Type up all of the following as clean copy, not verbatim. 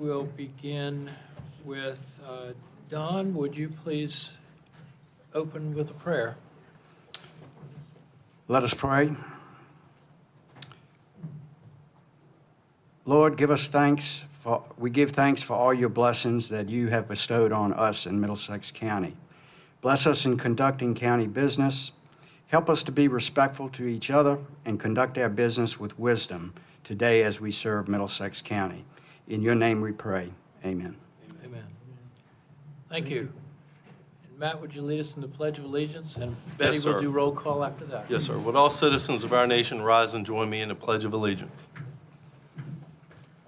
we'll begin with Don. Would you please open with a prayer? Let us pray. Lord, we give thanks for all your blessings that you have bestowed on us in Middlesex County. Bless us in conducting county business. Help us to be respectful to each other and conduct our business with wisdom today as we serve Middlesex County. In your name we pray. Amen. Amen. Thank you. And Matt, would you lead us in the Pledge of Allegiance? And Betty Yes, will sir. do roll call after that. Yes, sir. Would all citizens of our nation rise and join me in the Pledge of Allegiance?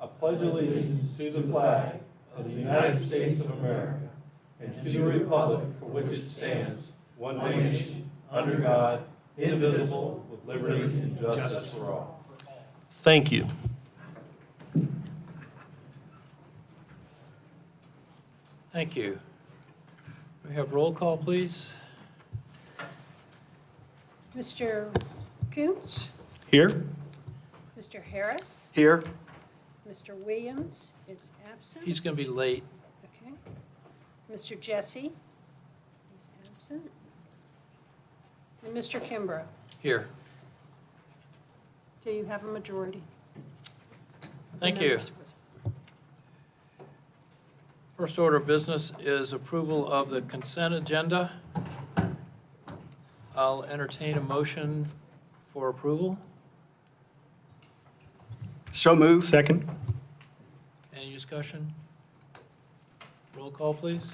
I pledge allegiance to the flag of the United States of America and to the republic for which it stands, one nation, under God, indivisible, with liberty and justice for all. Thank you. Thank you. We have roll call, please. Mr. Coontz, Here? Mr. Harris, Here, Mr. Williams is absent. He's going to be late. Okay. Mr. Jesse is absent. And Mr. Kimbrough, Here. do you have a majority? Thank you. First order of business is approval of the consent agenda. I'll entertain a motion for approval. so moved. Second. Any discussion? Roll call, please.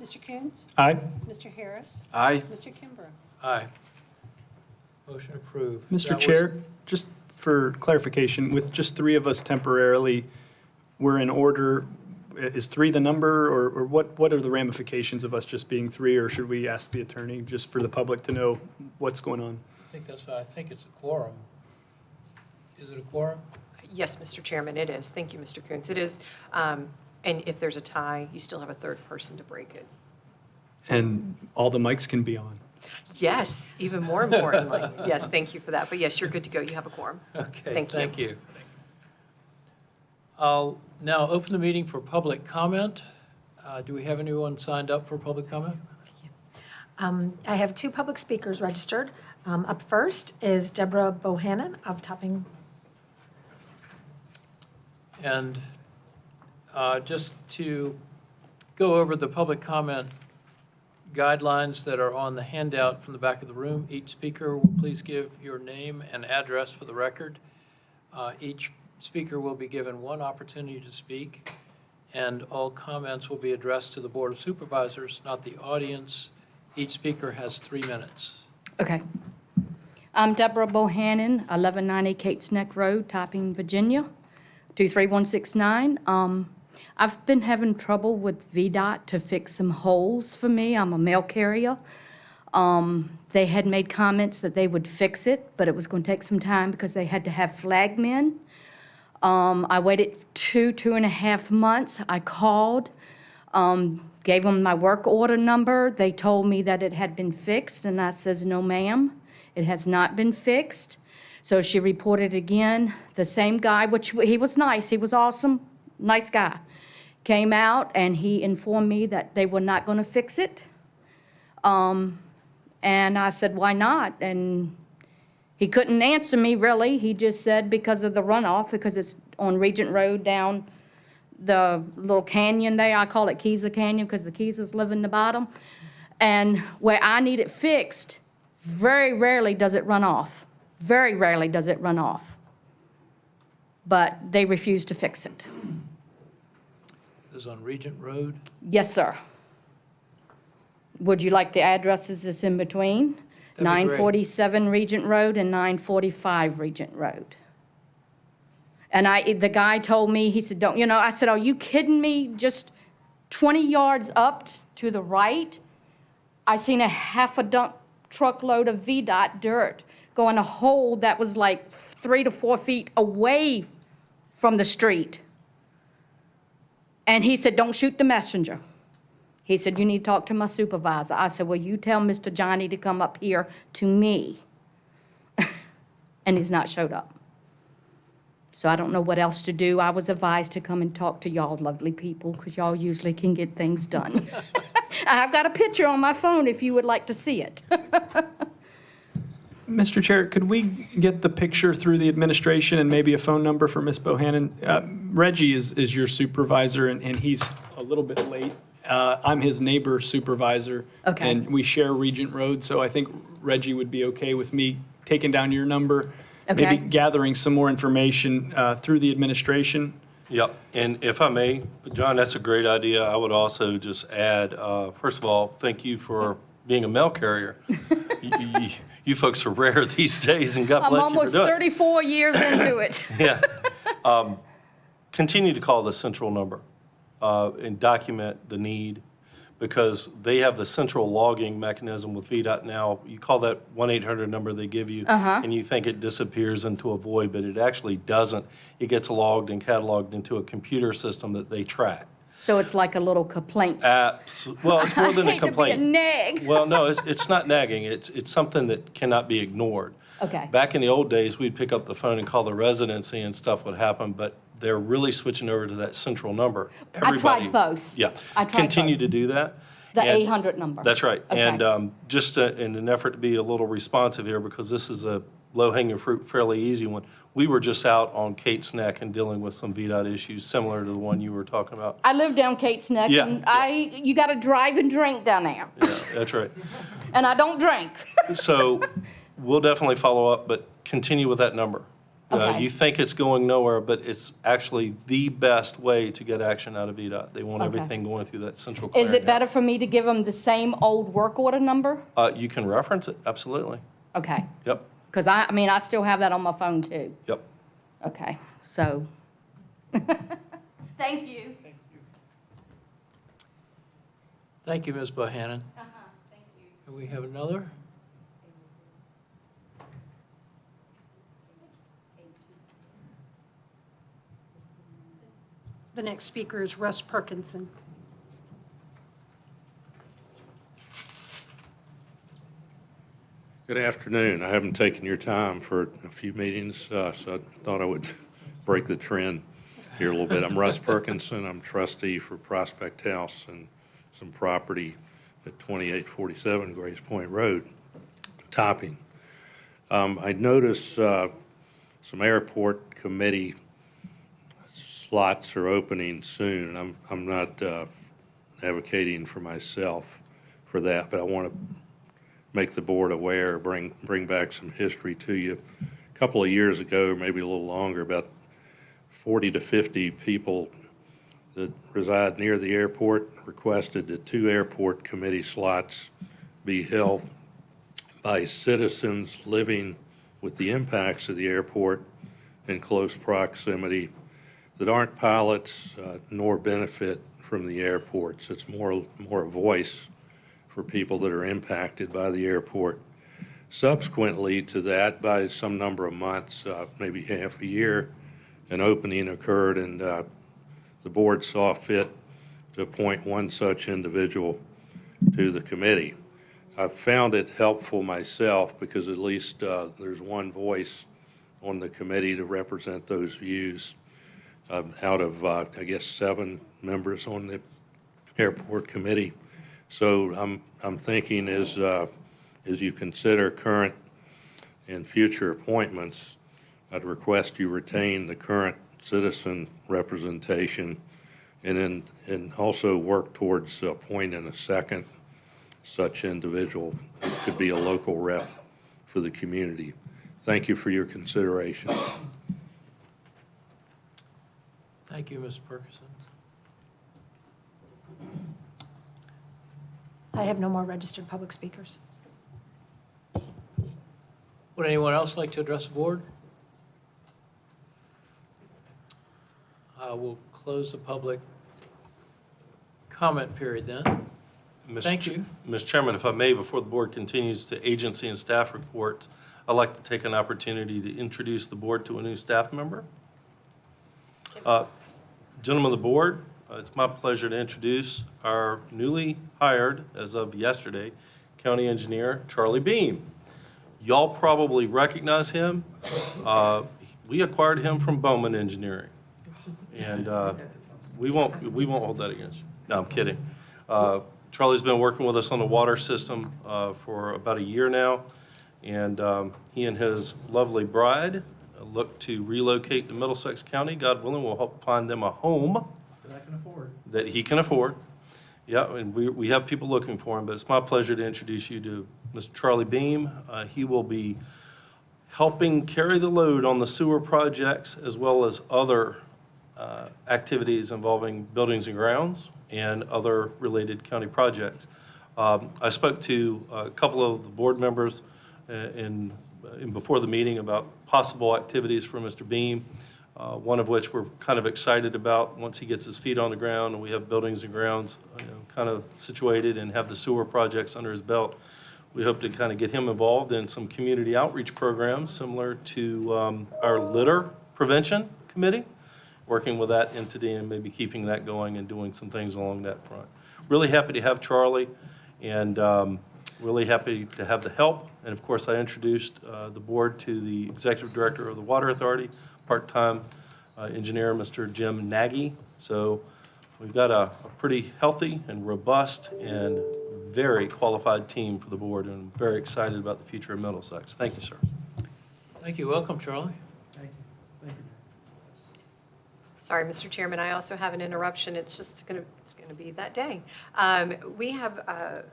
Mr. Coontz, Aye. Mr. Harris, Aye. Mr. Kimbrough. Aye. Motion approved. Mr. That was- Chair, just for clarification, with just three of us temporarily, we're in order. Is three the number, or what are the ramifications of us just being three, or should we ask the attorney just for the public to know what's going on? I think that's, I think it's a quorum. Is it a quorum? Yes, Mr. Chairman, it is. Thank you, Mr. Coontz. It is. And if there's a tie, you still have a third person to break it. And all the mics can be on. Yes, even more importantly. Yes, thank you for that. But yes, you're good to go. You have a quorum. Okay, Thank you. thank you. I'll now open the meeting for public comment. Do we have anyone signed up for public comment? I have two public speakers registered. Up first is Deborah Bohannon of Topping. And just to go over the public comment guidelines that are on the handout from the back of the room, each speaker will please give your name and address for the record. Each speaker will be given one opportunity to speak, and all comments will be addressed to the Board of Supervisors, not the audience. Each speaker has 3 minutes. Okay. I'm Deborah Bohannon, 1190 Kate's Neck Road, Topping, Virginia, 23169. I've been having trouble with VDOT to fix some holes for me. I'm a mail carrier. They had made comments that they would fix it, but it was going to take some time because they had to have flagmen. I waited 2.5 months. I called, gave them my work order number. They told me that it had been fixed, and I says, no, ma'am, it has not been fixed. So she reported again. The same guy, which he was nice, he was awesome, nice guy, came out and he informed me that they were not going to fix it. And I said, why not? And he couldn't answer me, really. He just said because of the runoff, because it's on Regent Road down the little canyon there. I call it Keezer Canyon because the Keezers live in the bottom. And where I need it fixed, very rarely does it run off. Very rarely does it run off. But they refuse to fix it. This is on Regent Road. Yes, sir. Would you like the addresses that's in between? That'd be great. 947 Regent Road and 945 Regent Road. And the guy told me, he said, I said, are you kidding me? Just 20 yards up to the right, I seen a half a dump truckload of VDOT dirt go in a hole that was like 3 to 4 feet away from the street. And he said, don't shoot the messenger. He said, you need to talk to my supervisor. I said, well, you tell Mr. Johnny to come up here to me. And he's not showed up. So I don't know what else to do. I was advised to come and talk to y'all lovely people, because y'all usually can get things done. I've got a picture on my phone if you would like to see it. Mr. Chair, could we get the picture through the administration and maybe a phone number for Ms. Bohannon? Reggie is your supervisor, and he's a little bit late. I'm his neighbor supervisor. Okay. And we share Regent Road, so I think Reggie would be okay with me taking down your number, Okay. maybe gathering some more information through the administration. Yep, and if I may, John, that's a great idea. I would also just add, first of all, thank you for being a mail carrier. You folks are rare these days, and God I'm bless you for almost doing it. 34 years into it. Yeah. Continue to call the central number and document the need, because they have the central logging mechanism with VDOT now. You call that 1-800 number they give you, and you think it disappears into a void, but it actually doesn't. It gets logged and cataloged into a computer system that they track. So it's like a little complaint. Well, it's more than I a hate complaint. to be a nag. Well, no, it's not nagging. It's something that cannot be ignored. Okay. Back in the old days, we'd pick up the phone and call the residency and stuff would happen, but they're really switching over to that central number. I tried both. Yeah. I tried Continue both. to do that. The And- 800 number. That's right. Okay. And just in an effort to be a little responsive here, because this is a low-hanging fruit, fairly easy one, we were just out on Kate's Neck and dealing with some VDOT issues similar to the one you were talking about. I live down Kate's Neck, Yeah. and you got to drive and drink down there, Yeah, that's right. and I don't drink. So we'll definitely follow up, but continue with that number. Okay. You think it's going nowhere, but it's actually the best way to get action out of VDOT. They want Okay. everything going through that central Is it clearinghouse. better for me to give them the same old work order number? You can reference it, absolutely. Okay, Yep, because I still have that on my phone too. yep. Okay, so. Thank you. Thank you, Ms. Bohannon. Thank you. And we have another? The next speaker is Russ Perkinson. Good afternoon. I haven't taken your time for a few meetings, so I thought I would break the trend here a little bit. I'm Russ Perkinson. I'm trustee for Prospect House and some property at 2847 Grace Point Road, Topping. I noticed some airport committee slots are opening soon, and I'm not advocating for myself for that, but I want to make the board aware, bring back some history to you. A couple of years ago, maybe a little longer, about 40 to 50 people that reside near the airport requested that 2 airport committee slots be held by citizens living with the impacts of the airport in close proximity that aren't pilots nor benefit from the airports. It's more a voice for people that are impacted by the airport. Subsequently to that, by some number of months, maybe half a year, an opening occurred, and the board saw fit to appoint one such individual to the committee. I've found it helpful myself because at least there's one voice on the committee to represent those views out of, I guess, 7 members on the airport committee. So I'm thinking as you consider current and future appointments, I'd request you retain the current citizen representation and also work towards appointing a second such individual who could be a local rep for the community. Thank you for your consideration. Thank you, Ms. Perkinson. I have no more registered public speakers. Would anyone else like to address the board? We'll close the public comment period then. Thank you. Mr. Chairman, if I may, before the board continues to agency and staff reports, I'd like to take an opportunity to introduce the board to a new staff member. Gentlemen of the board, it's my pleasure to introduce our newly hired, as of yesterday, County Engineer Charlie Beam. Y'all probably recognize him. we acquired him from Bowman Engineering. And we won't hold that against you. No, I'm kidding. Charlie's been working with us on the water system for about a year now. And he and his lovely bride look to relocate to Middlesex County. God willing, we'll help find them a home that he can afford. Yeah, and we have people looking for him, but it's my pleasure to introduce you to Mr. Charlie Beam. He will be helping carry the load on the sewer projects as well as other activities involving buildings and grounds and other related county projects. I spoke to a couple of the board members in before the meeting about possible activities for Mr. Beam, one of which we're kind of excited about once he gets his feet on the ground and we have buildings and grounds kind of situated and have the sewer projects under his belt. We hope to kind of get him involved in some community outreach programs similar to our litter prevention committee, working with that entity and maybe keeping that going and doing some things along that front. Really happy to have Charlie and really happy to have the help. And of course, I introduced the board to the executive director of the Water Authority, part-time engineer, Mr. Jim Nagy. So we've got a pretty healthy and robust and very qualified team for the board, and I'm very excited about the future of Middlesex. Thank you, sir. Thank you. Welcome, Charlie. Sorry, Mr. Chairman, I also have an interruption. It's going to be that day. We have,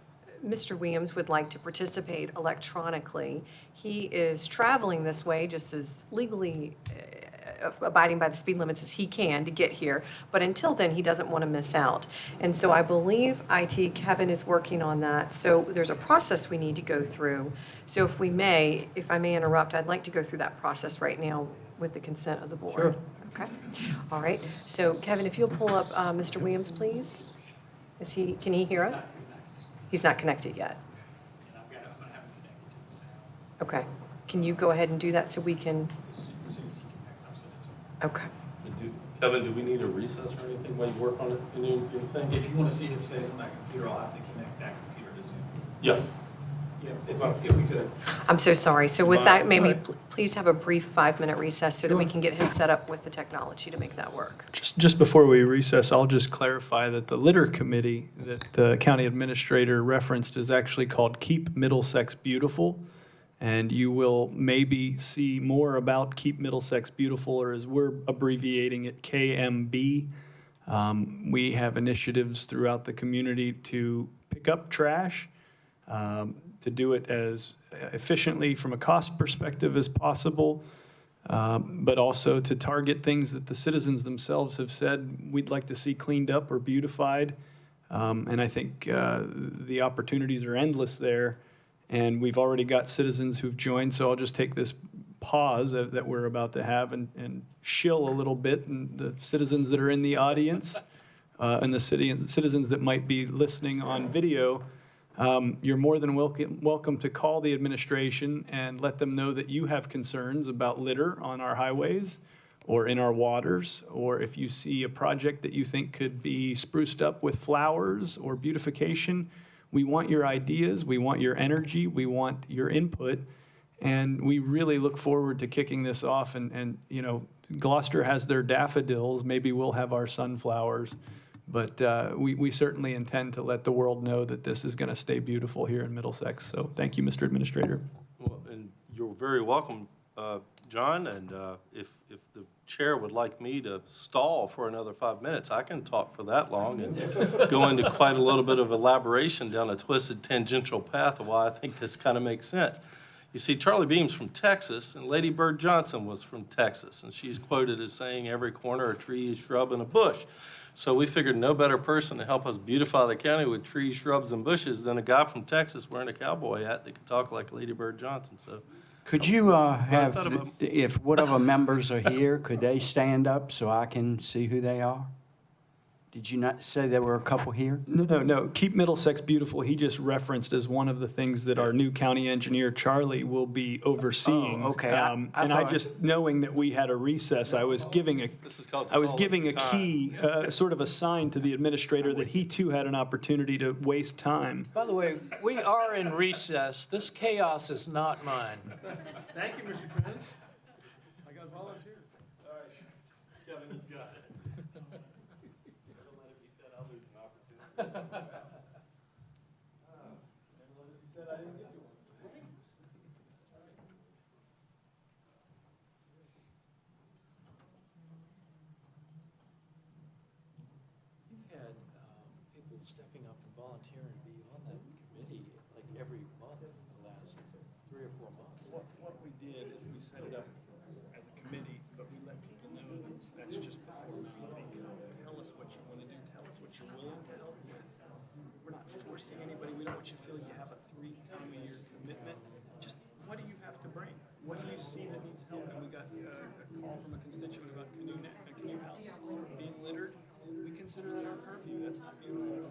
Mr. Williams would like to participate electronically. He is traveling this way just as legally abiding by the speed limits as he can to get here. But until then, he doesn't want to miss out. And so I believe IT, Kevin is working on that. So there's a process we need to go through. So if I may interrupt, I'd like to go through that process right now with the consent of the board. Sure. Okay. All right. So Kevin, if you'll pull up Mr. Williams, please. Can he hear us? He's not connected yet. Okay. Can you go ahead and do that so we can? Okay. Kevin, do we need a recess or anything while you work on it? Anything? If you want to see his face on that computer, I'll have to connect that computer to Zoom. Yeah. Yeah, if we could. I'm so sorry. So with that, maybe Right. please have a brief 5-minute recess so that we Sure. can get him set up with the technology to make that work. Just before we recess, I'll just clarify that the litter committee that the county administrator referenced is actually called Keep Middlesex Beautiful. And you will maybe see more about Keep Middlesex Beautiful, or as we're abbreviating it, KMB. We have initiatives throughout the community to pick up trash, to do it as efficiently from a cost perspective as possible, but also to target things that the citizens themselves have said we'd like to see cleaned up or beautified. And I think the opportunities are endless there. And we've already got citizens who've joined, so I'll just take this pause that we're about to have and shill a little bit. And the citizens that are in the audience and the citizens that might be listening on video, you're more than welcome to call the administration and let them know that you have concerns about litter on our highways or in our waters, or if you see a project that you think could be spruced up with flowers or beautification. We want your ideas, we want your energy, we want your input, and we really look forward to kicking this off. And you know, Gloucester has their daffodils, maybe we'll have our sunflowers, but we certainly intend to let the world know that this is going to stay beautiful here in Middlesex. So thank you, Mr. Administrator. Well, and you're very welcome, John, and if the chair would like me to stall for another 5 minutes, I can talk for that long and go into quite a little bit of elaboration down a twisted tangential path of why I think this kind of makes sense. You see, Charlie Beam's from Texas, and Lady Bird Johnson was from Texas, and she's quoted as saying, every corner a tree, a shrub, and a bush. So we figured no better person to help us beautify the county with trees, shrubs, and bushes than a guy from Texas wearing a cowboy hat that could talk like Lady Bird Johnson. So Could you thought have, about- if one of the members are here, could they stand up so I can see who they are? Did you not say there were a couple here? No. Keep Middlesex Beautiful, he just referenced as one of the things that our new county engineer, Charlie, will be overseeing. Oh, okay. And I thought- just, knowing that we had a recess, I was giving a key, sort of a sign to the administrator that he too had an opportunity to waste time. By the way, we are in recess. This chaos is not mine. Thank you, Mr. Prince. I got volunteers. stepping up and volunteering to be on that committee like every month for the last 3 or 4 months. What we did is we set it up as a committee, but we let people know that that's just the formality. Tell us what you want to do, tell us what you're willing to help with. We're not forcing anybody, we don't want you to feel you have a 3-time-a-year commitment. Just what do you have to bring? What do you see that needs help? And we got a call from a constituent about a canoe house being littered. We consider that our purview, that's not beautiful.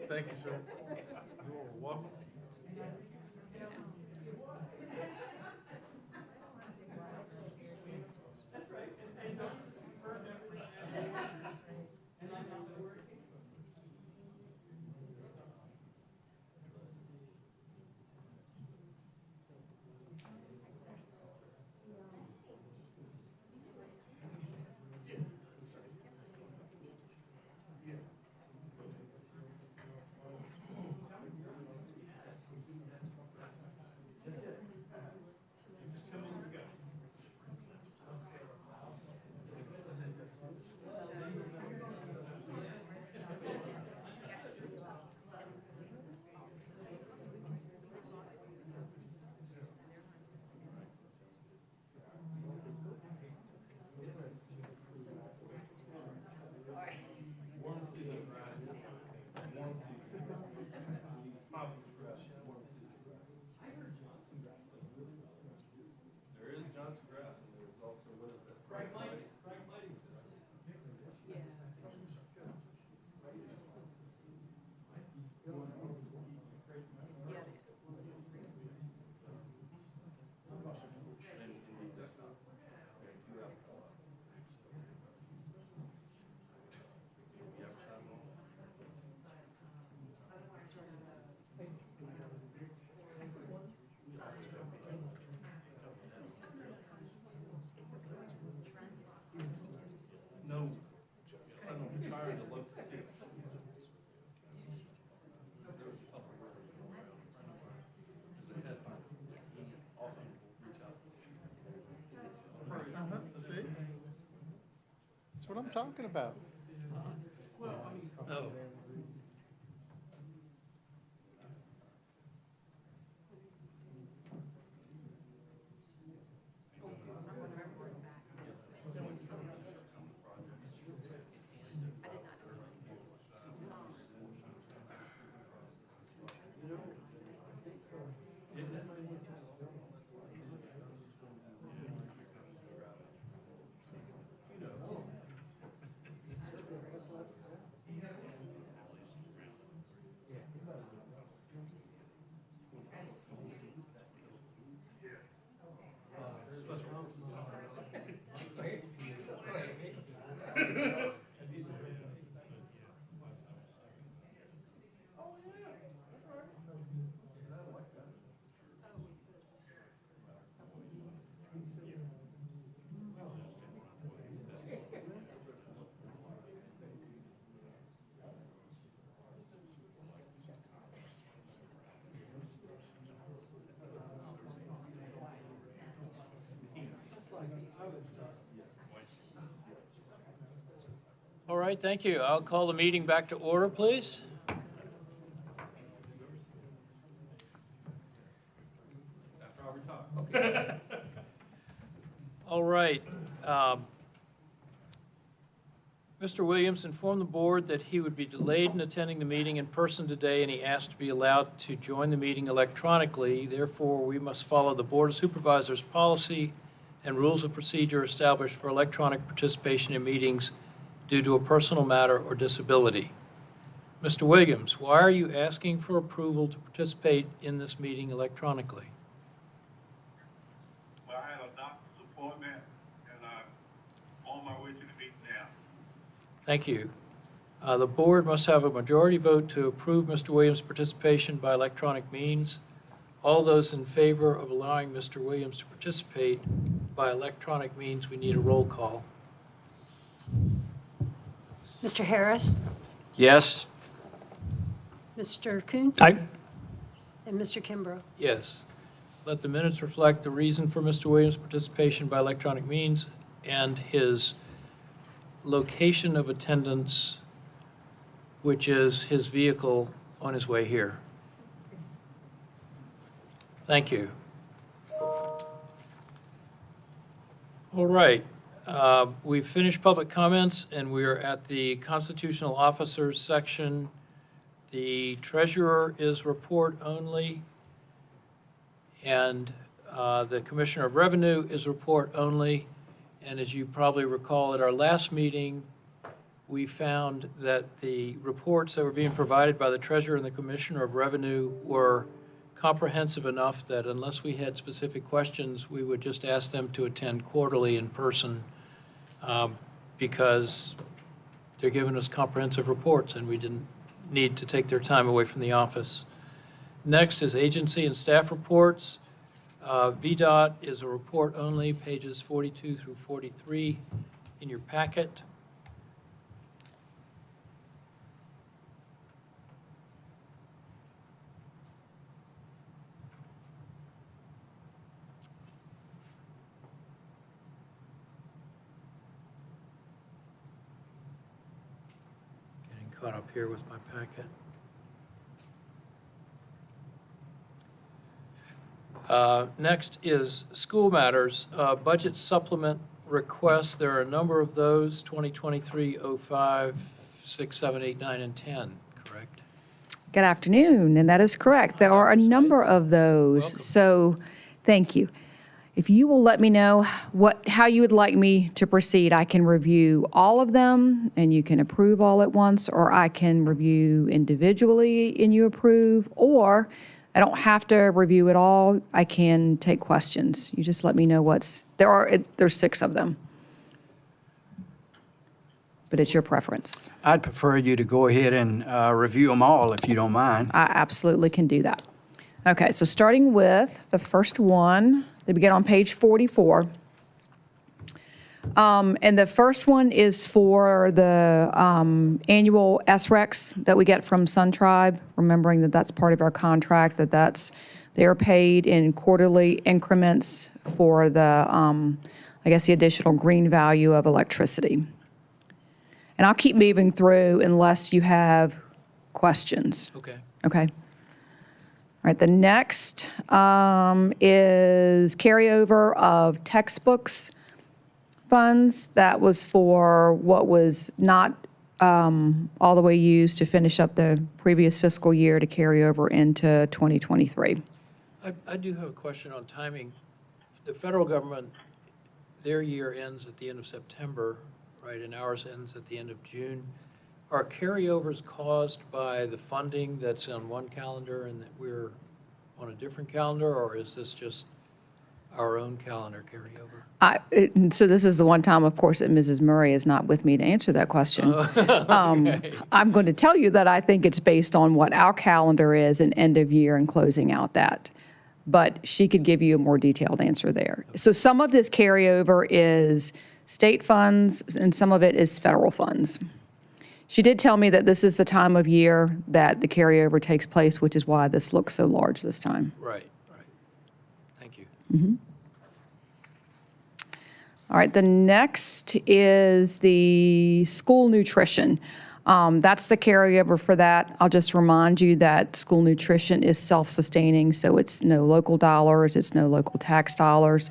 Thank you, sir. You're welcome. There is Johnson grass, and there's also, what is that? Frank Ladies. Frank Ladies. No, I'm tired of local seats. There was a couple where as a headline, also reach out. See? That's what I'm talking about. Oh. All right, thank you. I'll call the meeting back to order, please. All right. Mr. Williams informed the board that he would be delayed in attending the meeting in person today, and he asked to be allowed to join the meeting electronically. Therefore, we must follow the Board of Supervisors policy and rules of procedure established for electronic participation in meetings due to a personal matter or disability. Mr. Williams, why are you asking for approval to participate in this meeting electronically? Well, I had a doctor's appointment, and I'm on my way to the meeting now. Thank you. The board must have a majority vote to approve Mr. Williams' participation by electronic means. All those in favor of allowing Mr. Williams to participate by electronic means, we need a roll call. Mr. Harris, Yes? Mr. Kuhn, Aye. and Mr. Kimbrough. Yes. Let the minutes reflect the reason for Mr. Williams' participation by electronic means and his location of attendance, which is his vehicle on his way here. Thank you. All right. We've finished public comments, and we're at the constitutional officers section. The treasurer is report only, and the commissioner of revenue is report only. And as you probably recall, at our last meeting, we found that the reports that were being provided by the treasurer and the commissioner of revenue were comprehensive enough that unless we had specific questions, we would just ask them to attend quarterly in person, because they're giving us comprehensive reports and we didn't need to take their time away from the office. Next is agency and staff reports. VDOT is a report only, pages 42 through 43 in your packet. Getting caught up here with my packet. Next is school matters, budget supplement requests. There are a number of those, 2023-05, 6, 7, 8, 9, and 10, correct? Good afternoon, and that is correct. There are a number of those, Welcome. so thank you. If you will let me know how you would like me to proceed, I can review all of them and you can approve all at once, or I can review individually and you approve, or I don't have to review it all. I can take questions. You just let me know there's 6 of them. But it's your preference. I'd prefer you to go ahead and review them all if you don't mind. I absolutely can do that. Okay, so starting with the first one, they begin on page 44. And the first one is for the annual SRECs that we get from Sun Tribe, remembering that that's part of our contract, they're paid in quarterly increments for the, the additional green value of electricity. And I'll keep moving through unless you have questions. Okay. Okay. All right, the next is carryover of textbooks funds. That was for what was not all the way used to finish up the previous fiscal year to carry over into 2023. I do have a question on timing. The federal government, their year ends at the end of September, right, and ours ends at the end of June. Are carryovers caused by the funding that's on one calendar and that we're on a different calendar, or is this just our own calendar carryover? So this is the one time, of course, that Mrs. Murray is not with me to answer that question. Okay. I'm going to tell you that I think it's based on what our calendar is and end of year and closing out that. But she could give you a more detailed answer there. So some of this carryover is state funds and some of it is federal funds. She did tell me that this is the time of year that the carryover takes place, which is why this looks so large this time. Right. Thank you. All right, the next is the school nutrition. That's the carryover for that. I'll just remind you that school nutrition is self-sustaining, so it's no local dollars, it's no local tax dollars.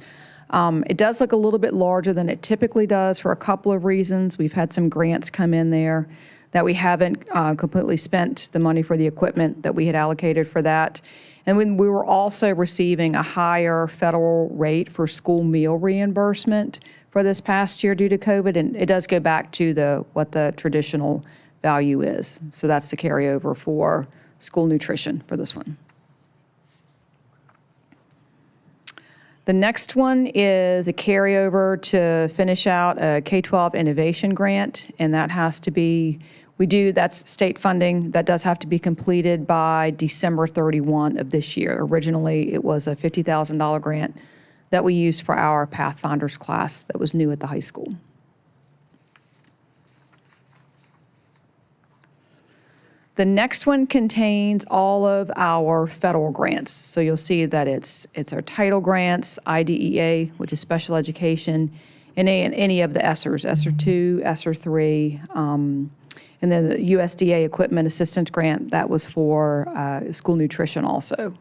It does look a little bit larger than it typically does for a couple of reasons. We've had some grants come in there that we haven't completely spent the money for the equipment that we had allocated for that. And when we were also receiving a higher federal rate for school meal reimbursement for this past year due to COVID, and it does go back to what the traditional value is. So that's the carryover for school nutrition for this one. The next one is a carryover to finish out a K-12 innovation grant, and that has to be, that's state funding. That does have to be completed by December 31 of this year. Originally, it was a $50,000 grant that we used for our Pathfinders class that was new at the high school. The next one contains all of our federal grants. So you'll see that it's our title grants, IDEA, which is special education, and any of the ESSERs, ESSER 2, ESSER 3, and then the USDA Equipment Assistance Grant, that was for school nutrition also.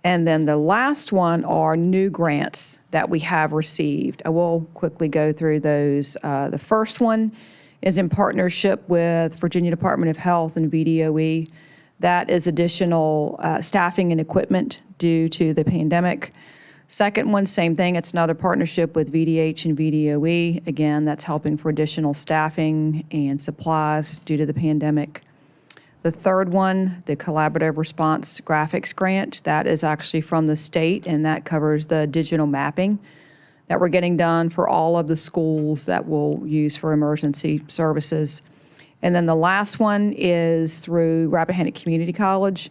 And then the last one are new grants that we have received. I will quickly go through those. The first one is in partnership with Virginia Department of Health and VDOE. That is additional staffing and equipment due to the pandemic. Second one, same thing. It's another partnership with VDH and VDOE. Again, that's helping for additional staffing and supplies due to the pandemic. The third one, the Collaborative Response Graphics Grant, that is actually from the state, and that covers the digital mapping that we're getting done for all of the schools that we'll use for emergency services. And then the last one is through Rappahannock Community College,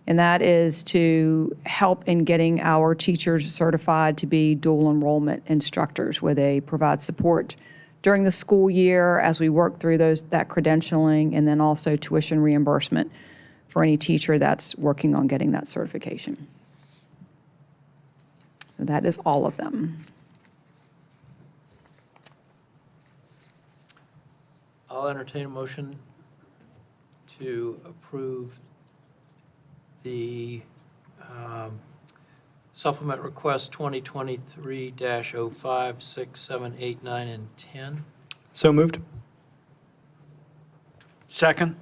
and that is to help in getting our teachers certified to be dual enrollment instructors, where they provide support during the school year as we work through that credentialing, and then also tuition reimbursement for any teacher that's working on getting that certification. So that is all of them. I'll entertain a motion to approve the supplement request 2023-05, 6, 7, 8, 9, and 10. So moved. Second?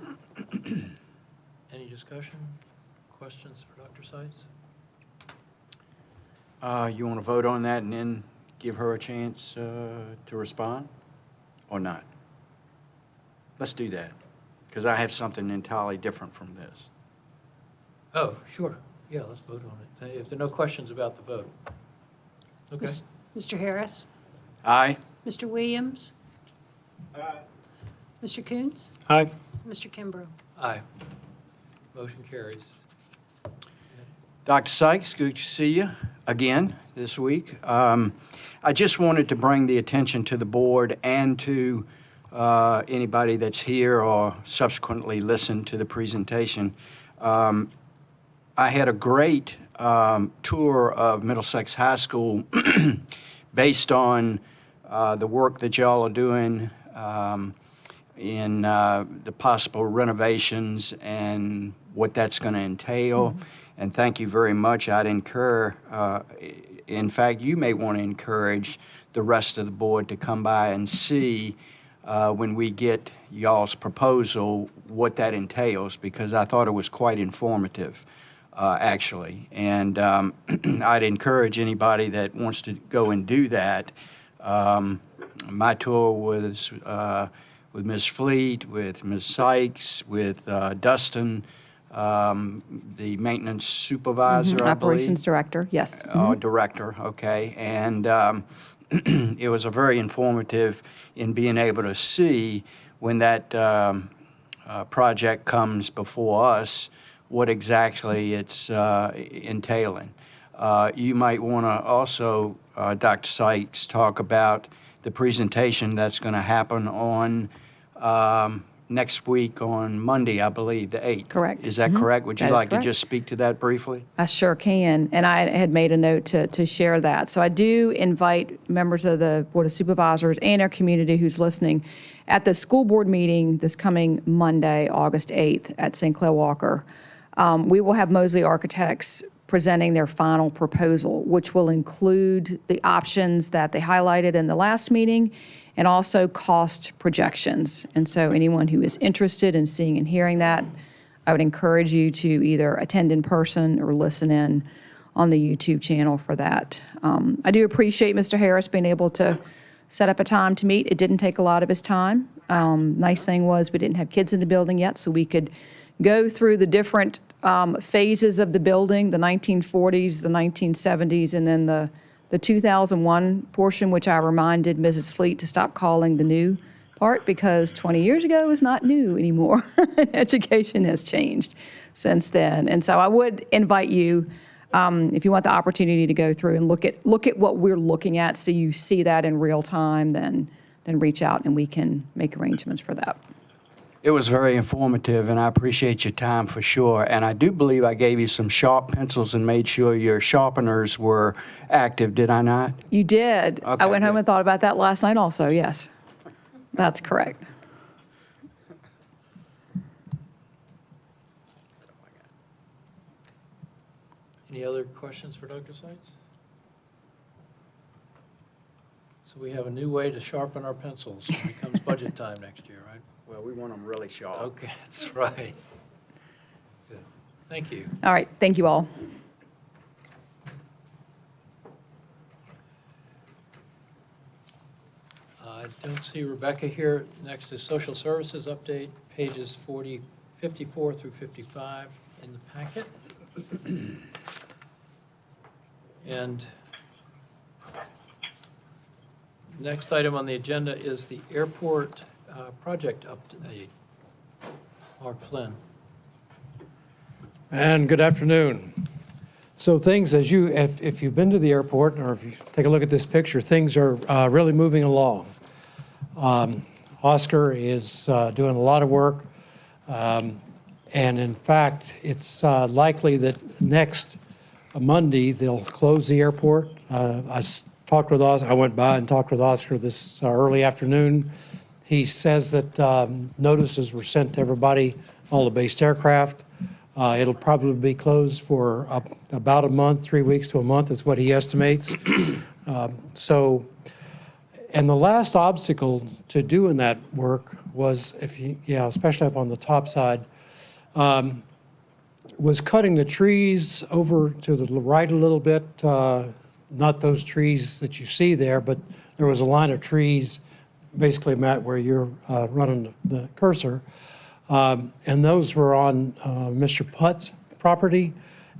Any discussion, questions for Dr. Seitz? You want to vote on that and then give her a chance to respond, or not? Let's do that, because I have something entirely different from this. Oh, sure. Yeah, let's vote on it. If there are no questions about the vote. Okay. Mr. Harris? Aye? Mr. Williams? Aye. Mr. Coons? Aye. Mr. Kimbrough? Aye. Motion carries. Dr. Sykes, good to see you again this week. I just wanted to bring the attention to the board and to anybody that's here or subsequently listened to the presentation. I had a great tour of Middlesex High School based on the work that y'all are doing in the possible renovations and what that's going to entail. Mm-hmm. And thank you very much. I'd in fact, you may want to encourage the rest of the board to come by and see when we get y'all's proposal what that entails, because I thought it was quite informative. Actually, and I'd encourage anybody that wants to go and do that. My tour was with Ms. Fleet, with Ms. Sykes, with Dustin, the maintenance supervisor, I believe. Operations director, yes. Director, okay. And it was a very informative in being able to see when that project comes before us, what exactly it's entailing. You might want to also, Dr. Sykes, talk about the presentation that's going to happen on next week on Monday, I believe, the 8th. Correct. Is that correct? Would you That is like to correct. just speak to that briefly? I sure can, and I had made a note to share that. So I do invite members of the Board of Supervisors and our community who's listening at the school board meeting this coming Monday, August 8th at St. Clair Walker. We will have Mosley Architects presenting their final proposal, which will include the options that they highlighted in the last meeting and also cost projections. And so anyone who is interested in seeing and hearing that, I would encourage you to either attend in person or listen in on the YouTube channel for that. I do appreciate Mr. Harris being able to set up a time to meet. It didn't take a lot of his time. Nice thing was we didn't have kids in the building yet, so we could go through the different phases of the building, the 1940s, the 1970s, and then the 2001 portion, which I reminded Mrs. Fleet to stop calling the new part because 20 years ago is not new anymore. Education has changed since then. And so I would invite you, if you want the opportunity to go through and look at what we're looking at so you see that in real time, then reach out and we can make arrangements for that. It was very informative, and I appreciate your time for sure. And I do believe I gave you some sharp pencils and made sure your sharpeners were active, did I not? You did. Okay, I went home good. and thought about that last night also, yes. That's correct. Any other questions for Dr. Seitz? So we have a new way to sharpen our pencils when it comes budget time next year, right? Well, we want them really sharp. Okay, that's right. Good. Thank you. All right, thank you all. I don't see Rebecca here. Next is Social Services Update, pages 54 through 55 in the packet. And next item on the agenda is the airport project update. Mark Flynn. And good afternoon. So things, if you've been to the airport, or if you take a look at this picture, things are really moving along. Oscar is doing a lot of work. And in fact, it's likely that next Monday, they'll close the airport. Talked with Oscar. I went by and talked with Oscar this early afternoon. He says that notices were sent to everybody, all the based aircraft. It'll probably be closed for about a month, 3 weeks to a month is what he estimates. And the last obstacle to doing that work was, especially up on the top side, was cutting the trees over to the right a little bit. Not those trees that you see there, but there was a line of trees, basically, Matt, where you're running the cursor. And those were on Mr. Putt's property.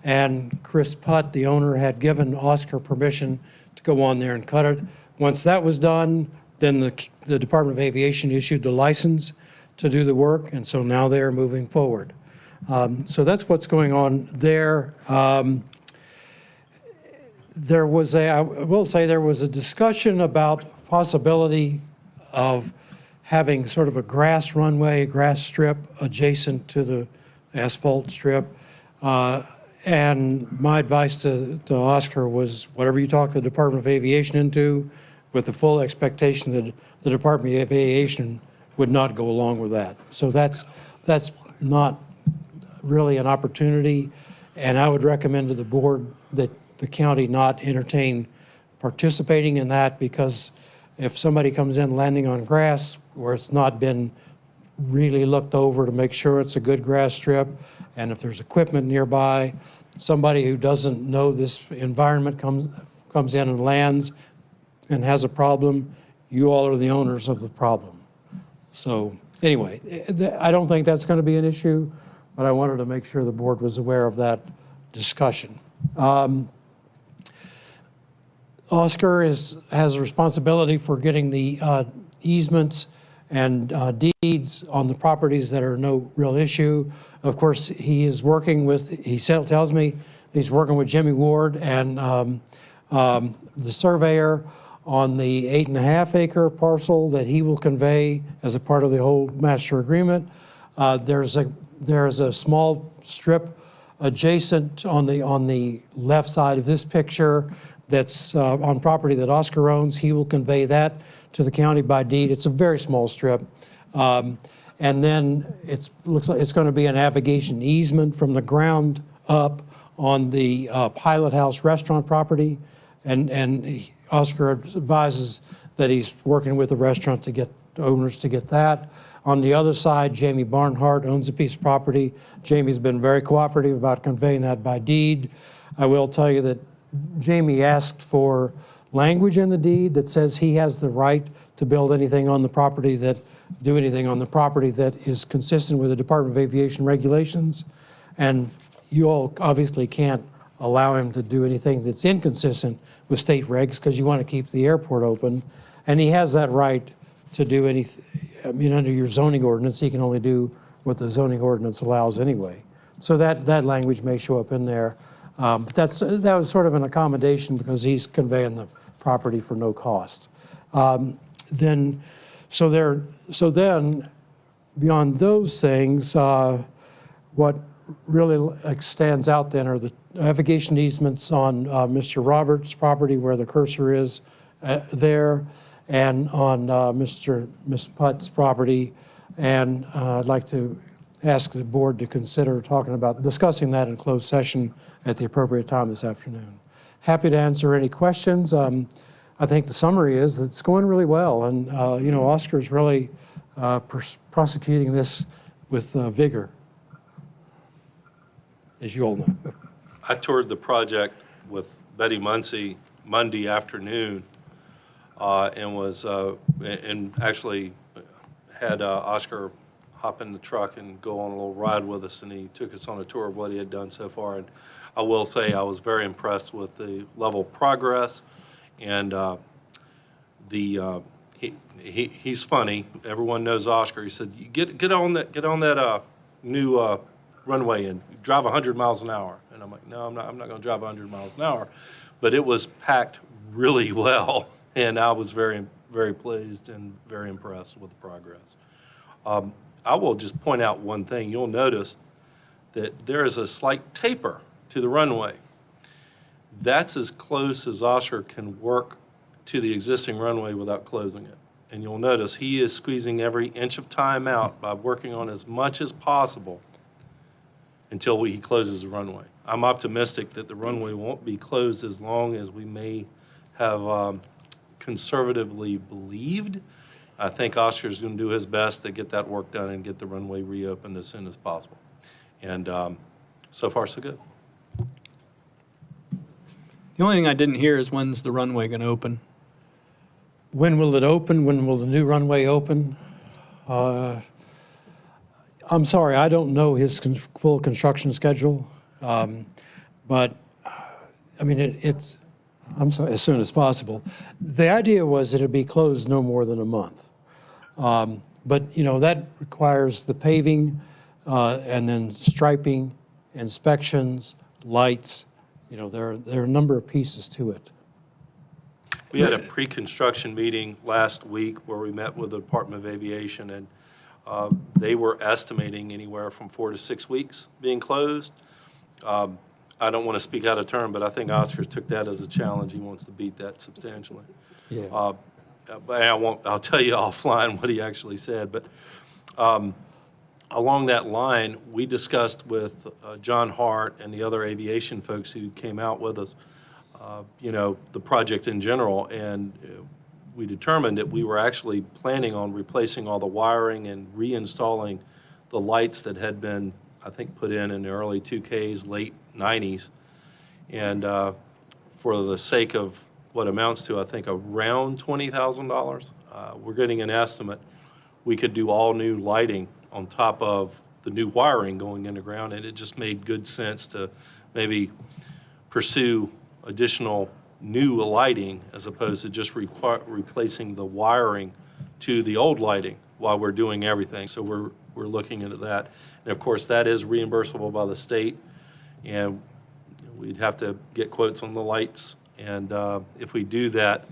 And Chris Putt, the owner, had given Oscar permission to go on there and cut it. Once that was done, then the Department of Aviation issued the license to do the work. And so now they're moving forward. So that's what's going on there. I will say there was a discussion about possibility of having sort of a grass runway, grass strip adjacent to the asphalt strip. And my advice to Oscar was whatever you talk the Department of Aviation into, with the full expectation that the Department of Aviation would not go along with that. So that's not really an opportunity. And I would recommend to the board that the county not entertain participating in that, because if somebody comes in landing on grass where it's not been really looked over to make sure it's a good grass strip, and if there's equipment nearby, somebody who doesn't know this environment comes in and lands and has a problem, you all are the owners of the problem. So anyway, I don't think that's going to be an issue, but I wanted to make sure the board was aware of that discussion. Oscar has a responsibility for getting the easements and deeds on the properties that are no real issue. Of course, he is working with, tells me he's working with Jimmy Ward and the surveyor on the 8.5 acre parcel that he will convey as a part of the whole master agreement. There's a small strip adjacent on the left side of this picture that's on property that Oscar owns. He will convey that to the county by deed. It's a very small strip. And then looks like it's going to be a navigation easement from the ground up on the Pilot House restaurant property. And Oscar advises that he's working with the restaurant to get owners to get that. On the other side, Jamie Barnhart owns a piece of property. Jamie's been very cooperative about conveying that by deed. I will tell you that Jamie asked for language in the deed that says he has the right to build anything on the property do anything on the property that is consistent with the Department of Aviation regulations. And you all obviously can't allow him to do anything that's inconsistent with state regs because you want to keep the airport open. And he has that right to do anything. I mean, under your zoning ordinance, he can only do what the zoning ordinance allows anyway. So that language may show up in there. But that was sort of an accommodation because he's conveying the property for no cost. So then, beyond those things, what really stands out then are the navigation easements on Mr. Roberts' property where the cursor is there, and on Ms. Putt's property. And I'd like to ask the board to consider discussing that in closed session at the appropriate time this afternoon. Happy to answer any questions. I think the summary is that it's going really well, and Oscar's really prosecuting this with vigor, as you all know. I toured the project with Betty Muncie Monday afternoon, and actually had Oscar hop in the truck and go on a little ride with us, and he took us on a tour of what he had done so far. And I will say I was very impressed with the level of progress, and he's funny. Everyone knows Oscar. He said, "Get on that new runway and drive 100 miles an hour." And I'm like, "No, I'm not going to drive 100 miles an hour." But it was packed really well, and I was very, very pleased and very impressed with the progress. I will just point out one thing. You'll notice that there is a slight taper to the runway. That's as close as Oscar can work to the existing runway without closing it. And you'll notice he is squeezing every inch of time out by working on as much as possible until he closes the runway. I'm optimistic that the runway won't be closed as long as we may have conservatively believed. I think Oscar's going to do his best to get that work done and get the runway reopened as soon as possible. And so far, so good. The only thing I didn't hear is when's the runway going to open? When will it open? When will the new runway open? I'm sorry, I don't know his full construction schedule. But, I mean, I'm sorry, as soon as possible. The idea was that it'd be closed no more than a month. But, that requires the paving and then striping, inspections, lights. There are a number of pieces to it. We had a pre-construction meeting last week where we met with the Department of Aviation, and they were estimating anywhere from 4 to 6 weeks being closed. I don't want to speak out of turn, but I think Oscar took that as a challenge. He wants to beat that substantially. Yeah. But I'll tell you offline what he actually said. But along that line, we discussed with John Hart and the other aviation folks who came out with us, the project in general, and we determined that we were actually planning on replacing all the wiring and reinstalling the lights that had been, I think, put in the early 2Ks, late 90s. And for the sake of what amounts to, I think, around $20,000, we're getting an estimate. We could do all new lighting on top of the new wiring going underground, and it just made good sense to maybe pursue additional new lighting as opposed to just replacing the wiring to the old lighting while we're doing everything. So we're looking into that. And of course, that is reimbursable by the state, and we'd have to get quotes on the lights. And if we do that,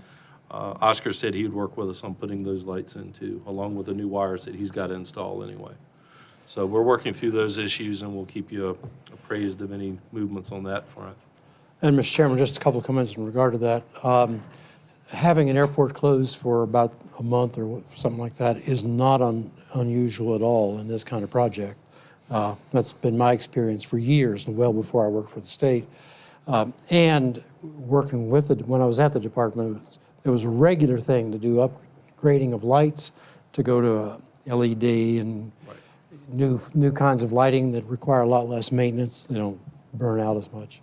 Oscar said he would work with us on putting those lights in too, along with the new wires that he's got to install anyway. So we're working through those issues, and we'll keep you appraised of any movements on that front. And Mr. Chairman, just a couple of comments in regard to that. Having an airport closed for about a month or something like that is not unusual at all in this kind of project. That's been my experience for years, well before I worked for the state. And working with it, when I was at the department, it was a regular thing to do upgrading of lights, to go to a LED and new kinds of lighting that require a lot less maintenance. They don't burn out as much.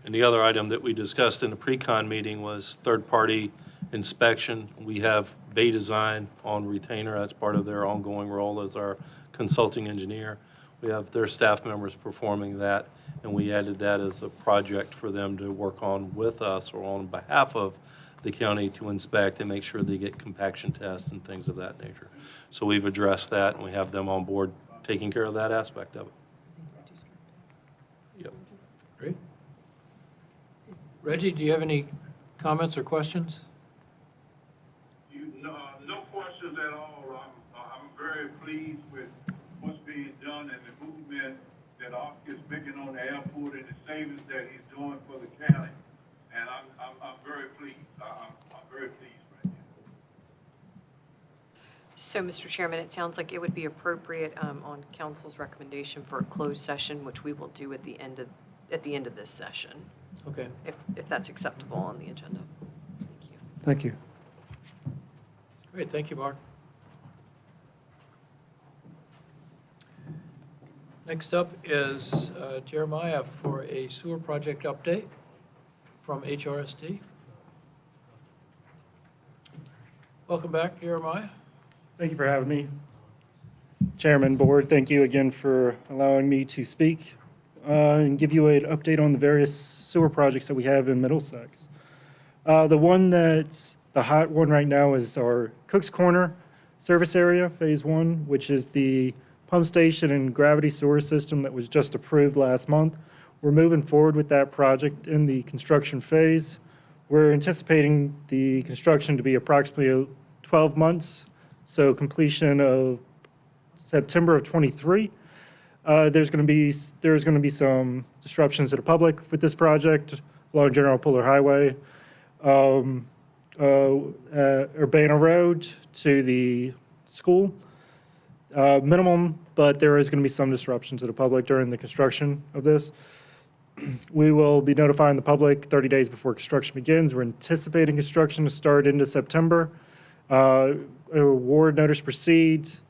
And the other item that we discussed in the pre-con meeting was third-party inspection. We have Bay Design on retainer. That's part of their ongoing role as our consulting engineer. We have their staff members performing that, and we added that as a project for them to work on with us or on behalf of the county to inspect and make sure they get compaction tests and things of that nature. So we've addressed that, and we have them on board taking care of that aspect of it. Yep. Great. Reggie, do you have any comments or questions? No questions at all. I'm very pleased with what's being done and the movement that Oscar's making on the airport and the savings that he's doing for the county. And I'm very pleased. I'm very pleased right now. So, Mr. Chairman, it sounds like it would be appropriate on council's recommendation for a closed session, which we will do at the end of this session, Okay. if that's acceptable on the agenda. Thank you. Thank you. Great, thank you, Mark. Next up is Jeremiah for a sewer project update from HRSD. Welcome back, Jeremiah. Thank you for having me. Chairman, Board, thank you again for allowing me to speak and give you an update on the various sewer projects that we have in Middlesex. The hot one right now is our Cook's Corner service area, Phase 1, which is the pump station and gravity sewer system that was just approved last month. We're moving forward with that project in the construction phase. We're anticipating the construction to be approximately 12 months, so completion of September of '23. There's going to be some disruptions to the public with this project along General Puller Highway, Urbana Road to the school. Minimum, but there is going to be some disruption to the public during the construction of this. We will be notifying the public 30 days before construction begins. We're anticipating construction to start into September. Award notice proceeds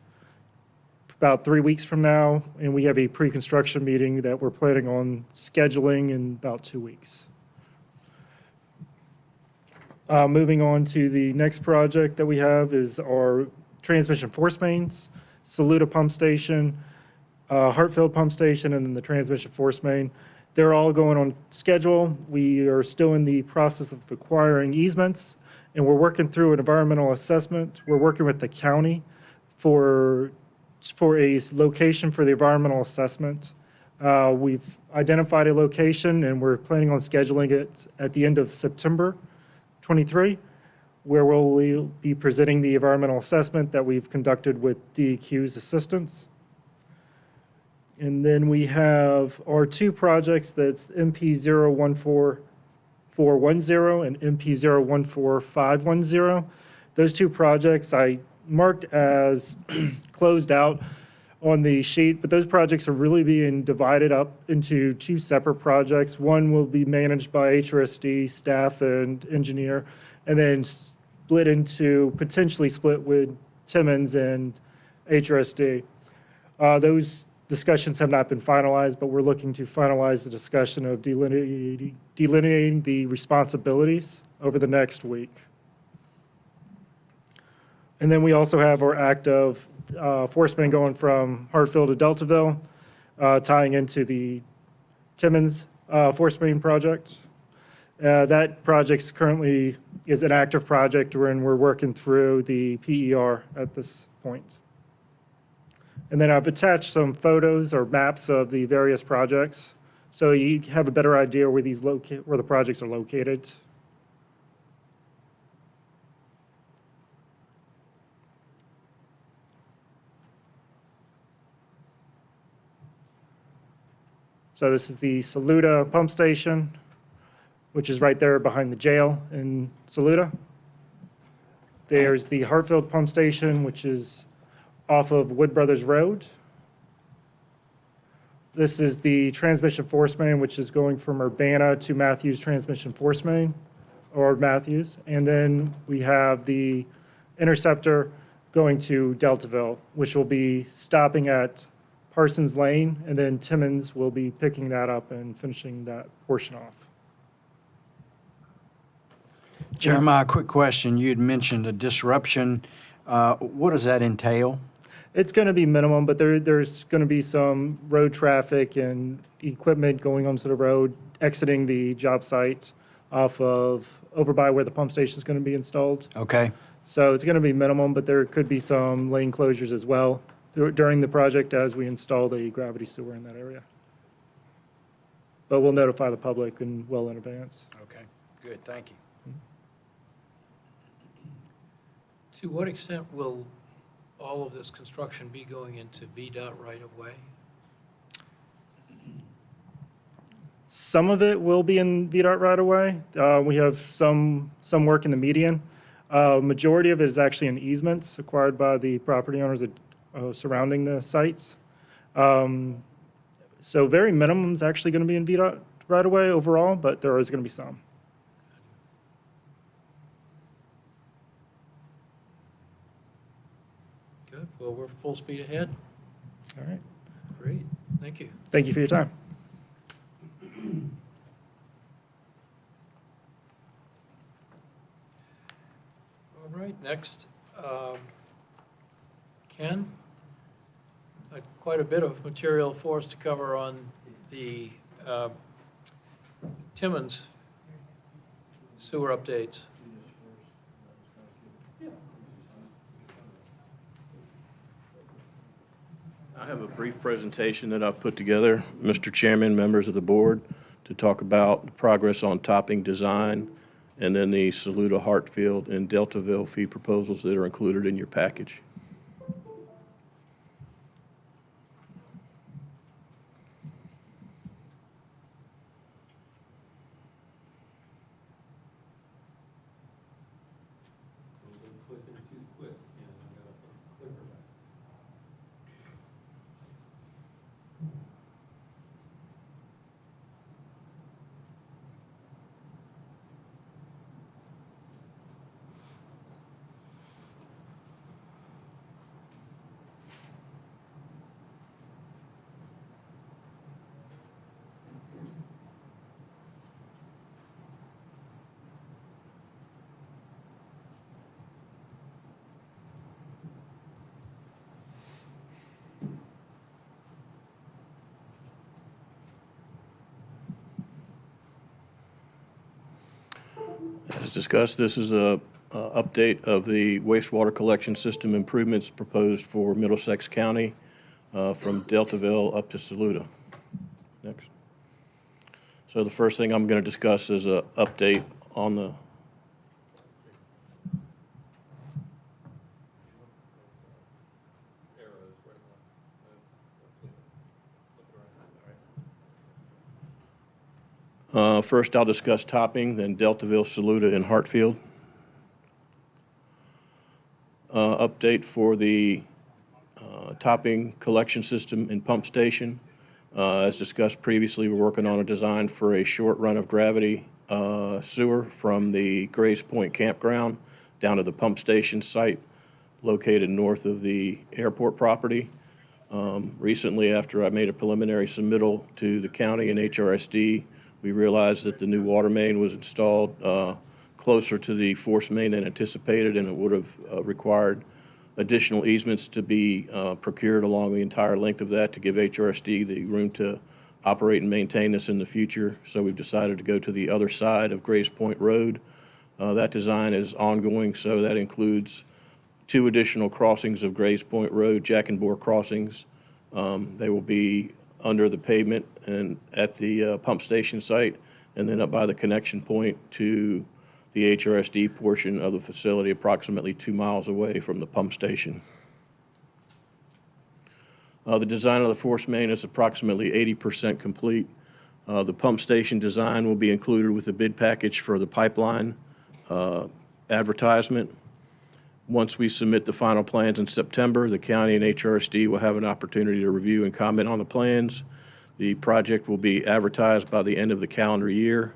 about 3 weeks from now, and we have a pre-construction meeting that we're planning on scheduling in about 2 weeks. Moving on to the next project that we have is our transmission force mains, Saluda Pump Station, Hartfield Pump Station, and then the transmission force main. They're all going on schedule. We are still in the process of acquiring easements, and we're working through an environmental assessment. We're working with the county for a location for the environmental assessment. We've identified a location, and we're planning on scheduling it at the end of September 23, where we'll be presenting the environmental assessment that we've conducted with DEQ's assistance. And then we have our two projects, that's MP 014410 and MP 014510. Those two projects I marked as closed out on the sheet, but those projects are really being divided up into two separate projects. One will be managed by HRSD staff and engineer, and then potentially split with Timmons and HRSD. Those discussions have not been finalized, but we're looking to finalize the discussion of delineating the responsibilities over the next week. And then we also have our active force main going from Hartfield to Deltaville, tying into the Timmons force main project. That project currently is an active project, and we're working through the PER at this point. And then I've attached some photos or maps of the various projects, so you have a better idea where the projects are located. So this is the Saluda pump station, which is right there behind the jail in Saluda. There's the Hartfield pump station, which is off of Wood Brothers Road. This is the transmission force main, which is going from Urbana to Matthews transmission force main, or Matthews. And then we have the interceptor going to Deltaville, which will be stopping at Parsons Lane, and then Timmons will be picking that up and finishing that portion off. Jeremiah, quick question. You had mentioned a disruption. What does that entail? It's going to be minimum, but there's going to be some road traffic and equipment going onto the road, exiting the job site off of, over by where the pump station is going to be installed. Okay. So it's going to be minimum, but there could be some lane closures as well during the project as we install the gravity sewer in that area. But we'll notify the public well in advance. Okay, good, thank you. To what extent will all of this construction be going into VDOT right of way? Some of it will be in VDOT right away. We have some work in the median. Majority of it is actually in easements acquired by the property owners surrounding the sites. So very minimum is actually going to be in VDOT right away overall, but there is going to be some. Good, well, we're full speed ahead. All right. Great, thank you. Thank you for your time. All right, next, Ken, quite a bit of material for us to cover on the Timmons sewer updates. I have a brief presentation that I've put together, Mr. Chairman, members of the board, to talk about the progress on topping design and then the Saluda, Hartfield, and Deltaville fee proposals that are included in your package. As discussed, this is a update of the wastewater collection system improvements proposed for Middlesex County from Deltaville up to Saluda. Next. So the first thing I'm going to discuss is an update on the first, I'll discuss topping, then Deltaville, Saluda, and Hartfield. Update for the topping collection system and pump station. As discussed previously, we're working on a design for a short run of gravity sewer from the Grays Point campground down to the pump station site located north of the airport property. Recently, after I made a preliminary submittal to the county and HRSD, we realized that the new water main was installed closer to the force main than anticipated, and it would have required additional easements to be procured along the entire length of that to give HRSD the room to operate and maintain this in the future. So we've decided to go to the other side of Grays Point Road. That design is ongoing, so that includes 2 additional crossings of Grays Point Road, Jack and Boar crossings. They will be under the pavement and at the pump station site, and then up by the connection point to the HRSD portion of the facility, approximately 2 miles away from the pump station. The design of the force main is approximately 80% complete. The pump station design will be included with the bid package for the pipeline advertisement. Once we submit the final plans in September, the county and HRSD will have an opportunity to review and comment on the plans. The project will be advertised by the end of the calendar year.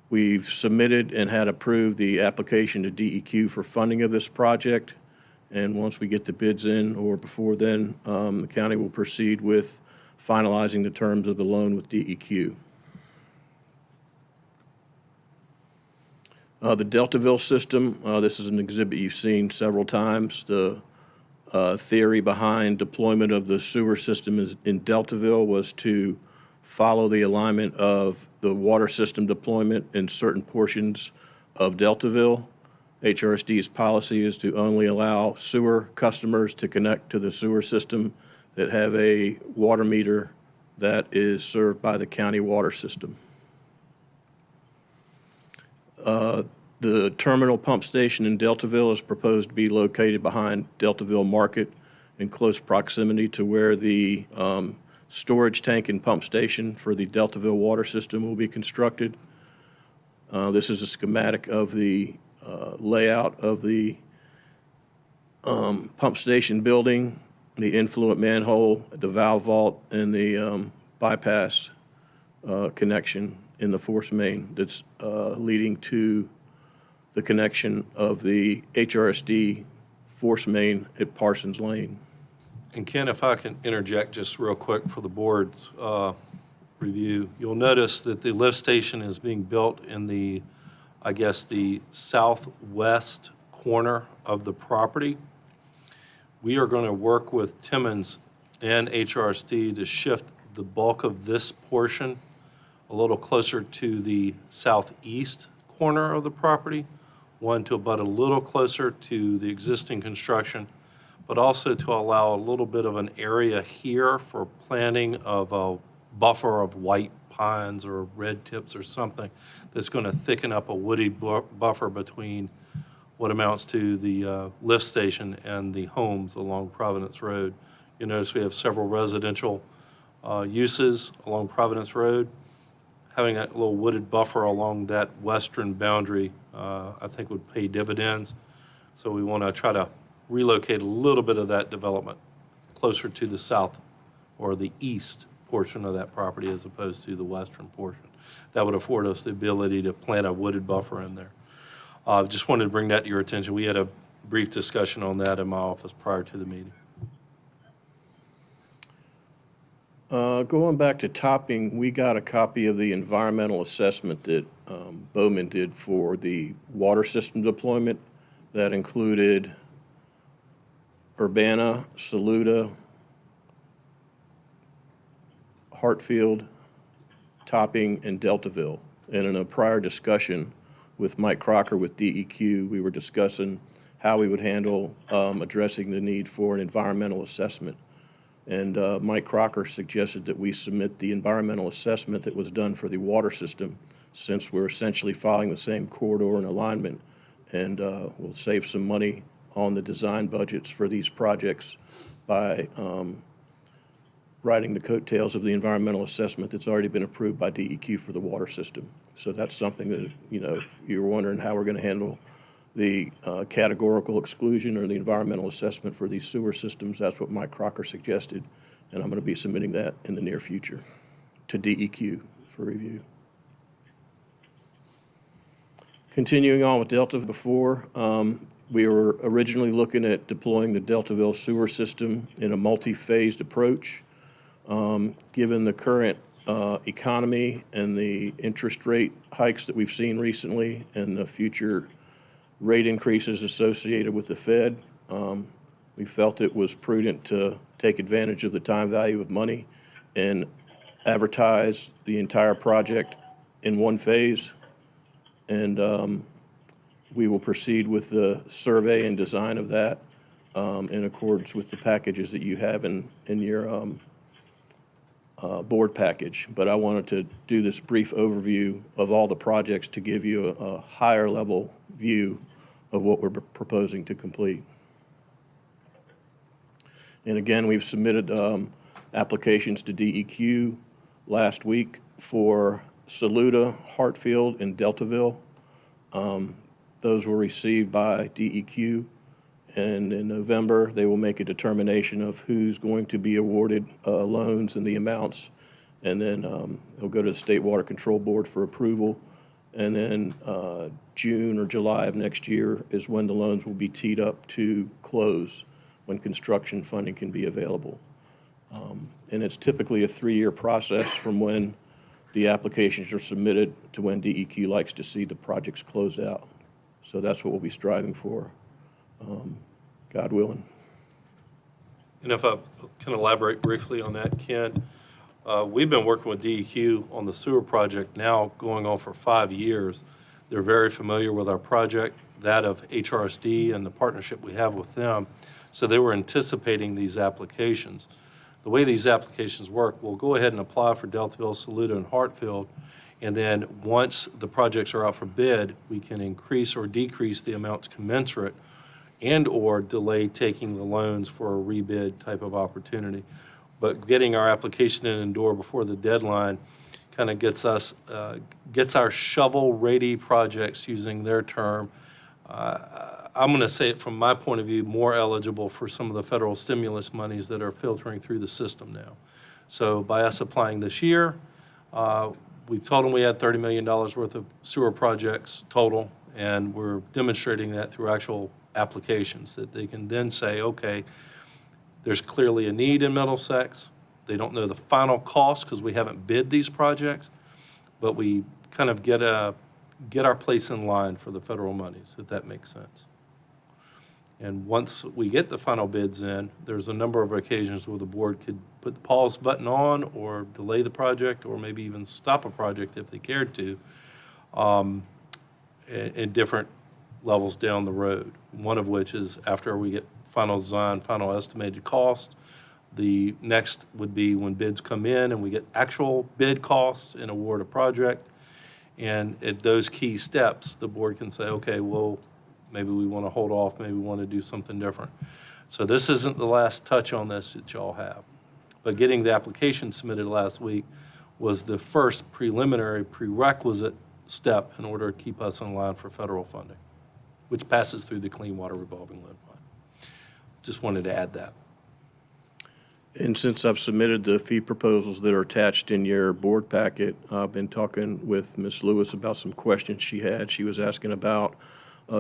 We've submitted and had approved the application to DEQ for funding of this project. And once we get the bids in, or before then, the county will proceed with finalizing the terms of the loan with DEQ. The Deltaville system, this is an exhibit you've seen several times. The theory behind deployment of the sewer system in Deltaville was to follow the alignment of the water system deployment in certain portions of Deltaville. HRSD's policy is to only allow sewer customers to connect to the sewer system that have a water meter that is served by the county water system. The terminal pump station in Deltaville is proposed to be located behind Deltaville Market in close proximity to where the storage tank and pump station for the Deltaville water system will be constructed. This is a schematic of the layout of the pump station building, the influent manhole, the valve vault, and the bypass connection in the force main that's leading to the connection of the HRSD force main at Parsons Lane. And Ken, if I can interject just real quick for the board's review, you'll notice that the lift station is being built in the, I guess, the southwest corner of the property. We are going to work with Timmons and HRSD to shift the bulk of this portion a little closer to the southeast corner of the property, one to about a little closer to the existing construction, but also to allow a little bit of an area here for planting of a buffer of white pines or red tips or something that's going to thicken up a woody buffer between what amounts to the lift station and the homes along Providence Road. You notice we have several residential uses along Providence Road. Having that little wooded buffer along that western boundary, I think would pay dividends. So we want to try to relocate a little bit of that development closer to the south or the east portion of that property as opposed to the western portion. That would afford us the ability to plant a wooded buffer in there. Just wanted to bring that to your attention. We had a brief discussion on that in my office prior to the meeting. Going back to topping, we got a copy of the environmental assessment that Bowman did for the water system deployment. That included Urbana, Saluda, Hartfield, Topping, and Deltaville. And in a prior discussion with Mike Crocker with DEQ, we were discussing how we would handle addressing the need for an environmental assessment. And Mike Crocker suggested that we submit the environmental assessment that was done for the water system, since we're essentially following the same corridor and alignment, and we'll save some money on the design budgets for these projects by riding the coattails of the environmental assessment that's already been approved by DEQ for the water system. So that's something that, you know, if you're wondering how we're going to handle the categorical exclusion or the environmental assessment for these sewer systems, that's what Mike Crocker suggested, and I'm going to be submitting that in the near future to DEQ for review. Continuing on with Delta before, we were originally looking at deploying the Deltaville sewer system in a multi-phased approach. Given the current economy and the interest rate hikes that we've seen recently and the future rate increases associated with the Fed, we felt it was prudent to take advantage of the time value of money and advertise the entire project in one phase. And we will proceed with the survey and design of that in accordance with the packages that you have in your board package. But I wanted to do this brief overview of all the projects to give you a higher level view of what we're proposing to complete. And again, we've submitted applications to DEQ last week for Saluda, Hartfield, and Deltaville. Those were received by DEQ, and in November, they will make a determination of who's going to be awarded loans and the amounts, and then it'll go to the State Water Control Board for approval, and then June or July of next year is when the loans will be teed up to close, when construction funding can be available. And it's typically a 3-year process from when the applications are submitted to when DEQ likes to see the projects closed out. So that's what we'll be striving for, God willing. And if I can elaborate briefly on that, Ken, we've been working with DEQ on the sewer project now going on for 5 years. They're very familiar with our project, that of Hrst and the partnership we have with them. So they were anticipating these applications. The way these applications work, we'll go ahead and apply for Deltaville, Saluda, and Hartfield, and then once the projects are out for bid, we can increase or decrease the amounts commensurate and/or delay taking the loans for a rebid type of opportunity. But getting our application in and door before the deadline kind of gets us, gets our shovel-ready projects, using their term, I'm going to say it from my point of view, more eligible for some of the federal stimulus monies that are filtering through the system now. So by us applying this year, we told them we had $30 million worth of sewer projects total, and we're demonstrating that through actual applications, that they can then say, okay, there's clearly a need in Middlesex. They don't know the final cost because we haven't bid these projects, but we kind of get our place in line for the federal monies, if that makes sense. And once we get the final bids in, there's a number of occasions where the board could put the pause button on or delay the project or maybe even stop a project if they cared to, in different levels down the road. One of which is after we get final design, final estimated cost. The next would be when bids come in and we get actual bid costs and award a project. And at those key steps, the board can say, okay, well, maybe we want to hold off, maybe we want to do something different. So this isn't the last touch on this that y'all have. But getting the application submitted last week was the first preliminary prerequisite step in order to keep us in line for federal funding, which passes through the Clean Water Revolving Loan Fund. Just wanted to add that. And since I've submitted the fee proposals that are attached in your board packet, I've been talking with Ms. Lewis about some questions she had. She was asking about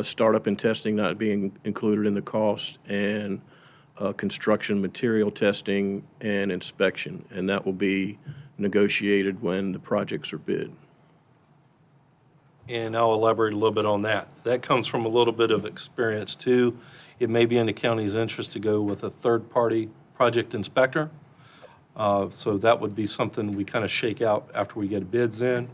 startup and testing not being included in the cost, and construction material testing and inspection, and that will be negotiated when the projects are bid. And I'll elaborate a little bit on that. That comes from a little bit of experience too. It may be in the county's interest to go with a third-party project inspector. So that would be something we kind of shake out after we get bids in,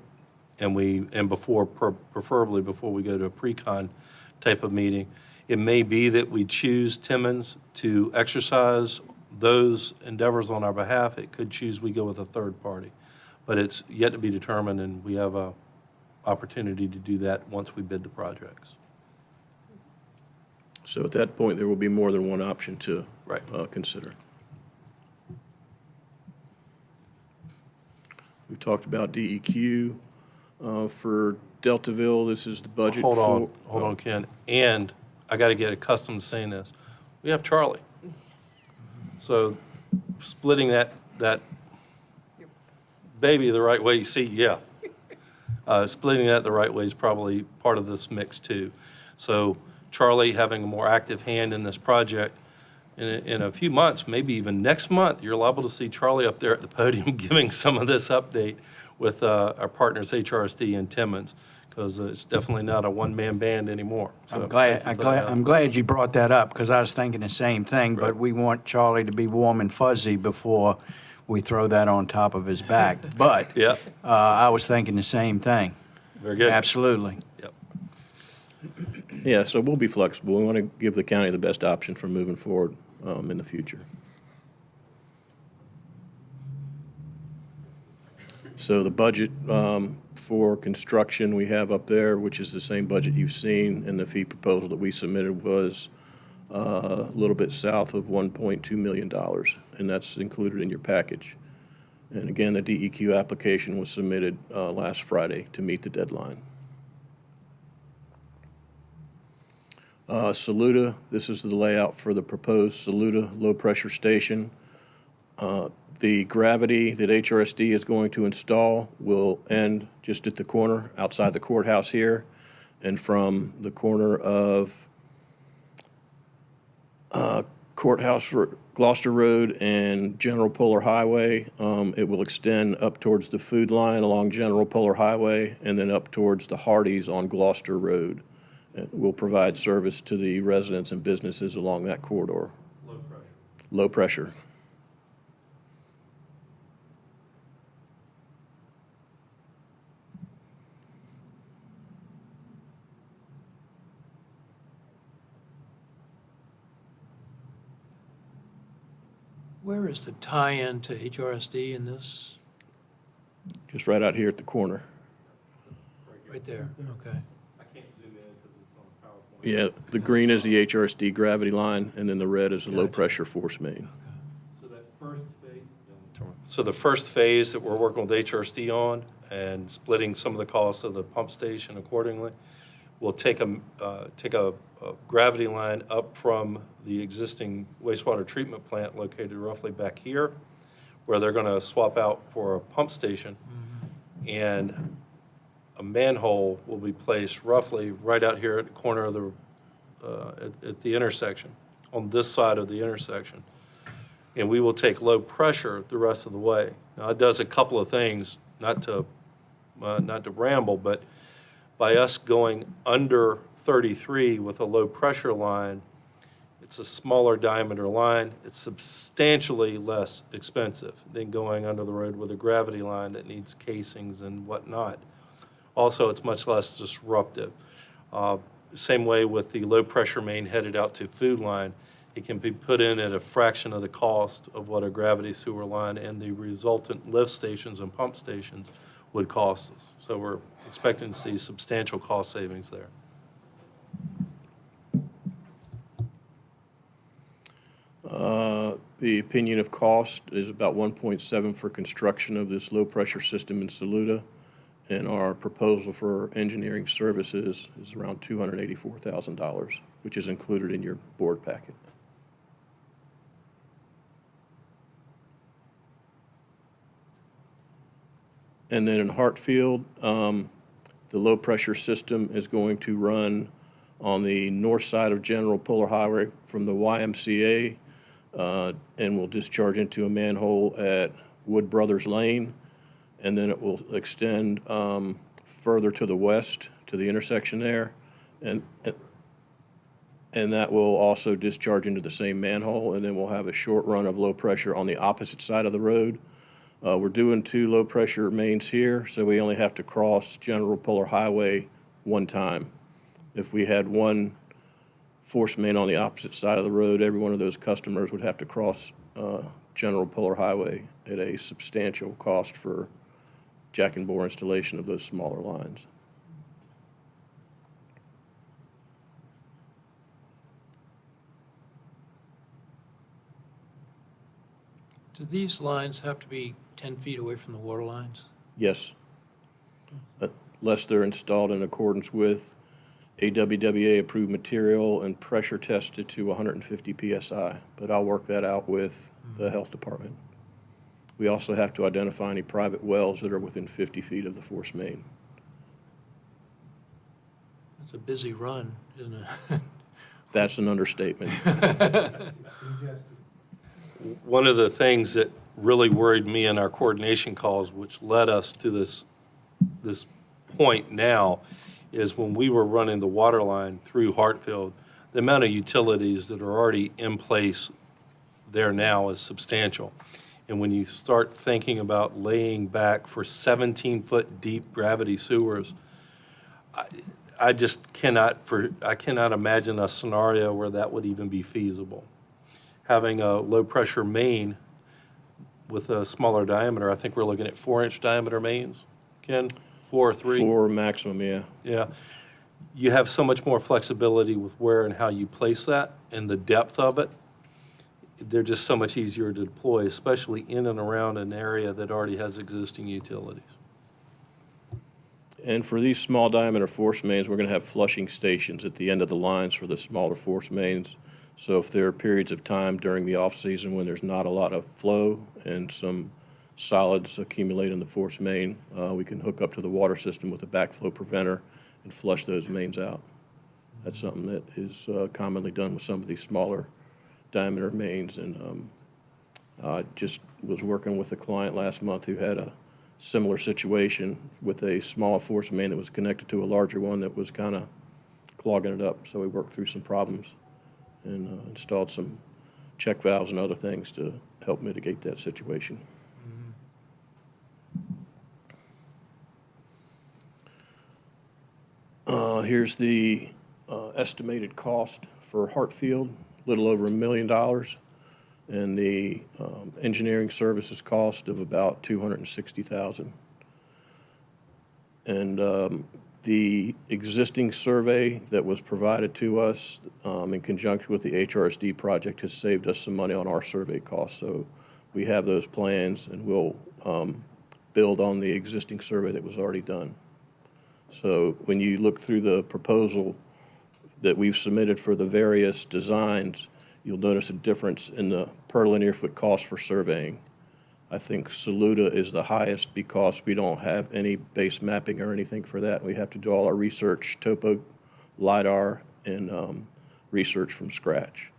and before, preferably before we go to a pre-con type of meeting. It may be that we choose Timmons to exercise those endeavors on our behalf. It could choose we go with a third party, but it's yet to be determined, and we have a opportunity to do that once we bid the projects. So at that point, there will be more than one option to Right. Consider. We talked about DEQ. For Deltaville, this is the budget for... Hold on, Ken. And I got to get accustomed to saying this. We have Charlie. So splitting that baby the right way, splitting that the right way is probably part of this mix too. So Charlie having a more active hand in this project, in a few months, maybe even next month, you're liable to see Charlie up there at the podium giving some of this update with our partners Hrst and Timmons, because it's definitely not a one-man band anymore. So I'm glad you brought that up, because I was thinking the same thing, but we want Charlie to be warm and fuzzy before we throw that on top of his back. But Yeah. I was thinking the same thing. Very good. Absolutely. Yep. Yeah, so we'll be flexible. We want to give the county the best option for moving forward in the future. So the budget for construction we have up there, which is the same budget you've seen, and the fee proposal that we submitted was a little bit south of $1.2 million, and that's included in your package. And again, the DEQ application was submitted last Friday to meet the deadline. Saluda, this is the layout for the proposed Saluda low-pressure station. The gravity that HRSD is going to install will end just at the corner outside the courthouse here, and from the corner of Gloucester Road and General Polar Highway, it will extend up towards the food line along General Polar Highway and then up towards the Hardee's on Gloucester Road. It will provide service to the residents and businesses along that corridor. Low pressure. Low pressure. Where is the tie-in to HRSD in this? Just right out here at the corner. Right there, okay. I can't zoom in because it's on PowerPoint. Yeah, the green is the HRSD gravity line, and then the red is the Gotcha. low-pressure force main. So that first phase. So the first phase that we're working with HRSD on and splitting some of the costs of the pump station accordingly, we'll take a gravity line up from the existing wastewater treatment plant located roughly back here, where they're going to swap out for a pump station. And a manhole will be placed roughly right out here at the corner of the, at the intersection, on this side of the intersection. And we will take low pressure the rest of the way. Now, it does a couple of things, not to ramble, but by us going under 33 with a low pressure line, it's a smaller diameter line. It's substantially less expensive than going under the road with a gravity line that needs casings and whatnot. Also, it's much less disruptive. Same way with the low pressure main headed out to food line. It can be put in at a fraction of the cost of what a gravity sewer line and the resultant lift stations and pump stations would cost us. So we're expecting to see substantial cost savings there. The opinion of cost is about 1.7 for construction of this low-pressure system in Saluda, and our proposal for engineering services is around $284,000, which is included in your board packet. And then in Hartfield, the low-pressure system is going to run on the north side of General Polar Highway from the YMCA, and will discharge into a manhole at Wood Brothers Lane, and then it will extend further to the west to the intersection there, and that will also discharge into the same manhole, and then we'll have a short run of low pressure on the opposite side of the road. We're doing 2 low-pressure mains here, so we only have to cross General Polar Highway one time. If we had one force main on the opposite side of the road, every one of those customers would have to cross General Polar Highway at a substantial cost for jack and bore installation of those smaller lines. Do these lines have to be 10 feet away from the water lines? Yes. Unless they're installed in accordance with AWWA-approved material and pressure tested to 150 PSI, but I'll work that out with the health department. We also have to identify any private wells that are within 50 feet of the force main. It's a busy run, isn't it? That's an understatement. One of the things that really worried me in our coordination calls, which led us to this point now, is when we were running the water line through Hartfield, the amount of utilities that are already in place there now is substantial. And when you start thinking about laying back for 17-foot deep gravity sewers, I just cannot imagine a scenario where that would even be feasible. Having a low-pressure main with a smaller diameter, I think we're looking at 4-inch diameter mains, Ken? 4 or 3? 4 maximum, yeah. Yeah. you have so much more flexibility with where and how you place that and the depth of it. They're just so much easier to deploy, especially in and around an area that already has existing utilities. And for these small diameter force mains, we're going to have flushing stations at the end of the lines for the smaller force mains. So if there are periods of time during the off-season when there's not a lot of flow and some solids accumulate in the force main, we can hook up to the water system with a backflow preventer and flush those mains out. That's something that is commonly done with some of these smaller diameter mains. And I just was working with a client last month who had a similar situation with a small force main that was connected to a larger one that was kind of clogging it up. So we worked through some problems and installed some check valves and other things to help mitigate that situation. Here's the estimated cost for Hartfield, a little over $1 million, and the engineering services cost of about $260,000. And the existing survey that was provided to us in conjunction with the Hrst project has saved us some money on our survey costs. So we have those plans, and we'll build on the existing survey that was already done. So when you look through the proposal that we've submitted for the various designs, you'll notice a difference in the per linear foot cost for surveying. I think Saluda is the highest because we don't have any base mapping or anything for that. We have to do all our research, topo, LIDAR, and research from scratch.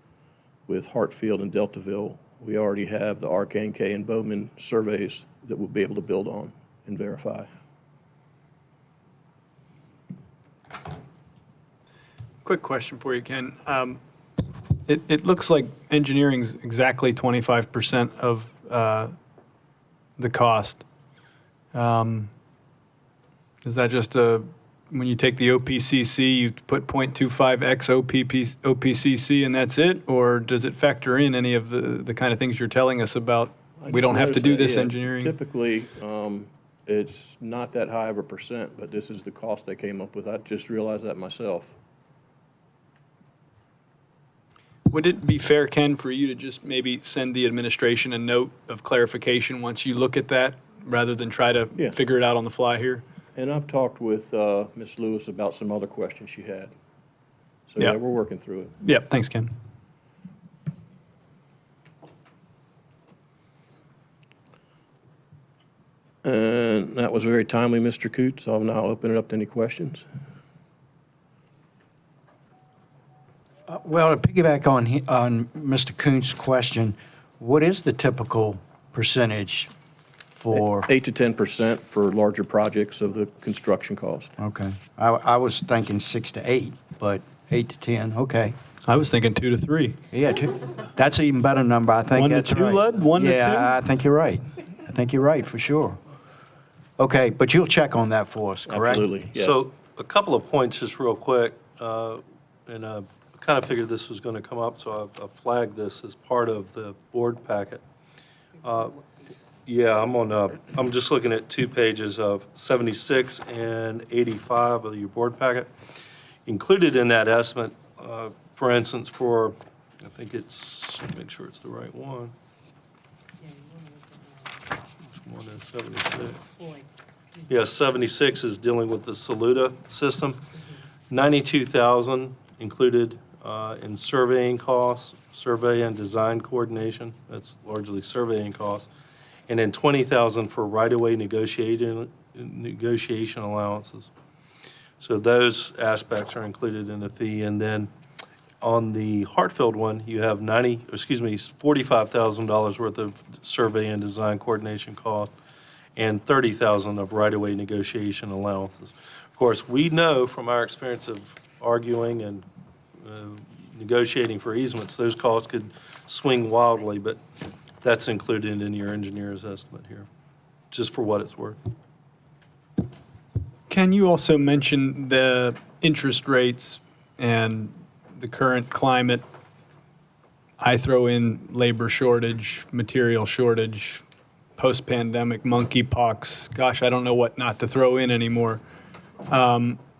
With Hartfield and Deltaville, we already have the Arcane-K and Bowman surveys that we'll be able to build on and verify. Quick question for you, Ken. It looks like engineering's exactly 25% of the cost. Is that just when you take the OPCC, you put 0.25x OPCC and that's it? Or does it factor in any of the kind of things you're telling us about, we don't have to do this engineering? Typically, it's not that high of a percent, but this is the cost I came up with. I just realized that myself. Would it be fair, Ken, for you to just maybe send the administration a note of clarification once you look at that, rather than try to figure it out on the fly here? And I've talked with Ms. Lewis about some other questions she had. So yeah, we're working through it. Yeah, thanks, Ken. And that was very timely, Mr. Coots. I'll now open it up to any questions. Well, to piggyback on Mr. Kuhn's question, what is the typical percentage for? 8 to 10% for larger projects of the construction cost. Okay. I was thinking 6 to 8, but 8 to 10, okay. I was thinking 2 to 3. Yeah, that's an even better number. I think 1 to that's 2, right. Lud? 1 to 2? Yeah, I think you're right. I think you're right, for sure. Okay, but you'll check on that for us, correct? Absolutely, yes. So a couple of points just real quick, and I kind of figured this was going to come up, so I flagged this as part of the board packet. Yeah, I'm just looking at 2 pages of 76 and 85 of your board packet. Included in that estimate, for instance, I think it's, make sure it's the right one. Which one is 76? Yeah, 76 is dealing with the Saluda system. 92,000 included in surveying costs, survey and design coordination. That's largely surveying costs. And then 20,000 for right-of-way negotiation allowances. So those aspects are included in the fee. And then on the Hartfield one, you have $45,000 worth of survey and design coordination cost and 30,000 of right-of-way negotiation allowances. Of course, we know from our experience of arguing and negotiating for easements, those costs could swing wildly, but that's included in your engineer's estimate here, just for what it's worth. Can you also mention the interest rates and the current climate? I throw in labor shortage, material shortage, post-pandemic monkeypox. Gosh, I don't know what not to throw in anymore.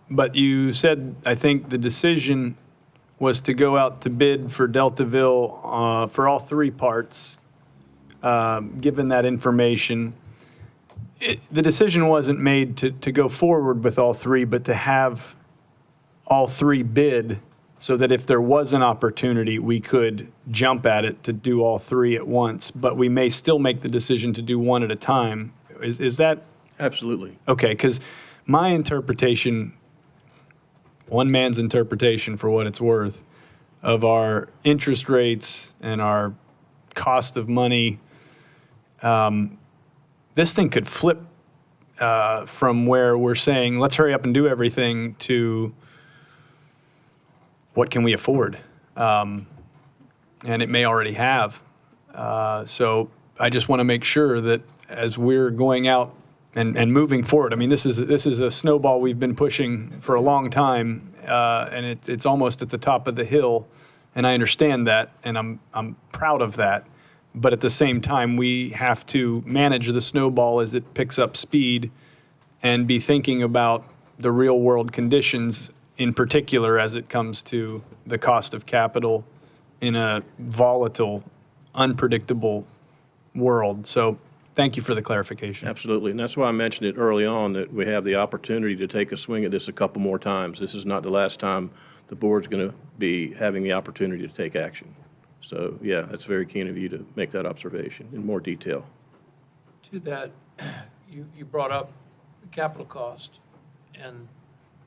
But you said, I think the decision was to go out to bid for Deltaville for all three parts, given that information. The decision wasn't made to go forward with all three, but to have all three bid so that if there was an opportunity, we could jump at it to do all three at once, but we may still make the decision to do one at a time. Is that? Absolutely. Okay, because my interpretation, one man's interpretation for what it's worth, of our interest rates and our cost of money, this thing could flip from where we're saying, let's hurry up and do everything, to what can we afford? And it may already have. So I just want to make sure that as we're going out and moving forward, I mean, this is a snowball we've been pushing for a long time, and it's almost at the top of the hill, and I understand that, and I'm proud of that. But at the same time, we have to manage the snowball as it picks up speed and be thinking about the real world conditions, in particular as it comes to the cost of capital in a volatile, unpredictable world. So thank you for the clarification. Absolutely, and that's why I mentioned it early on, that we have the opportunity to take a swing at this a couple more times. This is not the last time the board's going to be having the opportunity to take action. So, yeah, that's very keen of you to make that observation in more detail. To that, you brought up the capital cost. And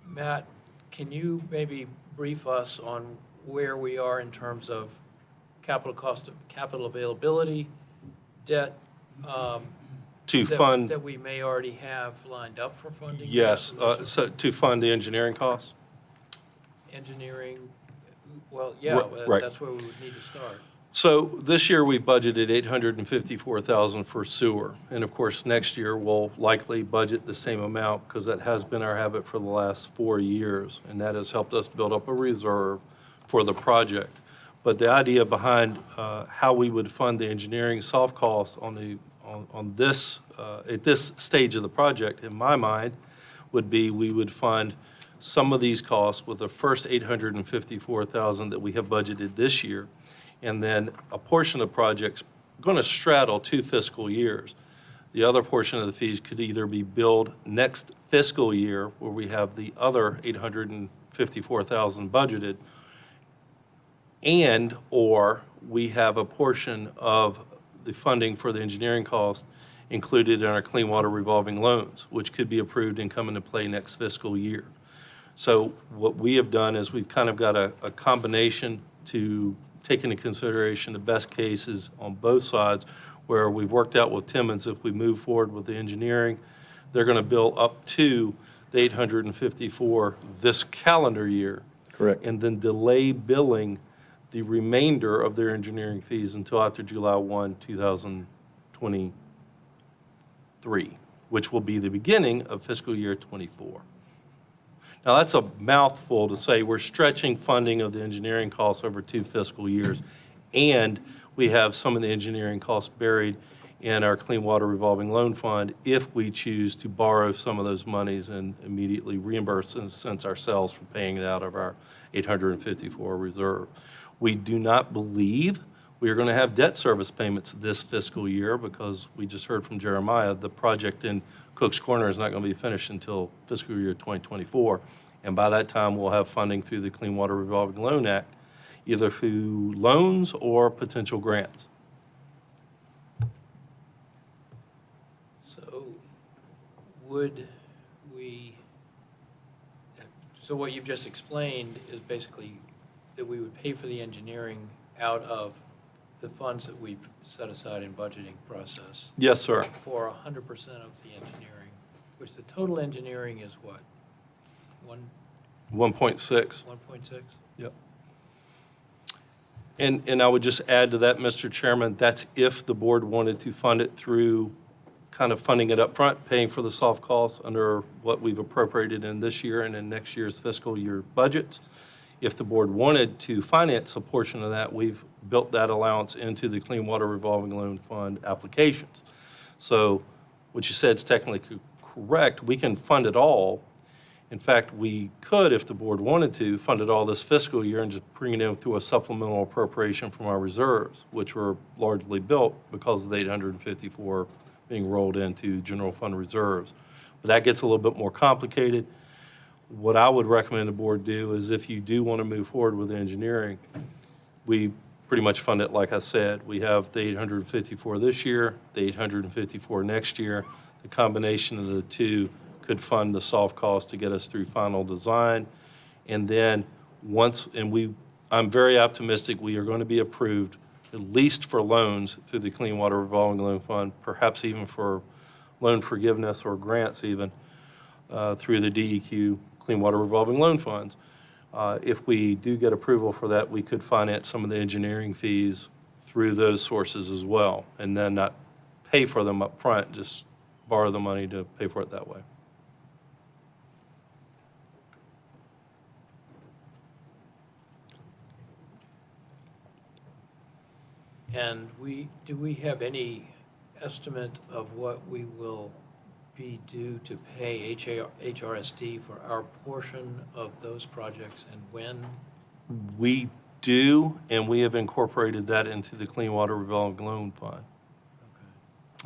Matt, can you maybe brief us on where we are in terms of capital cost, of capital availability, debt, To fund, that we may already have lined up for funding? yes, so to fund the engineering costs? Engineering, well, yeah, Right. that's where we would need to start. So this year, we budgeted $854,000 for sewer. And of course, next year, we'll likely budget the same amount, because that has been our habit for the last 4 years. And that has helped us build up a reserve for the project. But the idea behind how we would fund the engineering soft costs on this, at this stage of the project, in my mind, would be we would fund some of these costs with the first $854,000 that we have budgeted this year. And then a portion of the project's going to straddle 2 fiscal years. The other portion of the fees could either be billed next fiscal year, where we have the other $854,000 budgeted, and or we have a portion of the funding for the engineering cost included in our clean water revolving loans, which could be approved and come into play next fiscal year. So what we have done is we've kind of got a combination to take into consideration the best cases on both sides, where we've worked out with Timmons, if we move forward with the engineering, they're going to bill up to the 854 this calendar year. Correct. And then delay billing the remainder of their engineering fees until after July 1, 2023, which will be the beginning of fiscal year 24. Now, that's a mouthful to say we're stretching funding of the engineering costs over 2 fiscal years, and we have some of the engineering costs buried in our Clean Water Revolving Loan Fund if we choose to borrow some of those monies and immediately reimburse and sense ourselves for paying it out of our 854 reserve. We do not believe we are going to have debt service payments this fiscal year, because we just heard from Jeremiah, the project in Cook's Corner is not going to be finished until fiscal year 2024. And by that time, we'll have funding through the Clean Water Revolving Loan Act, either through loans or potential grants. So would we, so what you've just explained is basically that we would pay for the engineering out of the funds that we've set aside in budgeting process? Yes, sir. For 100% of the engineering, which the total engineering is what? 1.6. 1.6? Yep. And I would just add to that, Mr. Chairman, that's if the board wanted to fund it through kind of funding it up front, paying for the soft costs under what we've appropriated in this year and in next year's fiscal year budgets. If the board wanted to finance a portion of that, we've built that allowance into the Clean Water Revolving Loan Fund applications. So what you said is technically correct. We can fund it all, In fact, we could, if the board wanted to, fund it all this fiscal year and just bring it in through a supplemental appropriation from our reserves, which were largely built because of the 854 being rolled into general fund reserves. But that gets a little bit more complicated. What I would recommend the board do is if you do want to move forward with engineering, we pretty much fund it like I said. We have the 854 this year, the 854 next year. The combination of the two could fund the soft cost to get us through final design. And then I'm very optimistic we are going to be approved at least for loans through the Clean Water Revolving Loan Fund, perhaps even for loan forgiveness or grants even through the DEQ Clean Water Revolving Loan Funds. If we do get approval for that, we could finance some of the engineering fees through those sources as well, and then not pay for them up front, just borrow the money to pay for it that way. And do we have any estimate of what we will be due to pay HRSD for our portion of those projects and when? We do, and we have incorporated that into the Clean Water Revolving Loan Fund.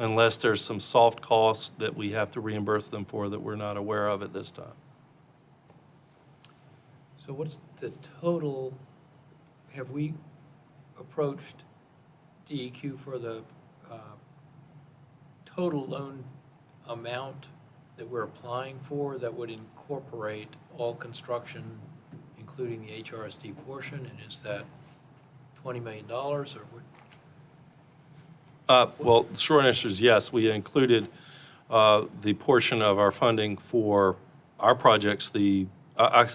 Unless there's some soft costs that we have to reimburse them for that we're not aware of at this time. So what's the total, have we approached DEQ for the total loan amount that we're applying for that would incorporate all construction, including the HRSD portion? And is that $20 million or what? Well, the short answer is yes. We included the portion of our funding for our projects. I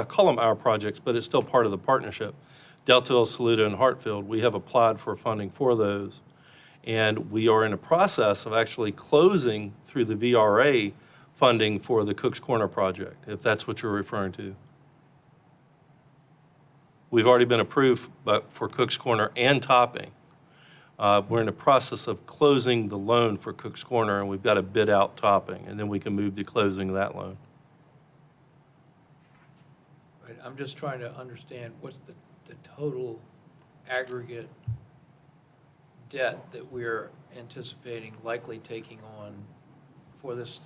call them our projects, but it's still part of the partnership. Deltaville, Saluda, and Hartfield, we have applied for funding for those. And we are in a process of actually closing through the VRA funding for the Cook's Corner project, if that's what you're referring to. We've already been approved for Cook's Corner and topping. We're in the process of closing the loan for Cook's Corner, and we've got to bid out topping, and then we can move to closing that loan. Right, I'm just trying to understand what's the total aggregate debt that we're anticipating likely taking on for this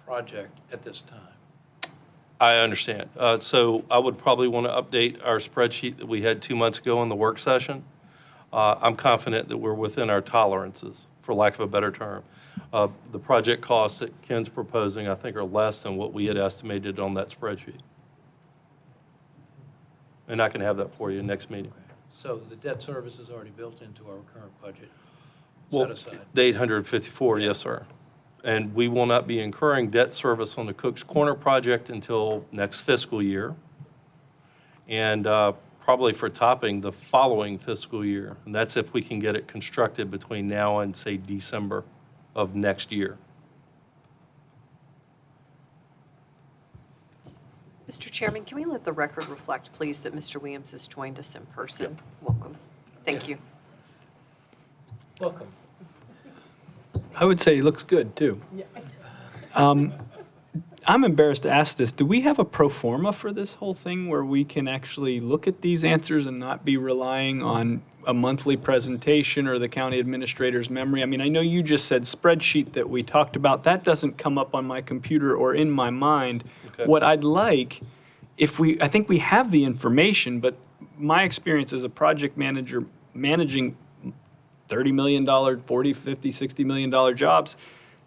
project at this time. I understand. So I would probably want to update our spreadsheet that we had 2 months ago in the work session. I'm confident that we're within our tolerances, for lack of a better term. The project costs that Ken's proposing, I think, are less than what we had estimated on that spreadsheet. And I can have that for you next meeting. So the debt service is already built into our current budget Well, set aside? the 854, yes, sir. And we will not be incurring debt service on the Cook's Corner project until next fiscal year. And probably for topping the following fiscal year. And that's if we can get it constructed between now and, say, December of next year. Mr. Chairman, can we let the record reflect, please, that Mr. Williams has joined us in person? Welcome. Thank you. Welcome. I would say he looks good, too. I'm embarrassed to ask this. Do we have a pro forma for this whole thing where we can actually look at these answers and not be relying on a monthly presentation or the county administrator's memory? I mean, I know you just said spreadsheet that we talked about. That doesn't come up on my computer or in my mind. Okay. What I'd like, I think we have the information, but my experience as a project manager managing $30 million, $40, $50, $60 million jobs,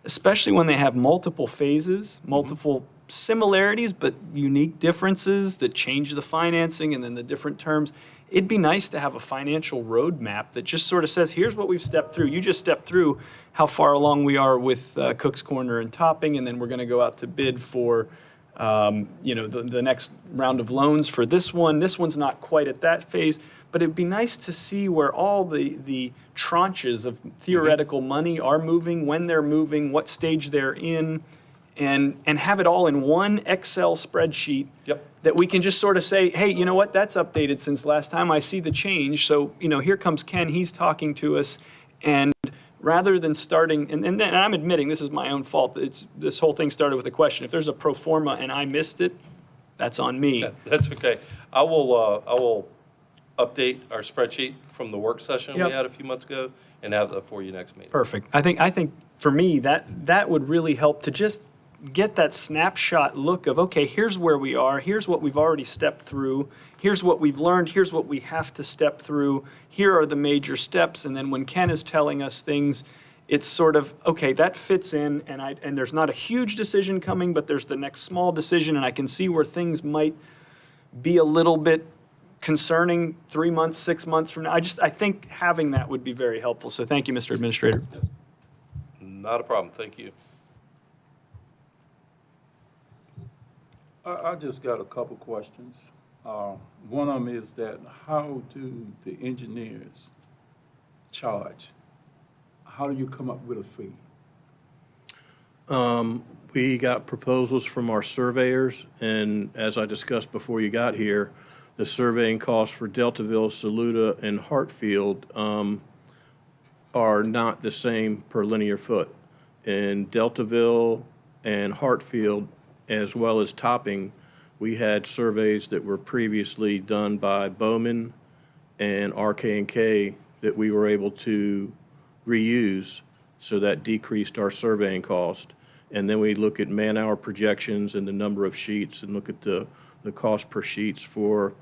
especially when they have multiple phases, multiple similarities, but unique differences that change the financing and then the different terms. It'd be nice to have a financial roadmap that just sort of says, here's what we've stepped through. You just stepped through how far along we are with Cook's Corner and topping, and then we're going to go out to bid for the next round of loans for this one. This one's not quite at that phase, but it'd be nice to see where all the tranches of theoretical money are moving, when they're moving, what stage they're in, and have it all in one Excel spreadsheet. Yep. That we can just sort of say, hey, you know what, that's updated since last time. I see the change. So, here comes Ken, he's talking to us, and rather than starting, and I'm admitting this is my own fault. This whole thing started with a question. If there's a pro forma and I missed it, that's on me. That's okay. I will update our spreadsheet from the work session we Yep. had a few months ago and have that for you next meeting. Perfect. I think for me, that would really help to just get that snapshot look of, okay, here's where we are, here's what we've already stepped through, here's what we've learned, here's what we have to step through, here are the major steps, and then when Ken is telling us things, it's sort of, okay, that fits in, and there's not a huge decision coming, but there's the next small decision, and I can see where things might be a little bit concerning 3 months, 6 months from now. I think having that would be very helpful. So thank you, Mr. Administrator. Not a problem. Thank you. I just got a couple questions. One of them is that how do the engineers charge? How do you come up with a fee? We got proposals from our surveyors, and as I discussed before you got here, the surveying costs for Deltaville, Saluda, and Hartfield are not the same per linear foot. In Deltaville and Hartfield, as well as Topping, we had surveys that were previously done by Bowman and RK&K that we were able to reuse, so that decreased our surveying cost. And then we look at man-hour projections and the number of sheets and look at the cost per sheets for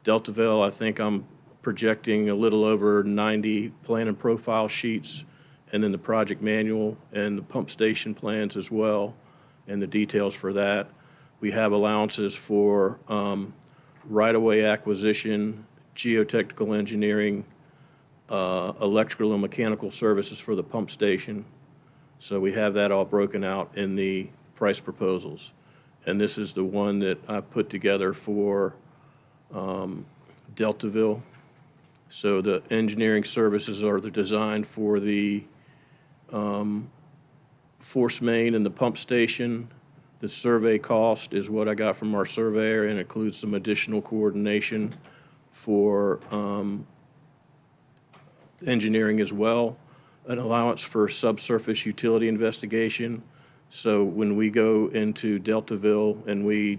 Deltaville. I think I'm projecting a little over 90 plan and profile sheets, and then the project manual and the pump station plans as well, and the details for that. We have allowances for right-of-way acquisition, geotechnical engineering, electrical and mechanical services for the pump station. So we have that all broken out in the price proposals. And this is the one that I put together for Deltaville. So the engineering services are the design for the force main and the pump station. The survey cost is what I got from our surveyor, and includes some additional coordination for engineering as well. An allowance for subsurface utility investigation. So when we go into Deltaville and we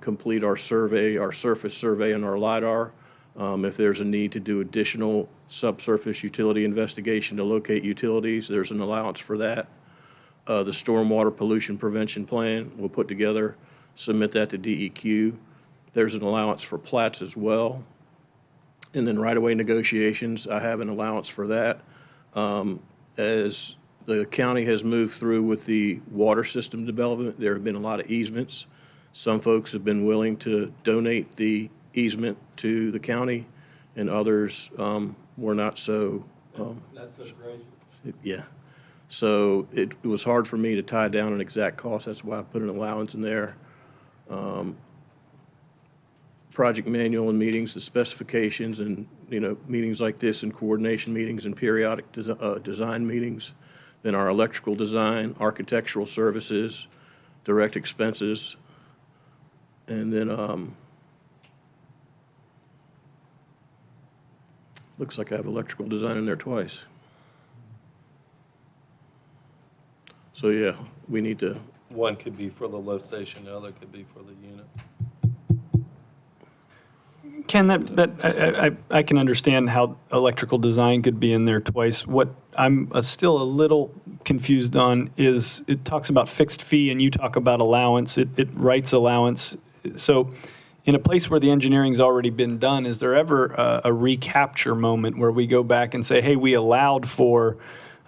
complete our survey, our surface survey and our LiDAR, if there's a need to do additional subsurface utility investigation to locate utilities, there's an allowance for that. The stormwater pollution prevention plan we'll put together, submit that to DEQ. There's an allowance for plats as well. And then right-of-way negotiations, I have an allowance for that. As the county has moved through with the water system development, there have been a lot of easements. Some folks have been willing to donate the easement to the county, and others were not so. That's so gracious. Yeah. So it was hard for me to tie down an exact cost. That's why I put an allowance in there. Project manual and meetings, the specifications, and meetings like this, and coordination meetings and periodic design meetings. Then our electrical design, architectural services, direct expenses, and then looks like I have electrical design in there twice. So yeah, we need to. One could be for the lift station, the other could be for the unit. Ken, I can understand how electrical design could be in there twice. What I'm still a little confused on is it talks about fixed fee and you talk about allowance. It writes allowance. So in a place where the engineering's already been done, is there ever a recapture moment where we go back and say, hey, we allowed for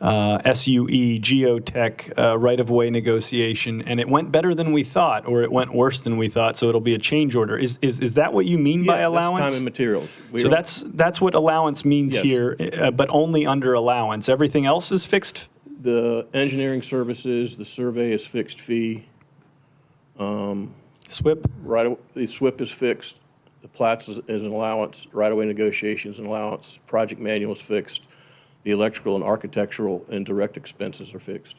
SUE, geotech, right-of-way negotiation, and it went better than we thought, or it went worse than we thought, so it'll be a change order. Is that what you mean by allowance? That's time and materials. So that's what allowance means Yes. here, but only under allowance. Everything else is fixed? The engineering services, the survey is fixed fee. SWIP? The SWIP is fixed. The plats is an allowance. Right-of-way negotiations an allowance. Project manual is fixed. The electrical and architectural and direct expenses are fixed.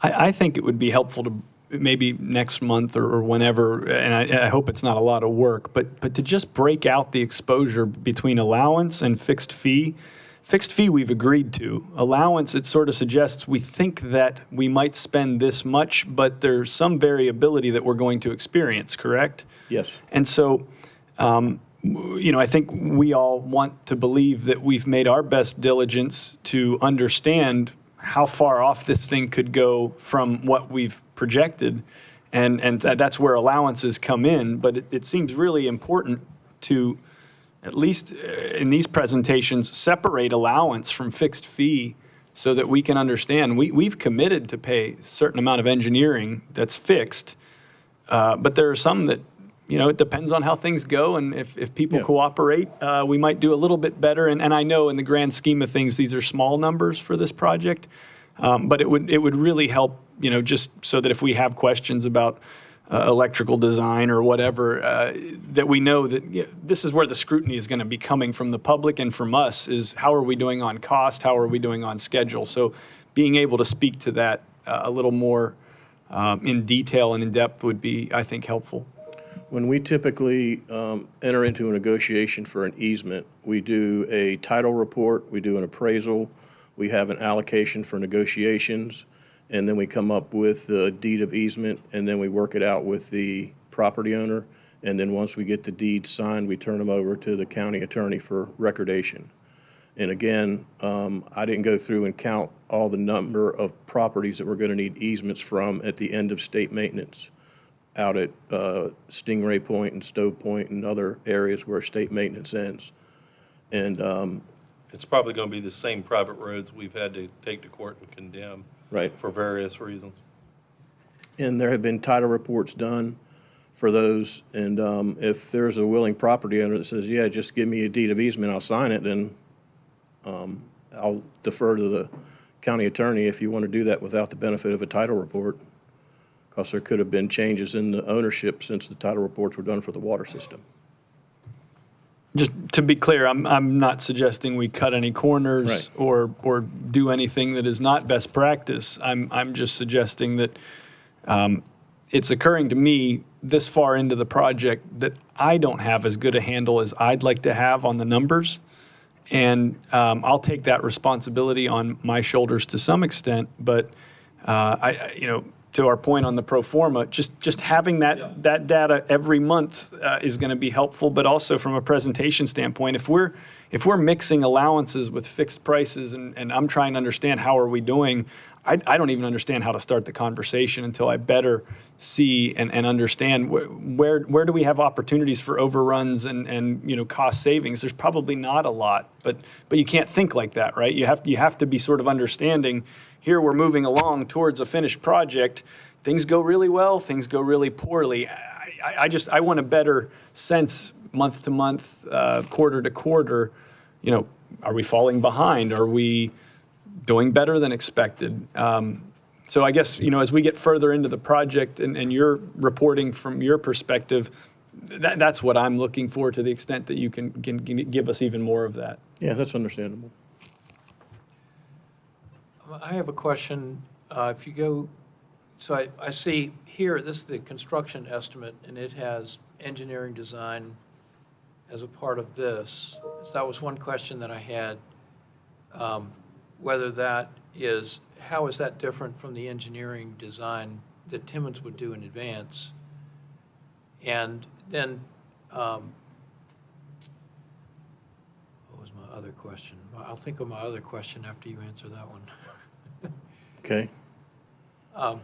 I think it would be helpful to maybe next month or whenever, and I hope it's not a lot of work, but to just break out the exposure between allowance and fixed fee, fixed fee we've agreed to. Allowance, it sort of suggests we think that we might spend this much, but there's some variability that we're going to experience, correct? Yes. And so, I think we all want to believe that we've made our best diligence to understand how far off this thing could go from what we've projected. And that's where allowances come in. But it seems really important to, at least in these presentations, separate allowance from fixed fee so that we can understand. We've committed to pay a certain amount of engineering that's fixed, but there are some that, it depends on how things go, and if people cooperate, we might do a little bit better. And I know in the grand scheme of things, these are small numbers for this project, but it would really help, just so that if we have questions about electrical design or whatever, that we know that this is where the scrutiny is going to be coming from the public and from us, is how are we doing on cost, how are we doing on schedule? So being able to speak to that a little more in detail and in depth would be, I think, helpful. When we typically enter into a negotiation for an easement, we do a title report, we do an appraisal, we have an allocation for negotiations, and then we come up with the deed of easement, and then we work it out with the property owner. And then once we get the deeds signed, we turn them over to the county attorney for recordation. And again, I didn't go through and count all the number of properties that we're going to need easements from at the end of state maintenance, out at Stingray Point and Stove Point and other areas where state maintenance ends. And It's probably going to be the same private roads we've had to take to court and condemn. Right. For various reasons. And there have been title reports done for those. And if there's a willing property owner that says, yeah, just give me a deed of easement, I'll sign it, then I'll defer to the county attorney if you want to do that without the benefit of a title report, because there could have been changes in the ownership since the title reports were done for the water system. Just to be clear, I'm not suggesting we cut any corners or do anything that is not best practice. I'm just suggesting that it's occurring to me this far into the project that I don't have as good a handle as I'd like to have on the numbers. And I'll take that responsibility on my shoulders to some extent, but to our point on the pro forma, just having that data every month is going to be helpful. But also from a presentation standpoint, if we're mixing allowances with fixed prices, and I'm trying to understand how are we doing, I don't even understand how to start the conversation until I better see and understand where do we have opportunities for overruns and cost savings. There's probably not a lot, but you can't think like that, right? You have to be sort of understanding. Here we're moving along towards a finished project. Things go really well, things go really poorly. I want a better sense month to month, quarter to quarter. Are we falling behind? Are we doing better than expected? So I guess, as we get further into the project and you're reporting from your perspective, that's what I'm looking for, to the extent that you can give us even more of that. Yeah, that's understandable. I have a question. If you go, so I see here, this is the construction estimate, and it has engineering design as a part of this. So that was one question that I had, whether that is, how is that different from the engineering design that Timmons would do in advance? And then, what was my other question? I'll think of my other question after you answer that one. Okay. Oh,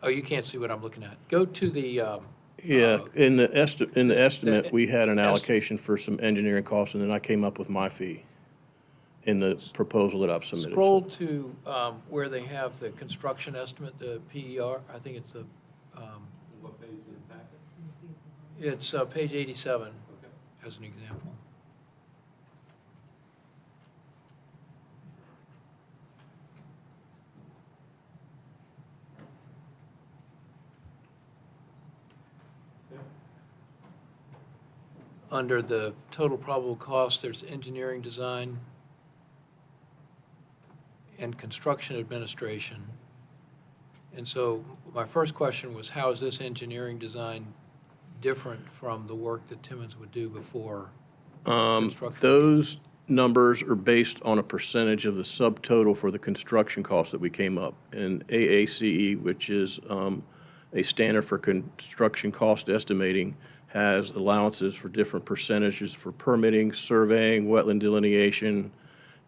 you can't see what I'm looking at. Go to the. In the estimate, we had an allocation for some engineering costs, and then I came up with my fee in the proposal that I've submitted. Scroll to where they have the construction estimate, the PER. I think it's the. What page in the packet? It's page 87, as an example. Under the total probable cost, there's engineering design and construction administration. And so my first question was, how is this engineering design different from the work that Timmons would do before construction? numbers are based on a percentage of the subtotal for the construction cost that we came up. And AACE, which is a standard for construction cost estimating, has allowances for different percentages for permitting, surveying, wetland delineation,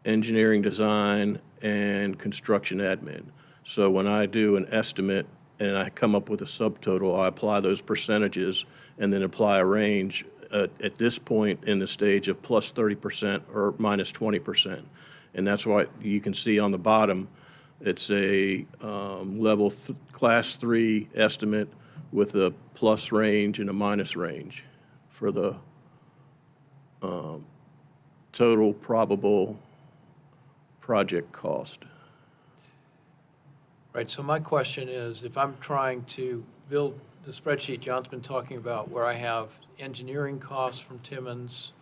engineering design, and construction admin. So when I do an estimate and I come up with a subtotal, I apply those percentages and then apply a range at this point in the stage of plus 30% or minus 20%. And that's why you can see on the bottom, it's a class 3 estimate with a plus range and a minus range for the total probable project cost. Right, so my question is, if I'm trying to build the spreadsheet John's been talking about, where I have engineering costs from Timmons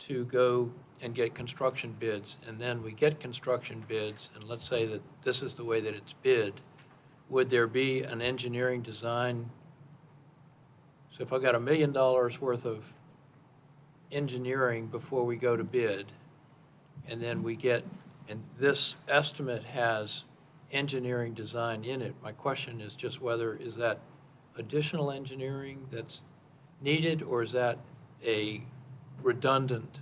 to go and get construction bids, and then we get construction bids, and let's say that this is the way that it's bid, would there be an engineering design? So if I got $1 million worth of engineering before we go to bid, and then we get, and this estimate has engineering design in it, my question is just whether, is that additional engineering that's needed, or is that a redundant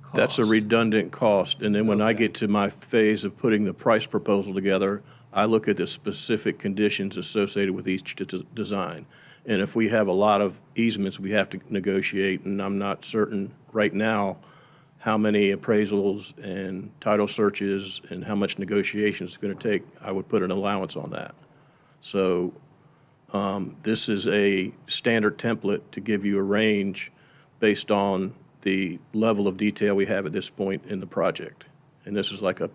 cost? That's a redundant cost. And then when I get to my phase of putting the price proposal together, I look at the specific conditions associated with each design. And if we have a lot of easements we have to negotiate, and I'm not certain right now how many appraisals and title searches and how much negotiation it's going to take, I would put an allowance on that. So this is a standard template to give you a range based on the level of detail we have at this point in the project. And this is like a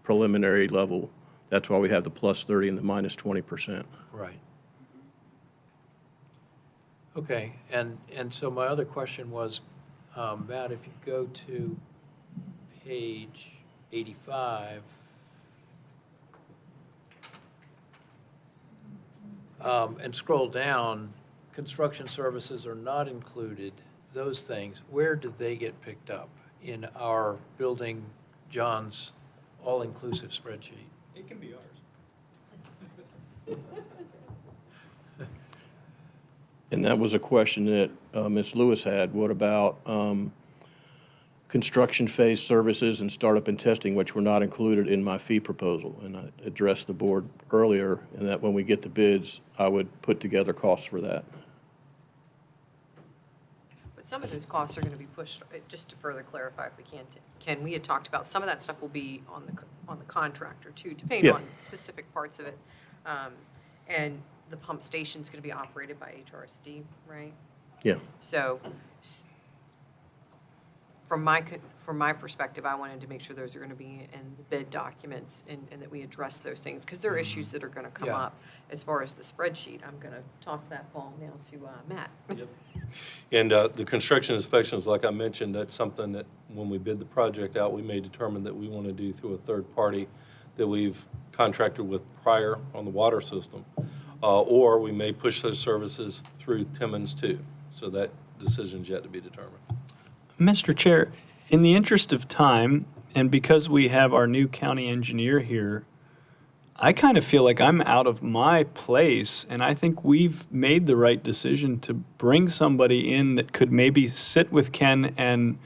preliminary level. That's why we have the plus 30 and the minus 20%. Right. Okay, and so my other question was, Matt, if you go to page 85, and scroll down, construction services are not included, those things, where did they get picked up in our building John's all-inclusive spreadsheet? It can be ours. And that was a question that Ms. Lewis had. What about construction phase services and startup and testing, which were not included in my fee proposal? And I addressed the board earlier, and that when we get the bids, I would put together costs for that. But some of those costs are going to be pushed, just to further clarify if we can, Ken, we had talked about some of that stuff will be on the contractor too, depending on specific parts of it. And the pump station's going to be operated by Hrst, right? Yeah. So from my perspective, I wanted to make sure those are going to be in the bid documents and that we address those things, because there are issues that are going to come Yeah. up. As far as the spreadsheet, I'm going to toss that ball now to Matt. Yep. And the construction inspections, like I mentioned, that's something that when we bid the project out, we may determine that we want to do through a third party that we've contracted with prior on the water system. Or we may push those services through Timmons too. So that decision's yet to be determined. Mr. Chair, in the interest of time, and because we have our new county engineer here, I kind of feel like I'm out of my place, and I think we've made the right decision to bring somebody in that could maybe sit with Ken, and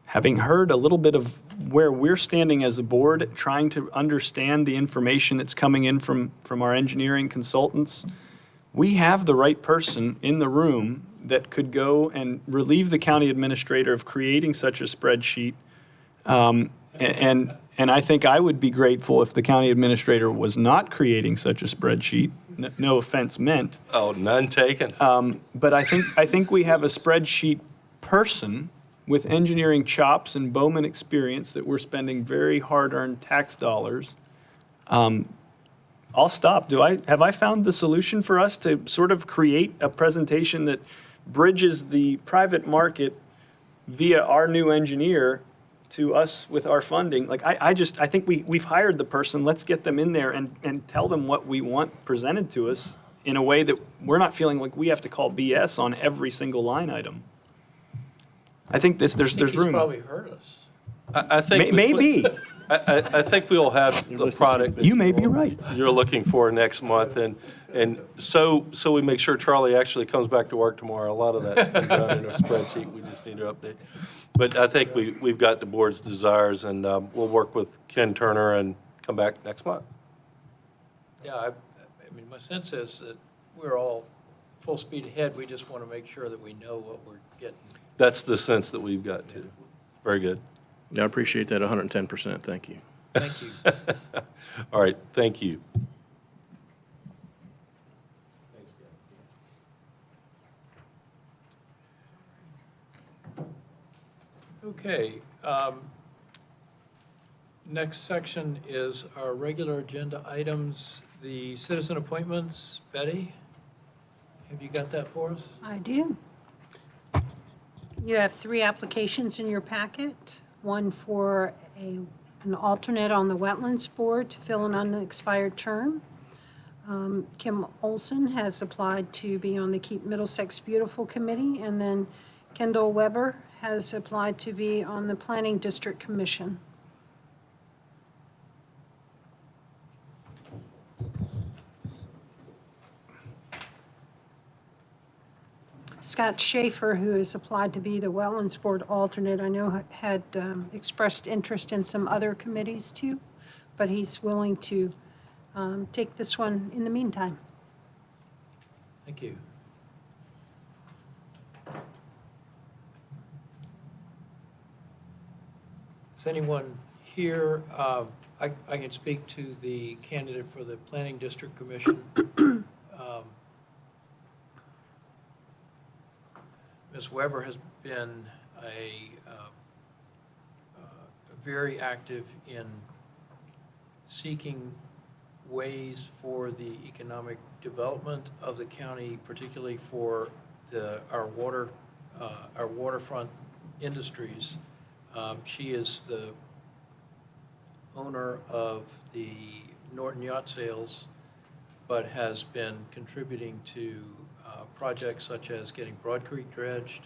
having heard a little bit of where we're standing as a board, trying to understand the information that's coming in from our engineering consultants, we have the right person in the room that could go and relieve the county administrator of creating such a spreadsheet. And I think I would be grateful if the county administrator was not creating such a spreadsheet. No offense meant. Oh, none taken. But I think we have a spreadsheet person with engineering chops and Bowman experience that we're spending very hard-earned tax dollars. I'll stop. Have I found the solution for us to sort of create a presentation that bridges the private market via our new engineer to us with our funding? Like, I think we've hired the person. Let's get them in there and tell them what we want presented to us in a way that we're not feeling like we have to call BS on every single line item. I think there's He's room. probably heard us. I think. Maybe. I think we'll have the product that You may be right. you're looking for next month, and so we make sure Charlie actually comes back to work tomorrow. A lot of that's been done in a spreadsheet, we just need to update. But I think we've got the board's desires, and we'll work with Ken Turner and come back next month. Yeah, I mean, my sense is that we're all full speed ahead. We just want to make sure that we know what we're getting. That's the sense that we've got too. Very good. I appreciate that 110%. Thank you. Thank you. All right, thank you. Okay. Next section is our regular agenda items, the citizen appointments. Betty, have you got that for us? I do. You have 3 applications in your packet, one for an alternate on the Wetlands Board to fill an unexpired term. Kim Olson has applied to be on the Keep Middlesex Beautiful Committee, and then Kendall Weber has applied to be on the Planning District Commission. Scott Schaefer, who has applied to be the Wetlands Board alternate, I know had expressed interest in some other committees too, but he's willing to take this one in the meantime. Thank you. Is anyone here? I can speak to the candidate for the Planning District Commission. Ms. Weber has been very active in seeking ways for the economic development of the county, particularly for our waterfront industries. She is the owner of the Norton Yacht Sales, but has been contributing to projects such as getting Broad Creek dredged,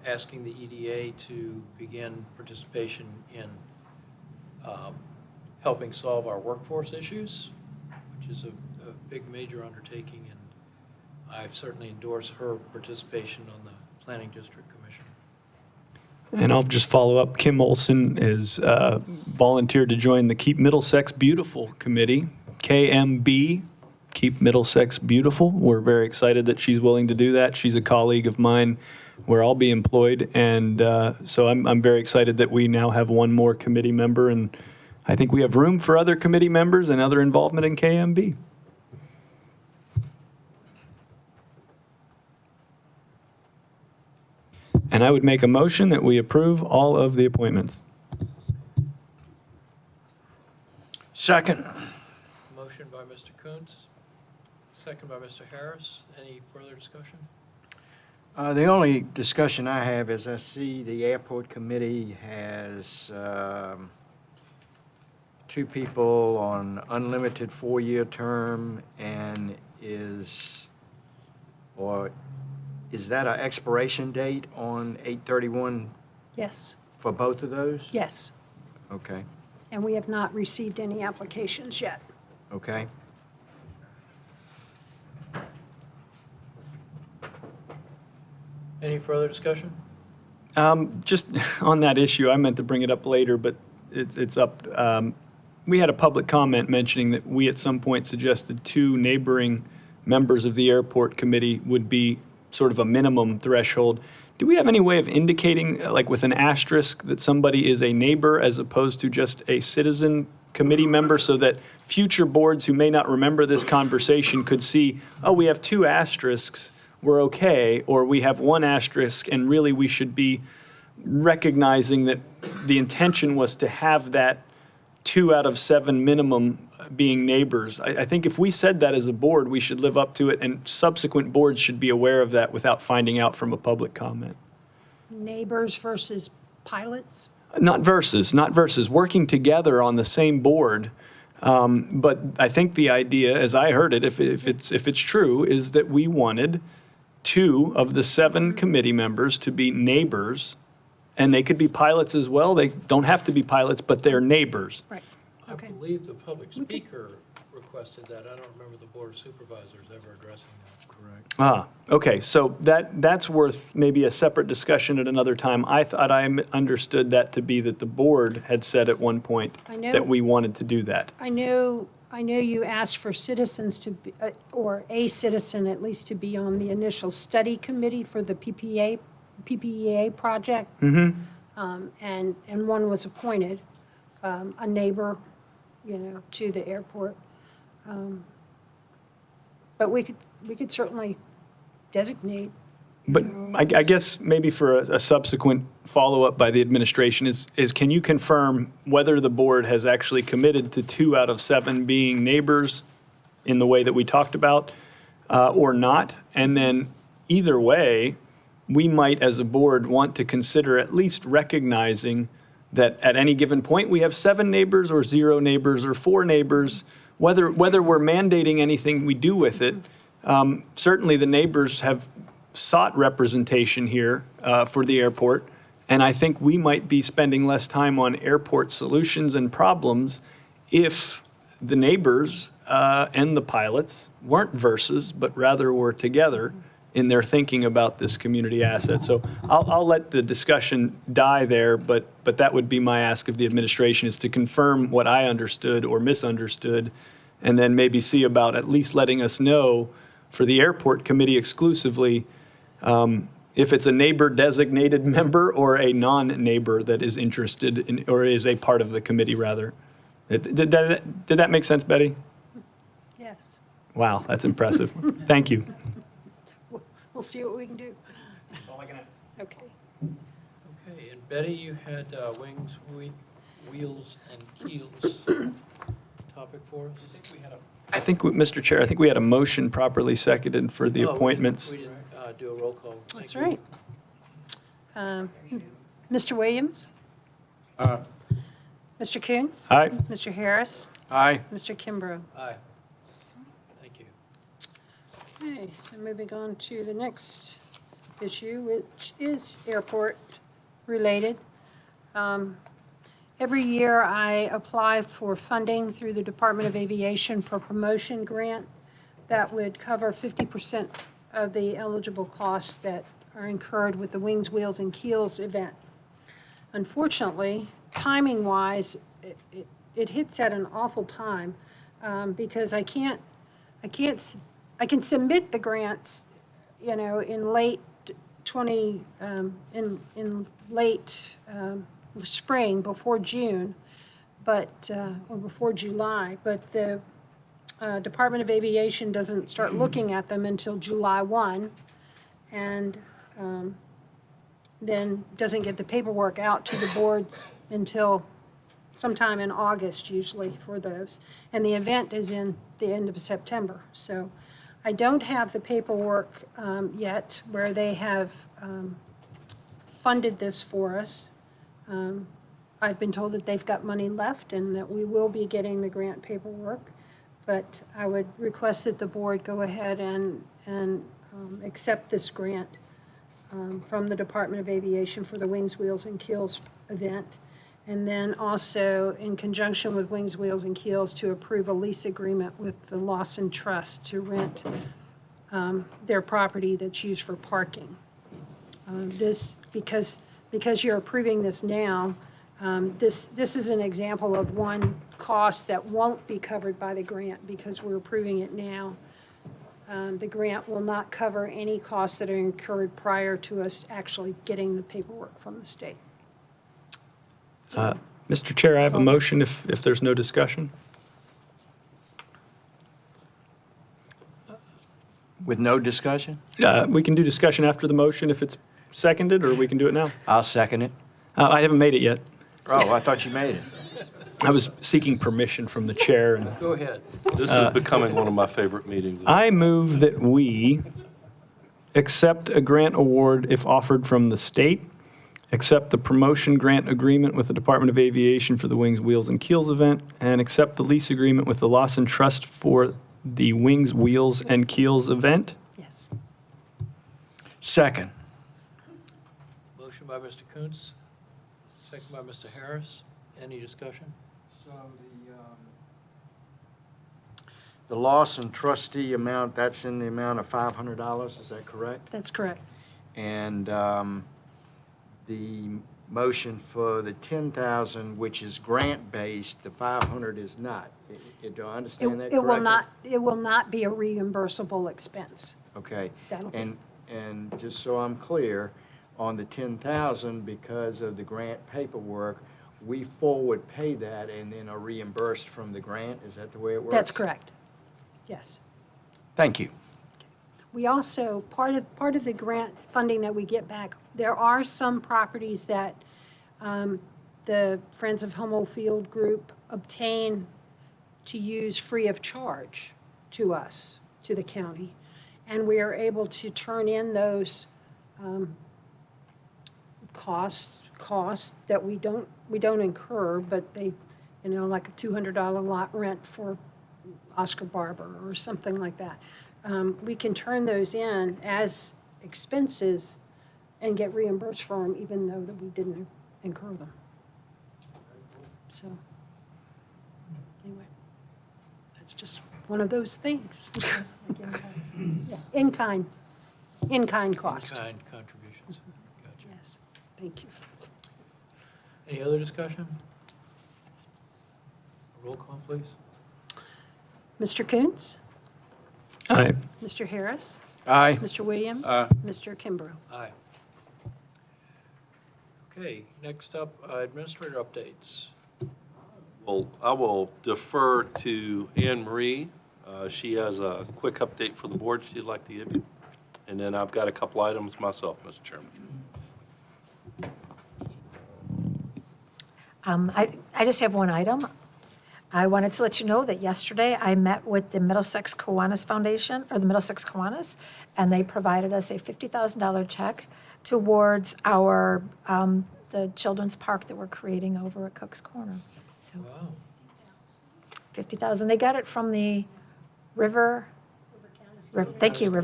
asking the EDA to begin participation in helping solve our workforce issues, which is a big major undertaking, and I certainly endorse her participation on the Planning District Commission. And I'll just follow up. Kim Olson is volunteered to join the Keep Middlesex Beautiful Committee, KMB, Keep Middlesex Beautiful. We're very excited that she's willing to do that. She's a colleague of mine where I'll be employed, and so I'm very excited that we now have one more committee member, and I think we have room for other committee members and other involvement in KMB. And I would make a motion that we approve all of the appointments. Second. Motion by Mr. Kuntz, second by Mr. Harris. Any further discussion? The only discussion I have is I see the airport committee has 2 people on unlimited 4-year term, and is that an expiration date on 8/31 Yes, for both of those? yes. Okay, And we have not received any applications yet. okay. Any further discussion? Just on that issue, I meant to bring it up later, but it's up. We had a public comment mentioning that we at some point suggested 2 neighboring members of the airport committee would be sort of a minimum threshold. Do we have any way of indicating, like with an asterisk, that somebody is a neighbor as opposed to just a citizen committee member, so that future boards who may not remember this conversation could see, oh, we have 2 asterisks, we're okay, or we have 1 asterisk, and really we should be recognizing that the intention was to have that 2 out of 7 minimum being neighbors. I think if we said that as a board, we should live up to it, and subsequent boards should be aware of that without finding out from a public comment. Neighbors versus pilots? Not versus, working together on the same board. But I think the idea, as I heard it, if it's true, is that we wanted 2 of the 7 committee members to be neighbors, and they could be pilots as well. They don't have to be pilots, but they're neighbors. Right, okay. I believe the public speaker requested that. I don't remember the Board of Supervisors ever addressing that. Correct. Ah, okay, so that's worth maybe a separate discussion at another time. I thought I understood that to be that the board had said at one point I know- that we wanted to do that. I know you asked for citizens to, be or a citizen at least, to be on the initial study committee for the PPEA project. Mm-hmm. And one was appointed, a neighbor, to the airport. But we could certainly designate. But I guess maybe for a subsequent follow-up by the administration is can you confirm whether the board has actually committed to 2 out of 7 being neighbors in the way that we talked about, or not? And then either way, we might, as a board, want to consider at least recognizing that at any given point, we have 7 neighbors or 0 neighbors or 4 neighbors, whether we're mandating anything we do with it. Certainly, the neighbors have sought representation here for the airport, and I think we might be spending less time on airport solutions and problems if the neighbors and the pilots weren't versus, but rather were together in their thinking about this community asset. So I'll let the discussion die there, but that would be my ask of the administration, is to confirm what I understood or misunderstood, and then maybe see about at least letting us know for the airport committee exclusively if it's a neighbor designated member or a non-neighbor that is interested in, or is a part of the committee rather. Did that make sense, Betty? Yes. Wow, that's impressive. Thank you. We'll see what we can do. That's all I can ask. Okay. Okay, and Betty, you had wings, wheels, and keels topic for us? I think, Mr. Chair, I think we had a motion properly seconded for the Oh, appointments. We didn't do a roll call. That's Thank you. right. Mr. Williams? Mr. Coons? Aye. Mr. Harris? Aye. Mr. Kimbrough? Aye. Thank you. Okay, so moving on to the next issue, which is airport-related. Every year, I apply for funding through the Department of Aviation for a promotion grant that would cover 50% of the eligible costs that are incurred with the Wings, Wheels, and Keels event. Unfortunately, timing-wise, it hits at an awful time because I can submit the grants, in late spring, before June, or before July, but the Department of Aviation doesn't start looking at them until July 1, and then doesn't get the paperwork out to the boards until sometime in August usually for those. And the event is in the end of September. So I don't have the paperwork yet where they have funded this for us. I've been told that they've got money left and that we will be getting the grant paperwork. But I would request that the board go ahead and accept this grant from the Department of Aviation for the Wings, Wheels, and Keels event. And then also, in conjunction with Wings, Wheels, and Keels, to approve a lease agreement with the Lawson Trust to rent their property that's used for parking. Because you're approving this now, this is an example of one cost that won't be covered by the grant because we're approving it now. The grant will not cover any costs that are incurred prior to us actually getting the paperwork from the state. Mr. Chair, I have a motion if there's no discussion. With no discussion? We can do discussion after the motion if it's seconded, or we can do it now. I'll second it. I haven't made it yet. Oh, I thought you made it. I was seeking permission from the chair. And Go ahead. This is becoming one of my favorite meetings. I move that we accept a grant award if offered from the state, accept the promotion grant agreement with the Department of Aviation for the Wings, Wheels, and Keels event, and accept the lease agreement with the Lawson Trust for the Wings, Wheels, and Keels event. Yes. Second. Motion by Mr. Kuntz, second by Mr. Harris. Any discussion? So the loss and trustee amount, that's in the amount of $500, is that correct? That's correct. And the motion for the 10,000, which is grant-based, the 500 is not. Do I understand that correctly? It will not be a reimbursable expense. Okay. That'll be- And just so I'm clear, on the 10,000, because of the grant paperwork, we forward pay that and then are reimbursed from the grant? Is that the way it works? That's correct. Yes. Thank you. We also, part of the grant funding that we get back, there are some properties that the Friends of Hummel Field Group obtain to use free of charge to us, to the county. And we are able to turn in those costs that we don't incur, but they, like a $200 lot rent for Oscar Barber or something like that. We can turn those in as expenses and get reimbursed for them, even though that we didn't incur them. So, anyway, that's just one of those things. Yeah, in-kind cost. In-kind contributions. Gotcha. Yes, thank you. Any other discussion? Roll call, please. Mr. Kuntz? Aye. Mr. Harris? Aye. Mr. Williams? Aye. Mr. Kimbrough? Aye. Okay, next up, administrator updates. Well, I will defer to Anne Marie. She has a quick update for the board she'd like to give you. And then I've got a couple items myself, Mr. Chairman. I just have one item. I wanted to let you know that yesterday I met with the Middlesex Kiwanis Foundation, or the Middlesex Kiwanis, and they provided us a $50,000 check towards our, the children's park that we're creating over at Cook's Corner. So Wow. 50,000, they got it from the River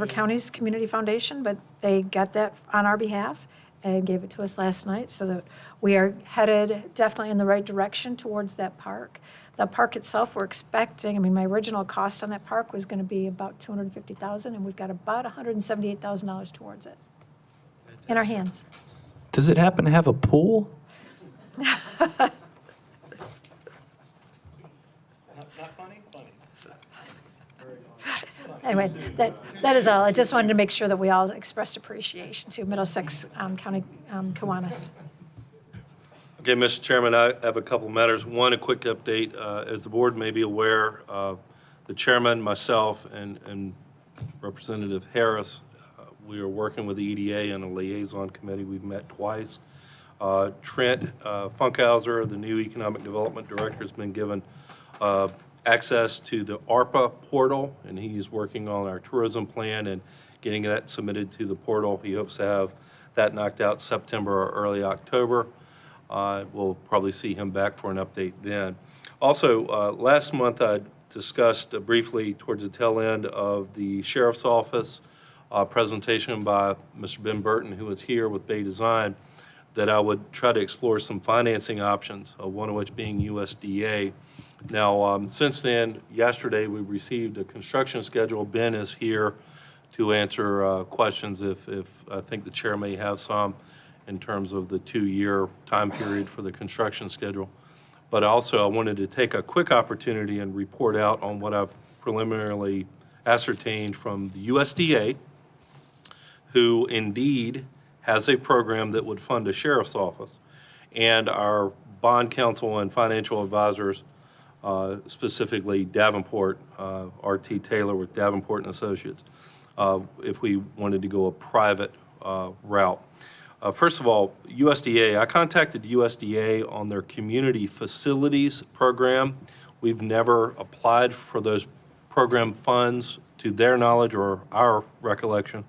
County's Community Foundation, but they got that on our behalf and gave it to us last night, so that we are headed definitely in the right direction towards that park. The park itself, we're expecting, my original cost on that park was gonna be about $250,000, and we've got about $178,000 towards it in our hands. Does it happen to have a pool? Anyway, that is all. I just wanted to make sure that we all expressed appreciation to Middlesex County Kiwanis. Okay, Mr. Chairman, I have a couple matters. One, a quick update. As the board may be aware, the chairman, myself, and Representative Harris, we are working with the EDA on a liaison committee. We've met twice. Trent Funkhauser, the new Economic Development Director, has been given access to the ARPA portal, and he's working on our tourism plan and getting that submitted to the portal. He hopes to have that knocked out September or early October. We'll probably see him back for an update then. Also, last month I discussed briefly towards the tail end of the Sheriff's Office presentation by Mr. Ben Burton, who was here with Bay Design, that I would try to explore some financing options, one of which being USDA. Now, since then, yesterday, we received a construction schedule. Ben is here to answer questions if I think the chair may have some in terms of the 2-year time period for the construction schedule. But also, I wanted to take a quick opportunity and report out on what I've preliminarily ascertained from the USDA, who indeed has a program that would fund a sheriff's office, and our bond counsel and financial advisors, specifically Davenport, R.T. Taylor with Davenport and Associates, if we wanted to go a private route. First of all, USDA, I contacted USDA on their community facilities program. We've never applied for those program funds to their knowledge or our recollection.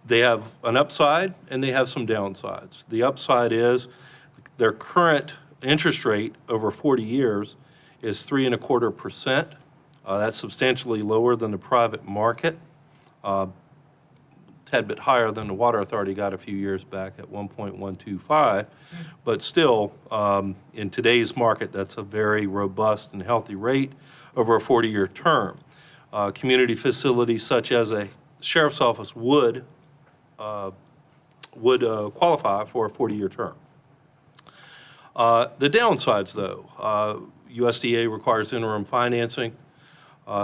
They have an upside and they have some downsides. The upside is their current interest rate over 40 years is 3.25%. That's substantially lower than the private market. tad bit higher than the Water Authority got a few years back at 1.125. But still, in today's market, that's a very robust and healthy rate over a 40-year term. Community facilities such as a sheriff's office would qualify for a 40-year term. The downsides, though, USDA requires interim financing,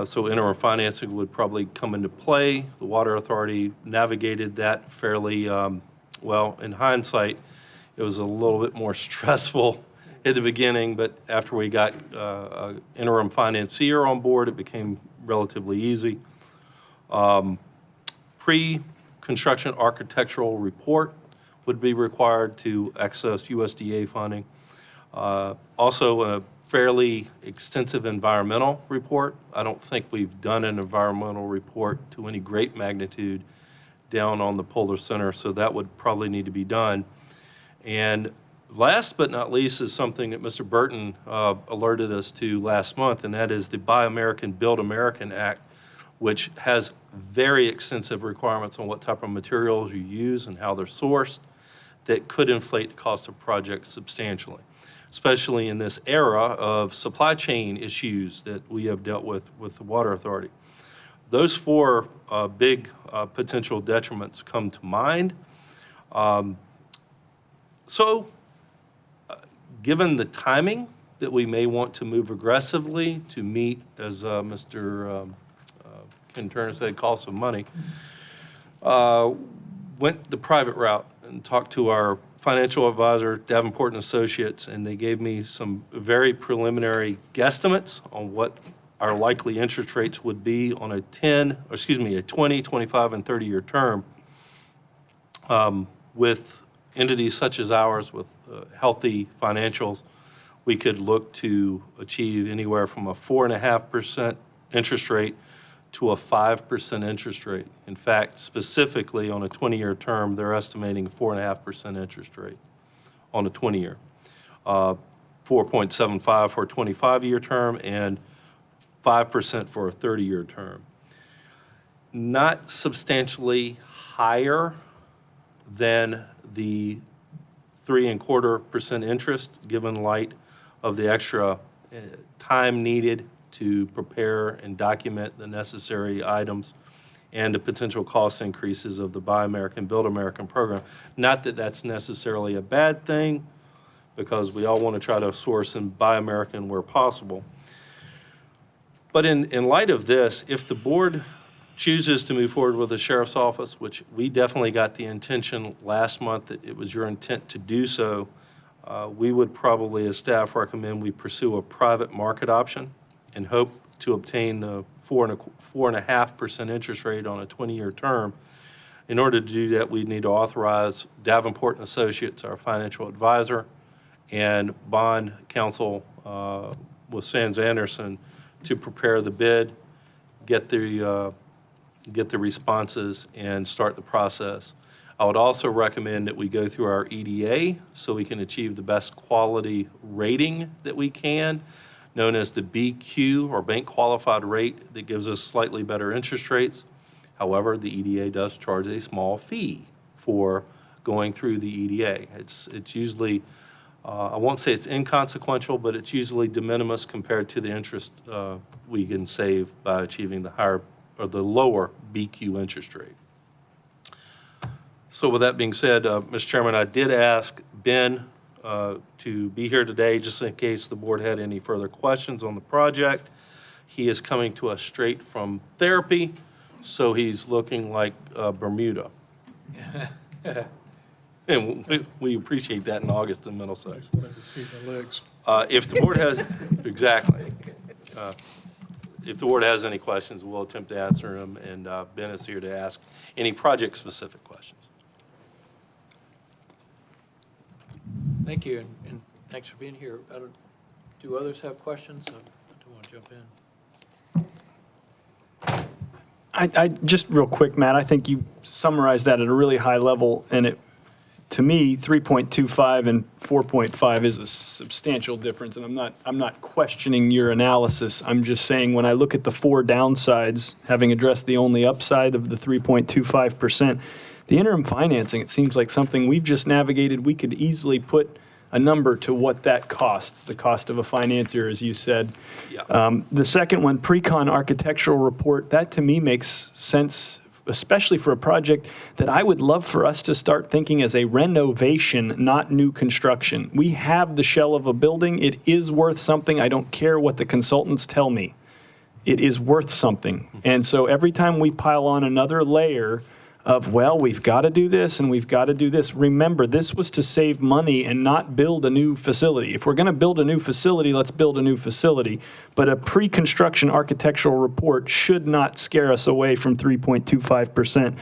so interim financing would probably come into play. The Water Authority navigated that fairly well. In hindsight, it was a little bit more stressful at the beginning, but after we got an interim financier on board, it became relatively easy. Pre-construction architectural report would be required to access USDA funding. Also, a fairly extensive environmental report. I don't think we've done an environmental report to any great magnitude down on the polar center, so that would probably need to be done. And last but not least is something that Mr. Burton alerted us to last month, and that is the Buy American, Build American Act, which has very extensive requirements on what type of materials you use and how they're sourced that could inflate the cost of projects substantially, especially in this era of supply chain issues that we have dealt with the Water Authority. Those four big potential detriments come to mind. Given the timing that we may want to move aggressively to meet, as Mr. Ken Turner said, cost of money, went the private route and talked to our financial advisor, Davenport and Associates, and they gave me some very preliminary guesstimates on what our likely interest rates would be on a 20, 25, and 30-year term. With entities such as ours with healthy financials, we could look to achieve anywhere from a 4.5% interest rate to a 5% interest rate. In fact, specifically on a 20-year term, they're estimating a 4.5% interest rate on a 20-year, 4.75 for a 25-year term, and 5% for a 30-year term. Not substantially higher than the 3.25% interest, given light of the extra time needed to prepare and document the necessary items and the potential cost increases of the Buy American, Build American program. Not that that's necessarily a bad thing, because we all want to try to source and Buy American where possible. But in light of this, if the board chooses to move forward with the sheriff's office, which we definitely got the intention last month that it was your intent to do so, we would probably, as staff, recommend we pursue a private market option and hope to obtain the 4.5% interest rate on a 20-year term. In order to do that, we need to authorize Davenport and Associates, our financial advisor, and bond counsel with Sands Anderson to prepare the bid, get the responses, and start the process. I would also recommend that we go through our EDA so we can achieve the best quality rating that we can, known as the BQ, or Bank Qualified Rate, that gives us slightly better interest rates. However, the EDA does charge a small fee for going through the EDA. It's usually, I won't say it's inconsequential, but it's usually de minimis compared to the interest we can save by achieving the higher or the lower BQ interest rate. So with that being said, Mr. Chairman, I did ask Ben to be here today just in case the board had any further questions on the project. He is coming to us straight from therapy, so he's looking like Bermuda. And we appreciate that in August in Middlesex. Wanted to see the legs. If the board has, exactly. If the board has any questions, we'll attempt to answer them, and Ben is here to ask any project-specific questions. Thank you, and thanks for being here. Do others have questions? I don't want to jump in. I just real quick, Matt, I think you summarized that at a really high level, and to me, 3.25 and 4.5 is a substantial difference, and I'm not questioning your analysis. I'm just saying, when I look at the four downsides, having addressed the only upside of the 3.25%, the interim financing, it seems like something we've just navigated. We could easily put a number to what that costs, the cost of a financier, as you said. Yeah. The second one, pre-con architectural report, that to me makes sense, especially for a project that I would love for us to start thinking as a renovation, not new construction. We have the shell of a building. It is worth something. I don't care what the consultants tell me. It is worth something. And so every time we pile on another layer of, well, we've got to do this and we've got to do this. Remember, this was to save money and not build a new facility. If we're going to build a new facility, let's build a new facility. But a pre-construction architectural report should not scare us away from 3.25%.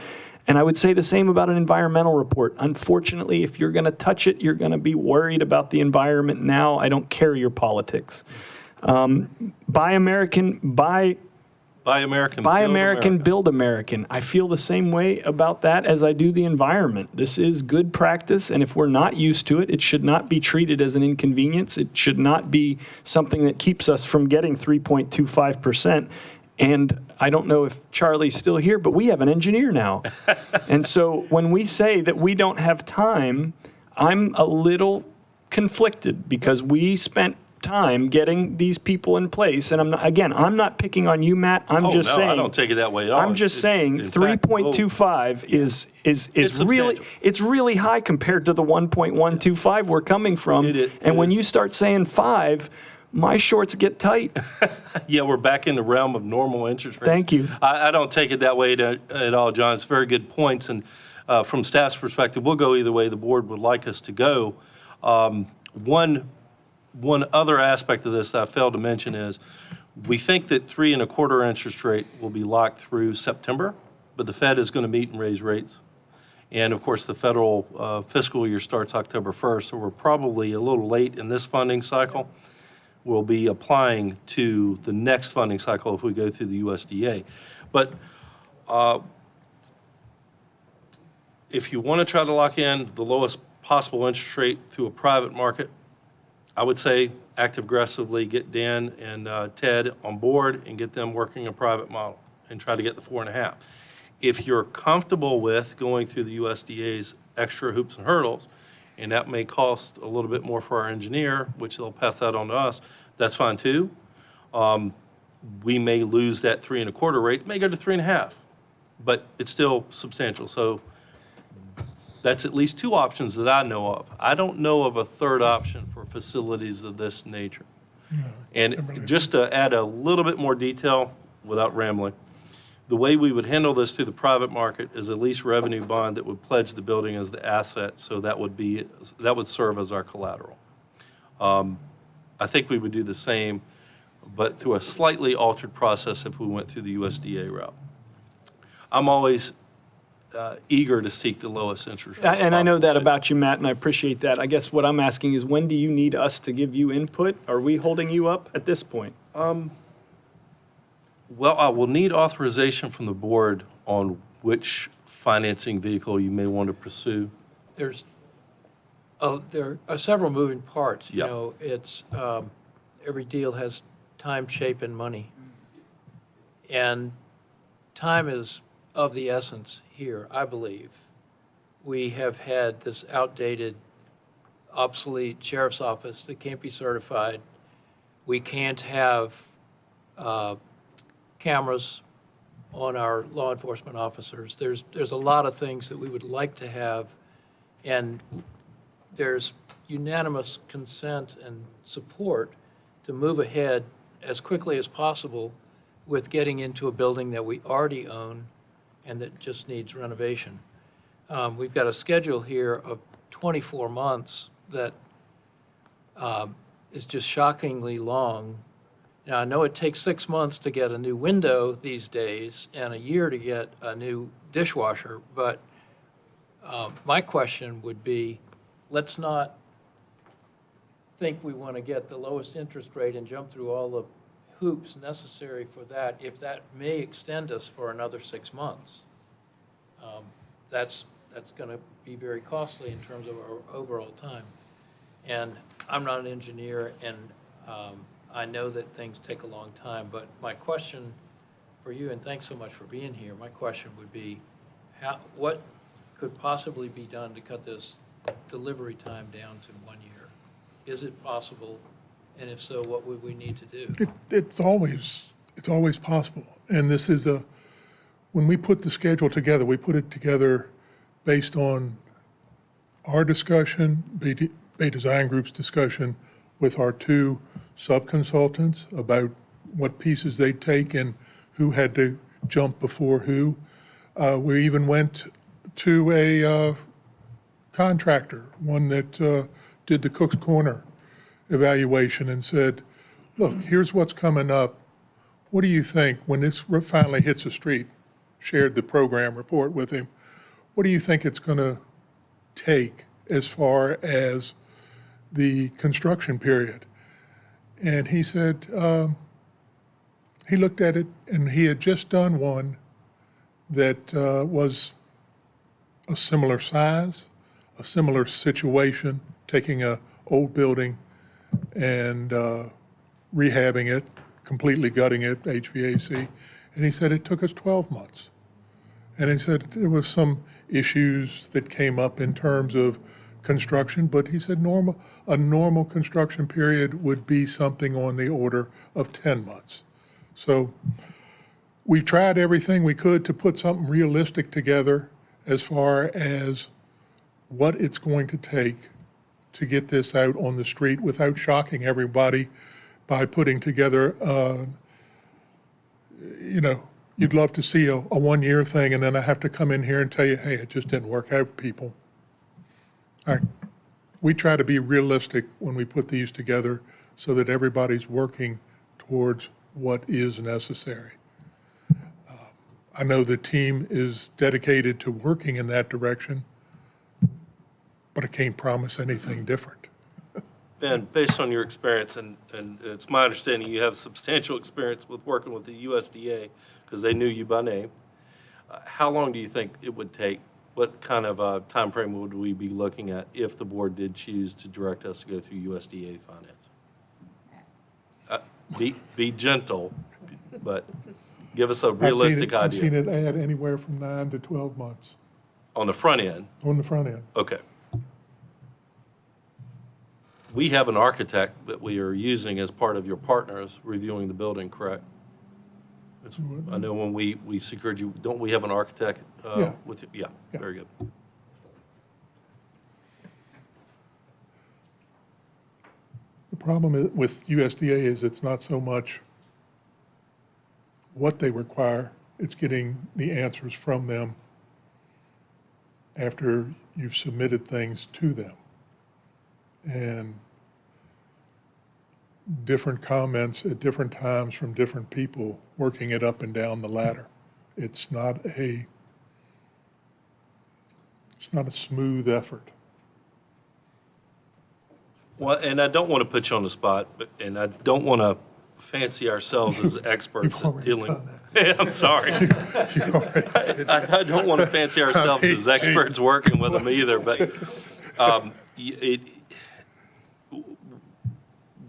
And I would say the same about an environmental report. Unfortunately, if you're going to touch it, you're going to be worried about the environment now. I don't care your politics. Buy American, build American. I feel the same way about that as I do the environment. This is good practice, and if we're not used to it, it should not be treated as an inconvenience. It should not be something that keeps us from getting 3.25%. And I don't know if Charlie's still here, but we have an engineer now. And so when we say that we don't have time, I'm a little conflicted because we spent time getting these people in place. And I'm not picking on you, Matt. I'm just saying. I don't take it that way at all. I'm just saying 3.25 is really, it's really high compared to the 1.125 we're coming from. And when you start saying 5, my shorts get tight. Yeah, we're back in the realm of normal interest rates. Thank you. I don't take it that way at all, John. It's very good points. And from staff's perspective, we'll go either way the board would like us to go. One other aspect of this that I failed to mention is we think that 3.25% interest rate will be locked through September, but the Fed is going to meet and raise rates. And of course, the federal fiscal year starts October 1st, so we're probably a little late in this funding cycle. We'll be applying to the next funding cycle if we go through the USDA. But if you want to try to lock in the lowest possible interest rate through a private market, I would say act aggressively, get Dan and Ted on board and get them working a private model and try to get the 4.5. If you're comfortable with going through the USDA's extra hoops and hurdles, and that may cost a little bit more for our engineer, which they'll pass that on to us, that's fine too. We may lose that 3.25 rate, it may go to 3.5, but it's still substantial. So that's at least 2 options that I know of. I don't know of a third option for facilities of this nature. And just to add a little bit more detail without rambling, the way we would handle this through the private market is a lease revenue bond that would pledge the building as the asset, so that would serve as our collateral. I think we would do the same, but through a slightly altered process if we went through the USDA route. I'm always eager to seek the lowest interest rate. And I know that about you, Matt, and I appreciate that. I guess what I'm asking is, when do you need us to give you input? Are we holding you up at this point? Well, I will need authorization from the board on which financing vehicle you may want to pursue. There are several moving parts. Yeah. You know, it's, every deal has time, shape, and money. And time is of the essence here, I believe. We have had this outdated, obsolete sheriff's office that can't be certified. We can't have cameras on our law enforcement officers. There's a lot of things that we would like to have, and there's unanimous consent and support to move ahead as quickly as possible with getting into a building that we already own and that just needs renovation. We've got a schedule here of 24 months that is just shockingly long. Now, I know it takes 6 months to get a new window these days and a year to get a new dishwasher, but my question would be, let's not think we want to get the lowest interest rate and jump through all the hoops necessary for that, if that may extend us for another 6 months. That's that's going to be very costly in terms of our overall time. And I'm not an engineer, and I know that things take a long time, but my question for you, and thanks so much for being here, my question would be, what could possibly be done to cut this delivery time down to 1 year? Is it possible? And if so, what would we need to do? It's always possible. And this is when we put the schedule together, we put it together based on our discussion, Bay Design Group's discussion with our two sub-consultants about what pieces they'd take and who had to jump before who. We even went to a contractor, one that did the Cook's Corner evaluation, and said, look, here's what's coming up. What do you think when this finally hits the street? Shared the program report with him. What do you think it's going to take as far as the construction period? And he said, he looked at it, and he had just done one that was a similar size, a similar situation, taking a old building and rehabbing it, completely gutting it, HVAC. And he said it took us 12 months. And he said there was some issues that came up in terms of construction, but he said a normal construction period would be something on the order of 10 months. So we've tried everything we could to put something realistic together as far as what it's going to take to get this out on the street without shocking everybody by putting together, you'd love to see a 1 year thing, and then I have to come in here and tell you, hey, it just didn't work out, people. All right. We try to be realistic when we put these together so that everybody's working towards what is necessary. I know the team is dedicated to working in that direction, but I can't promise anything different. Ben, based on your experience, and it's my understanding you have substantial experience with working with the USDA because they knew you by name, how long do you think it would take? What kind of time frame would we be looking at if the board did choose to direct us to go through USDA finance? Be gentle, but give us a realistic idea. I've seen it add anywhere from 9 to 12 months. On the front end? On the front end. Okay. We have an architect that we are using as part of your partners reviewing the building, correct? I know when we secured you, don't we have an architect Yeah. with you? Yeah, very good. The problem with USDA is it's not so much what they require, it's getting the answers from them after you've submitted things to them. And different comments at different times from different people working it up and down the ladder. It's not a smooth effort. Well, and I don't want to put you on the spot, and I don't want to fancy ourselves as experts at dealing. I'm sorry. I don't want to fancy ourselves as experts working with them either, but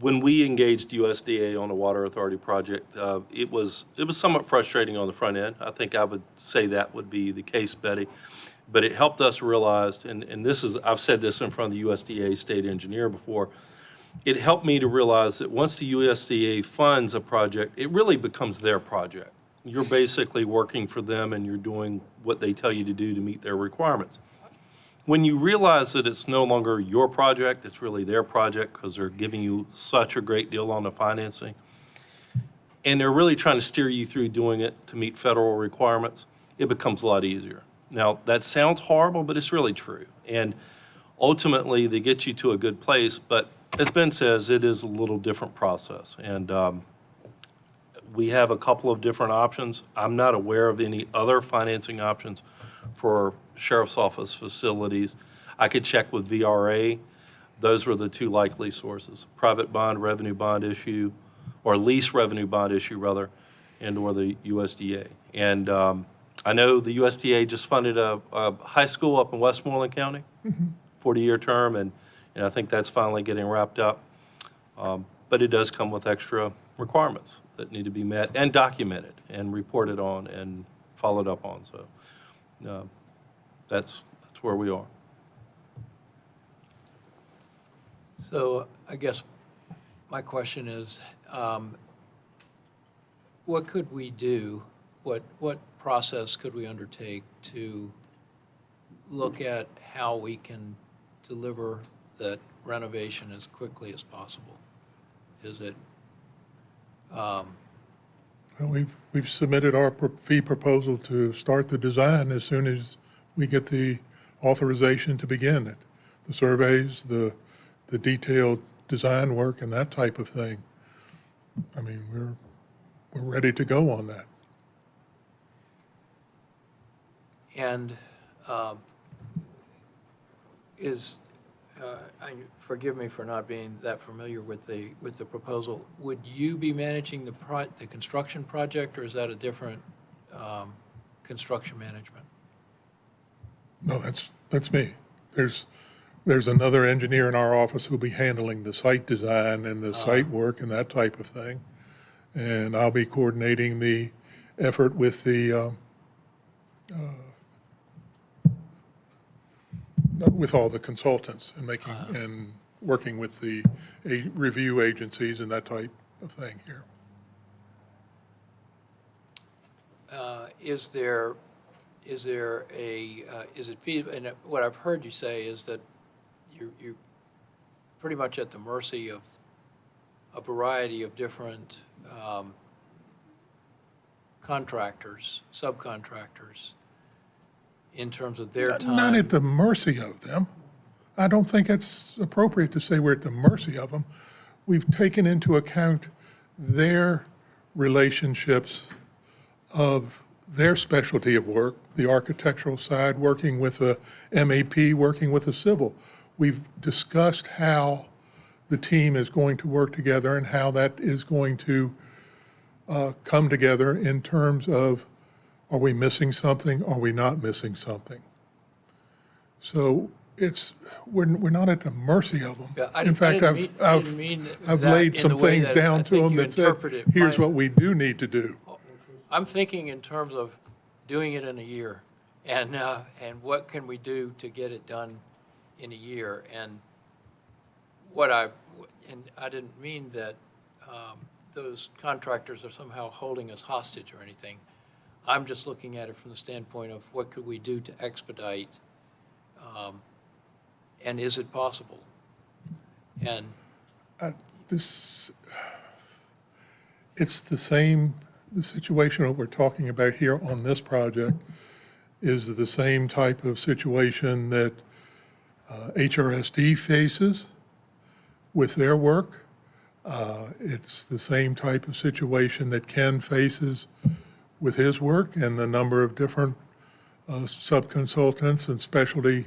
when we engaged USDA on a water authority project, it was somewhat frustrating on the front end. I think I would say that would be the case, Betty. But it helped us realize, and this is, I've said this in front of the USDA state engineer before, it helped me to realize that once the USDA funds a project, it really becomes their project. You're basically working for them and you're doing what they tell you to do to meet their requirements. When you realize that it's no longer your project, it's really their project because they're giving you such a great deal on the financing, and they're really trying to steer you through doing it to meet federal requirements, it becomes a lot easier. Now, that sounds horrible, but it's really true. And ultimately, they get you to a good place, but as Ben says, it is a little different process. And we have a couple of different options. I'm not aware of any other financing options for sheriff's office facilities. I could check with VRA. Those were the two likely sources: private bond, revenue bond issue, or lease revenue bond issue rather, and or the USDA. And I know the USDA just funded a high school up in Westmoreland County, 40-year term, and I think that's finally getting wrapped up. But it does come with extra requirements that need to be met and documented and reported on and followed up on. So that's where we are. So I guess my question is, what could we do? What process could we undertake to look at how we can deliver that renovation as quickly as possible? Is it? Well, we've submitted our fee proposal to start the design as soon as we get the authorization to begin it. The surveys, the detailed design work and that type of thing. I mean, we're ready to go on that. And forgive me for not being that familiar with the proposal. Would you be managing the construction project, or is that a different construction management? No, that's me. There's another engineer in our office who'll be handling the site design and the site work and that type of thing. And I'll be coordinating the effort with with all the consultants and and working with the review agencies and that type of thing here. Is it feasible? And what I've heard you say is that you're pretty much at the mercy of a variety of different contractors, subcontractors, in terms of their time. Not at the mercy of them. I don't think it's appropriate to say we're at the mercy of them. We've taken into account their relationships of their specialty of work, the architectural side, working with a MEP, working with a civil. We've discussed how the team is going to work together and how that is going to come together in terms of, are we missing something? Are we not missing something? So we're not at the mercy of them. Yeah, In fact, I've laid some things down to them that said, here's what we do need to do. I'm thinking in terms of doing it in a year, and what can we do to get it done in a year? And I didn't mean that those contractors are somehow holding us hostage or anything. I'm just looking at it from the standpoint of what could we do to expedite, and is it possible? And It's the same. The situation that we're talking about here on this project is the same type of situation that HRSD faces with their work. It's the same type of situation that Ken faces with his work and the number of different sub-consultants and specialty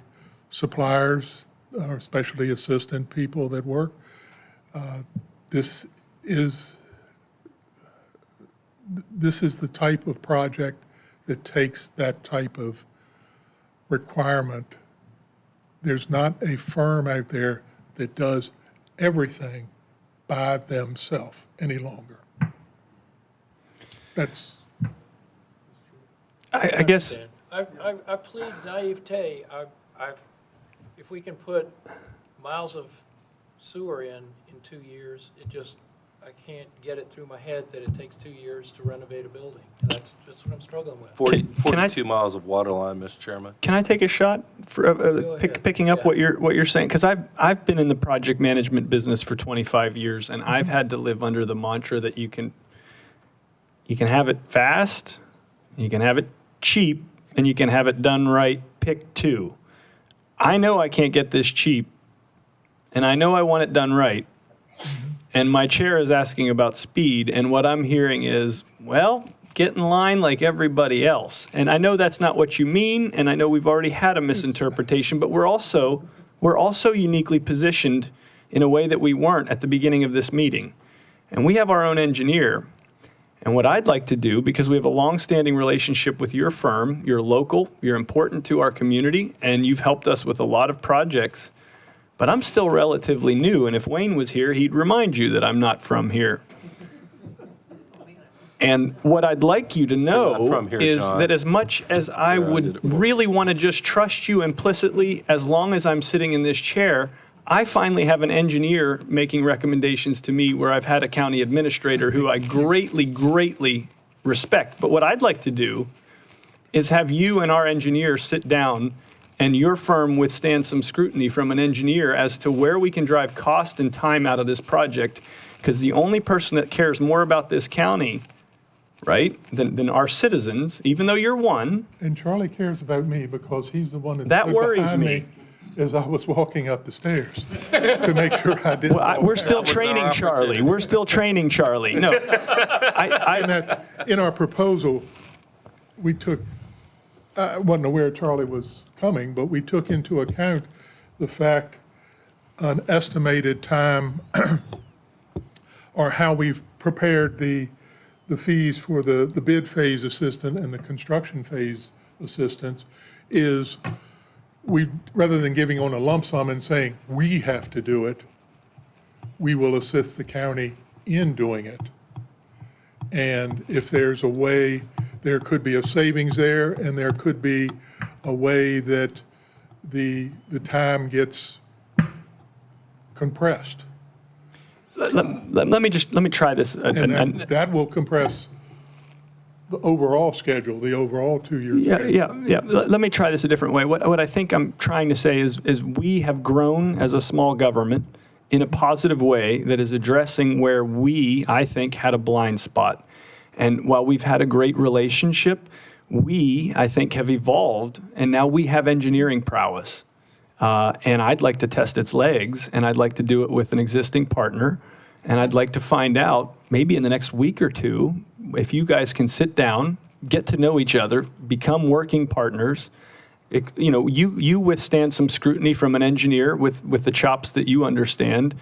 suppliers or specialty assistant people that work. This is the type of project that takes that type of requirement. There's not a firm out there that does everything by themselves any longer. That's. I guess. I plead naivete. If we can put miles of sewer in 2 years, I can't get it through my head that it takes 2 years to renovate a building. That's just what I'm struggling with. 42 miles of water line, Mr. Chairman. Can I take a shot for Go ahead. picking up what you're saying? Because I've been in the project management business for 25 years, and I've had to live under the mantra that you can have it fast, you can have it cheap, and you can have it done right. Pick two. I know I can't get this cheap, and I know I want it done right. And my chair is asking about speed, and what I'm hearing is, well, get in line like everybody else. And I know that's not what you mean, and I know we've already had a misinterpretation, but we're also uniquely positioned in a way that we weren't at the beginning of this meeting. And we have our own engineer, And what I'd like to do, because we have a long-standing relationship with your firm, you're local, you're important to our community, and you've helped us with a lot of projects, but I'm still relatively new, and if Wayne was here, he'd remind you that I'm not from here. And what I'd like you to not know from here, is John. that as much as I would really want to just trust you implicitly, as long as I'm sitting in this chair, I finally have an engineer making recommendations to me where I've had a county administrator who I greatly, greatly respect. But what I'd like to do is have you and our engineer sit down and your firm withstand some scrutiny from an engineer as to where we can drive cost and time out of this project. Because the only person that cares more about this county, right, than our citizens, even though you're one. And Charlie cares about me because he's the one That stood worries behind me. as I was walking up the stairs to make sure I didn't. Well, we're still training Charlie. We're still training Charlie. No, In our proposal, we took, I wasn't aware Charlie was coming, but we took into account the fact an estimated time or how we've prepared the fees for the bid phase assistant and the construction phase assistants is we, rather than giving on a lump sum and saying, we have to do it, we will assist the county in doing it. And if there's a way, there could be a savings there, and there could be a way that the time gets compressed. Let me try this. And that will compress the overall schedule, the overall 2-year schedule. Yeah. Let me try this a different way. What I think I'm trying to say is we have grown as a small government in a positive way that is addressing where we, I think, had a blind spot. And while we've had a great relationship, we, I think, have evolved, and now we have engineering prowess. And I'd like to test its legs, and I'd like to do it with an existing partner. And I'd like to find out, maybe in the next week or two, if you guys can sit down, get to know each other, become working partners. You withstand some scrutiny from an engineer with the chops that you understand.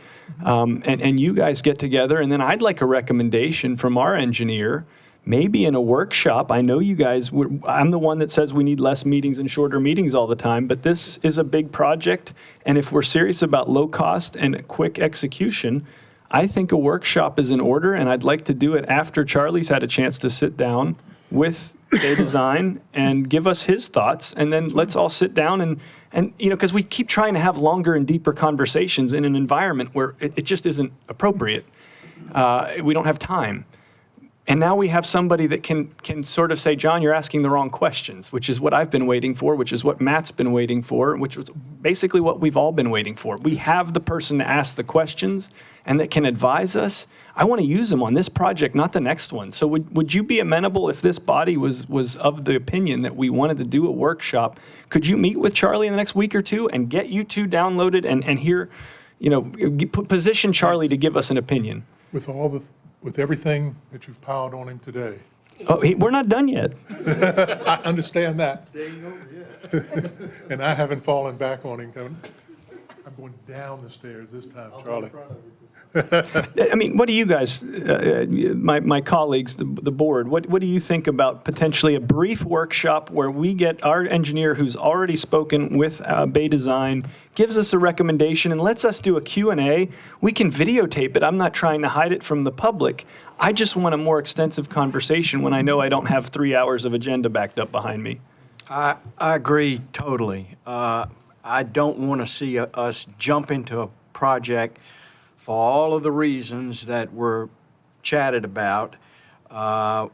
And you guys get together, and then I'd like a recommendation from our engineer, maybe in a workshop. I know you guys, I'm the one that says we need less meetings and shorter meetings all the time, but this is a big project. And if we're serious about low cost and quick execution, I think a workshop is in order, and I'd like to do it after Charlie's had a chance to sit down with Bay Design and give us his thoughts, and then let's all sit down and because we keep trying to have longer and deeper conversations in an environment where it just isn't appropriate. We don't have time. And now we have somebody that can sort of say, John, you're asking the wrong questions, which is what I've been waiting for, which is what Matt's been waiting for, which was basically what we've all been waiting for. We have the person to ask the questions and that can advise us. I want to use them on this project, not the next one. So would you be amenable if this body was of the opinion that we wanted to do a workshop? Could you meet with Charlie in the next week or two and get you two downloaded and hear, position Charlie to give us an opinion? With everything that you've piled on him today. Oh, we're not done yet. I understand that. And I haven't fallen back on him. I'm going down the stairs this time, Charlie. I mean, what do you guys, my colleagues, the board, what do you think about potentially a brief workshop where we get our engineer who's already spoken with Bay Design, gives us a recommendation and lets us do a Q&A? We can videotape it. I'm not trying to hide it from the public. I just want a more extensive conversation when I know I don't have 3 hours of agenda backed up behind me. I agree totally. I don't want to see us jump into a project for all of the reasons that were chatted about. I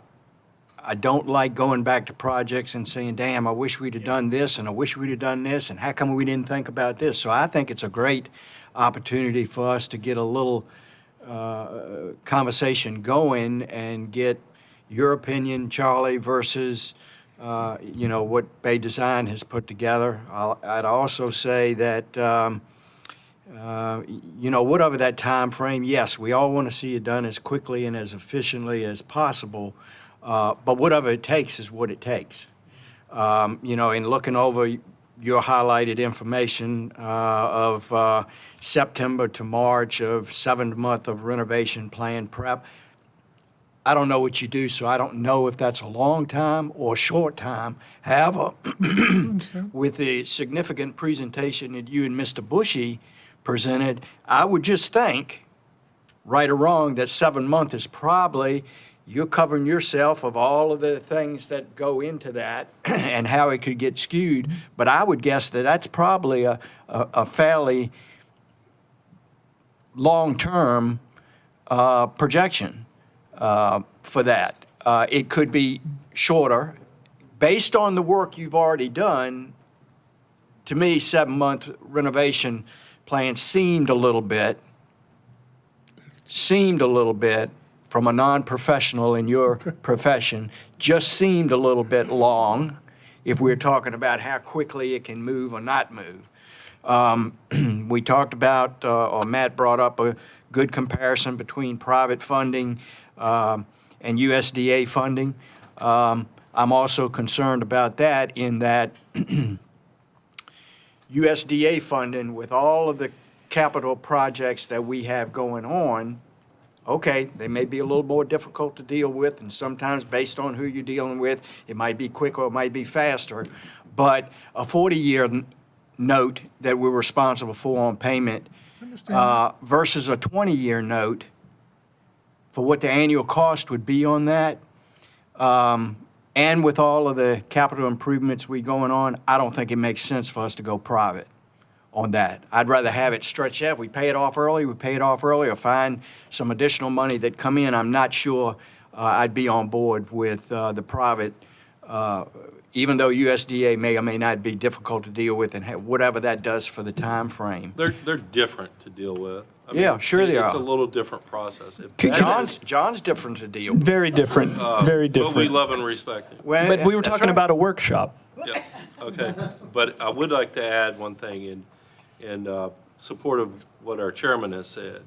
don't like going back to projects and saying, damn, I wish we'd have done this, and I wish we'd have done this, and how come we didn't think about this? So I think it's a great opportunity for us to get a little conversation going and get your opinion, Charlie, versus what Bay Design has put together. I'd also say that whatever that time frame, yes, we all want to see it done as quickly and as efficiently as possible, but whatever it takes is what it takes. In looking over your highlighted information of September to March of 7th month of renovation plan prep, I don't know what you do, so I don't know if that's a long time or a short time. However, with the significant presentation that you and Mr. Bushy presented, I would just think, right or wrong, that 7 months is probably, you're covering yourself of all of the things that go into that and how it could get skewed. But I would guess that that's probably a fairly long-term projection for that. It could be shorter. Based on the work you've already done, to me, 7-month renovation plan seemed a little bit from a non-professional in your profession, just seemed a little bit long if we're talking about how quickly it can move or not move. We talked about, or Matt brought up a good comparison between private funding and USDA funding. I'm also concerned about that in that USDA funding, with all of the capital projects that we have going on, okay, they may be a little more difficult to deal with, and sometimes based on who you're dealing with, it might be quicker or it might be faster. But a 40-year note that we're responsible for on payment versus a 20-year note for what the annual cost would be on that, and with all of the capital improvements we going on, I don't think it makes sense for us to go private on that. I'd rather have it stretched out. We pay it off early, or find some additional money that come in. I'm not sure I'd be on board with the private, even though USDA may or may not be difficult to deal with, and whatever that does for the time frame. They're different to deal with. I mean, Yeah, sure they It's are. a little different process. If that is- John's different to deal with. Very different, very But we different. love and respect him. Well, But we were that's talking right. about a workshop. Yeah, okay. But I would like to add one thing in support of what our chairman has said.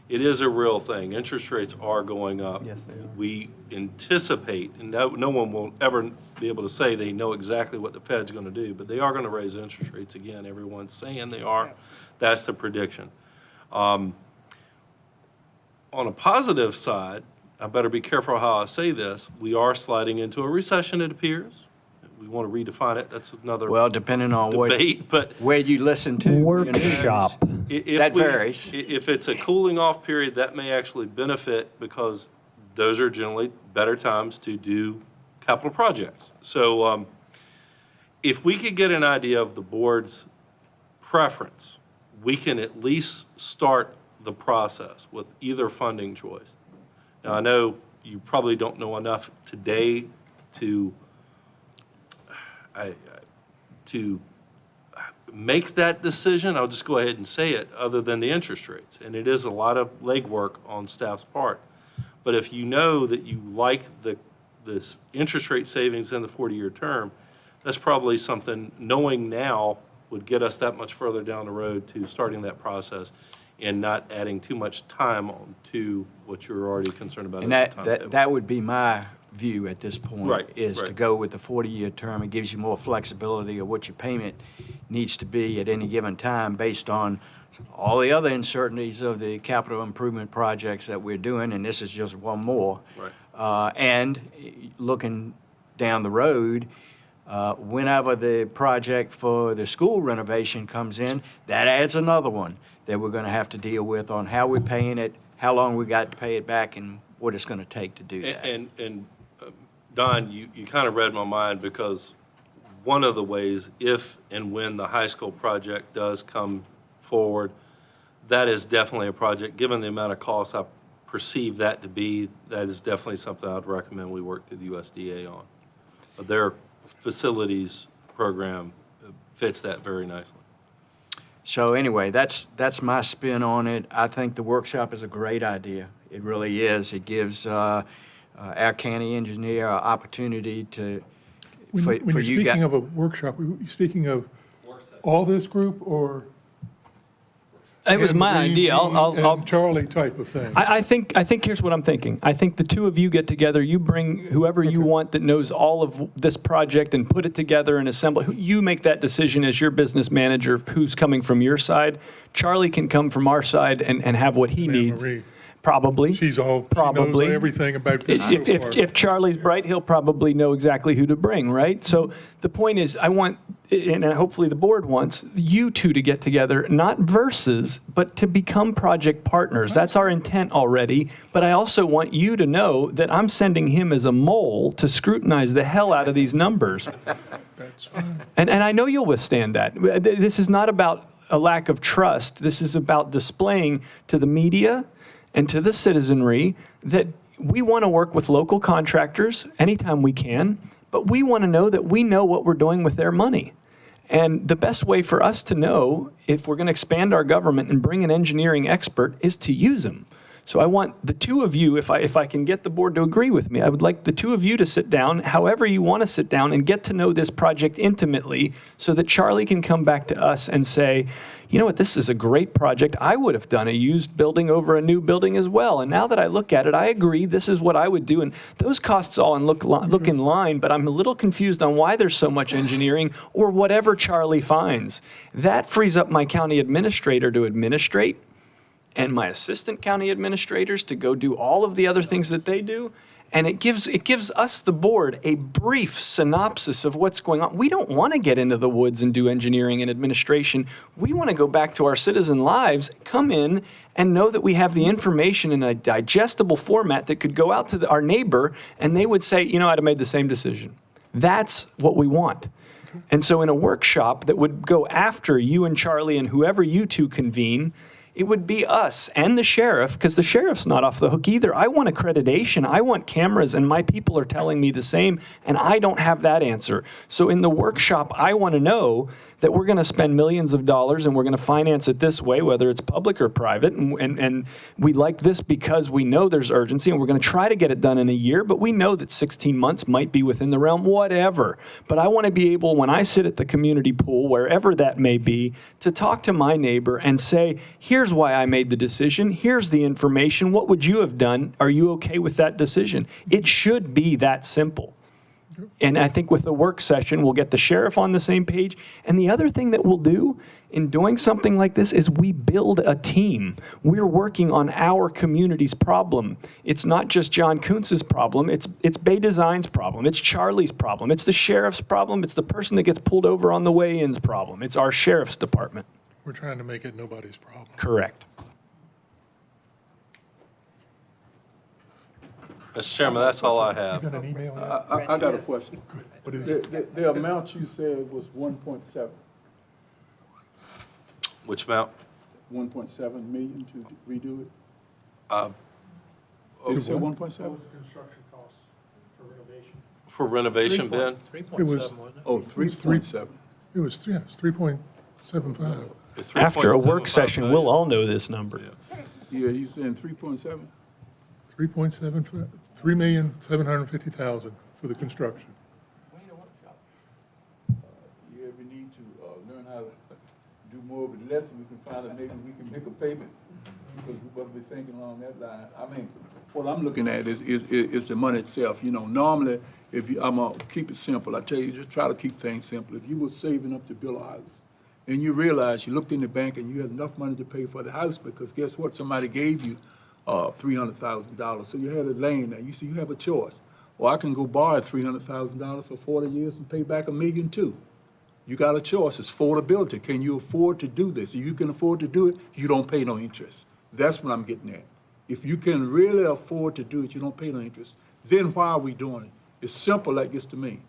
It is a real thing. Interest rates are going up. Yes, they are. We anticipate, and no one will ever be able to say they know exactly what the Fed's going to do, but they are going to raise interest rates again. Everyone's saying they are. That's the prediction. On a positive side, I better be careful how I say this, we are sliding into a recession, it appears. We want to redefine it. That's another Well, depending on debate, but where you listen to. Workshop. That varies. If it's a cooling off period, that may actually benefit because those are generally better times to do capital projects. So if we could get an idea of the board's preference, we can at least start the process with either funding choice. Now, I know you probably don't know enough today to make that decision. I'll just go ahead and say it, other than the interest rates. And it is a lot of legwork on staff's part. But if you know that you like this interest rate savings in the 40-year term, that's probably something, knowing now, would get us that much further down the road to starting that process and not adding too much time on to what you're already concerned about. And at the time. that would be my view at this point. Right, Is to right. go with the 40-year term. It gives you more flexibility of what your payment needs to be at any given time based on all the other uncertainties of the capital improvement projects that we're doing, and this is just one more. Right. And looking down the road, whenever the project for the school renovation comes in, that adds another one that we're going to have to deal with on how we're paying it, how long we got to pay it back, and what it's going to take to do that. And Don, you kind of read my mind, because one of the ways, if and when the high school project does come forward, that is definitely a project, given the amount of costs I perceive that to be, that is definitely something I'd recommend we work through the USDA on. Their facilities program fits that very nicely. So anyway, that's my spin on it. I think the workshop is a great idea. It really is. It gives our county engineer an opportunity to, When for you're you guys. speaking of a workshop, are you speaking of all this group or? It was my Anne Marie, idea. me, I'll and Charlie type of thing? I think here's what I'm thinking. I think the two of you get together, you bring whoever you want that knows all of this project and put it together and assemble it. You make that decision as your business manager, who's coming from your side. Charlie can come from our side and have what he Anne needs. Marie. Probably. She knows Probably. everything about this so far. If Charlie's bright, he'll probably know exactly who to bring, right? So the point is, I want, and hopefully the board wants, you two to get together, not versus, but to become project partners. That's our intent already. But I also want you to know that I'm sending him as a mole to scrutinize the hell out of these numbers. That's fine. And I know you'll withstand that. This is not about a lack of trust. This is about displaying to the media and to the citizenry that we want to work with local contractors anytime we can, but we want to know that we know what we're doing with their money. And the best way for us to know if we're going to expand our government and bring an engineering expert is to use them. So I want the two of you, if I can get the board to agree with me, I would like the two of you to sit down, however you want to sit down, and get to know this project intimately so that Charlie can come back to us and say, you know what, this is a great project. I would have done a used building over a new building as well. And now that I look at it, I agree, this is what I would do. And those costs all look in line, but I'm a little confused on why there's so much engineering or whatever Charlie finds. That frees up my county administrator to administrate, and my assistant county administrators to go do all of the other things that they do. And it gives us, the board, a brief synopsis of what's going on. We don't want to get into the woods and do engineering and administration. We want to go back to our citizen lives, come in and know that we have the information in a digestible format that could go out to our neighbor and they would say, you know, I'd have made the same decision. That's what we want. And so in a workshop that would go after you and Charlie and whoever you two convene, it would be us and the sheriff, because the sheriff's not off the hook either. I want accreditation. I want cameras, and my people are telling me the same, and I don't have that answer. So in the workshop, I want to know that we're going to spend millions of dollars and we're going to finance it this way, whether it's public or private. And we like this because we know there's urgency, and we're going to try to get it done in a year, but we know that 16 months might be within the realm, whatever. But I want to be able, when I sit at the community pool, wherever that may be, to talk to my neighbor and say, here's why I made the decision. Here's the information. What would you have done? Are you okay with that decision? It should be that simple. And I think with the work session, we'll get the sheriff on the same page. And the other thing that we'll do in doing something like this is we build a team. We're working on our community's problem. It's not just John Kuntz's problem. It's Bay Design's problem. It's Charlie's problem. It's the sheriff's problem. It's the person that gets pulled over on the way in's problem. It's our sheriff's department. We're trying to make it nobody's problem. Correct. Mr. Chairman, that's all I have. You got an email? I got a question. What is it? The amount you said was 1.7, Which amount? 1.7 million to redo it? Uh, You said what? 1.7? construction costs for renovation? For renovation, Ben? 3.7, It was- wasn't it? Oh, It was three- 3.7. It was 3.75. After a work 3.75 session, million. we'll all know this number. Yeah, you saying 3.7? 3.75, $3,750,000 for the construction. Yeah, we need to learn how to do more with less, and we can find out maybe we can make a payment, because we better be thinking along that line. I mean, what I'm looking at is the money itself. You know, normally, if you, I'm gonna keep it simple. I tell you, just try to keep things simple. If you were saving up to build a house, and you realize you looked in the bank and you had enough money to pay for the house, because guess what? Somebody gave you $300,000. So you had it laying there. You see, you have a choice. Or I can go borrow $300,000 for 40 years and pay back $1 million too. You got a choice. It's affordability. Can you afford to do this? If you can afford to do it, you don't pay no interest. That's what I'm getting at. If you can really afford to do it, you don't pay no interest. Then why are we doing it? It's simple like this to me.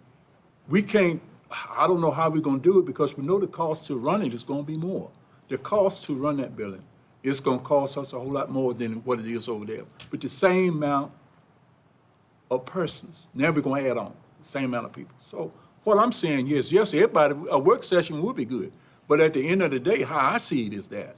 We can't, I don't know how we're going to do it, because we know the cost to run it is going to be more. The cost to run that building, it's going to cost us a whole lot more than what it is over there. With the same amount of persons. Now we're going to add on the same amount of people. So what I'm saying is, yes, everybody, a work session would be good. But at the end of the day, how I see it is that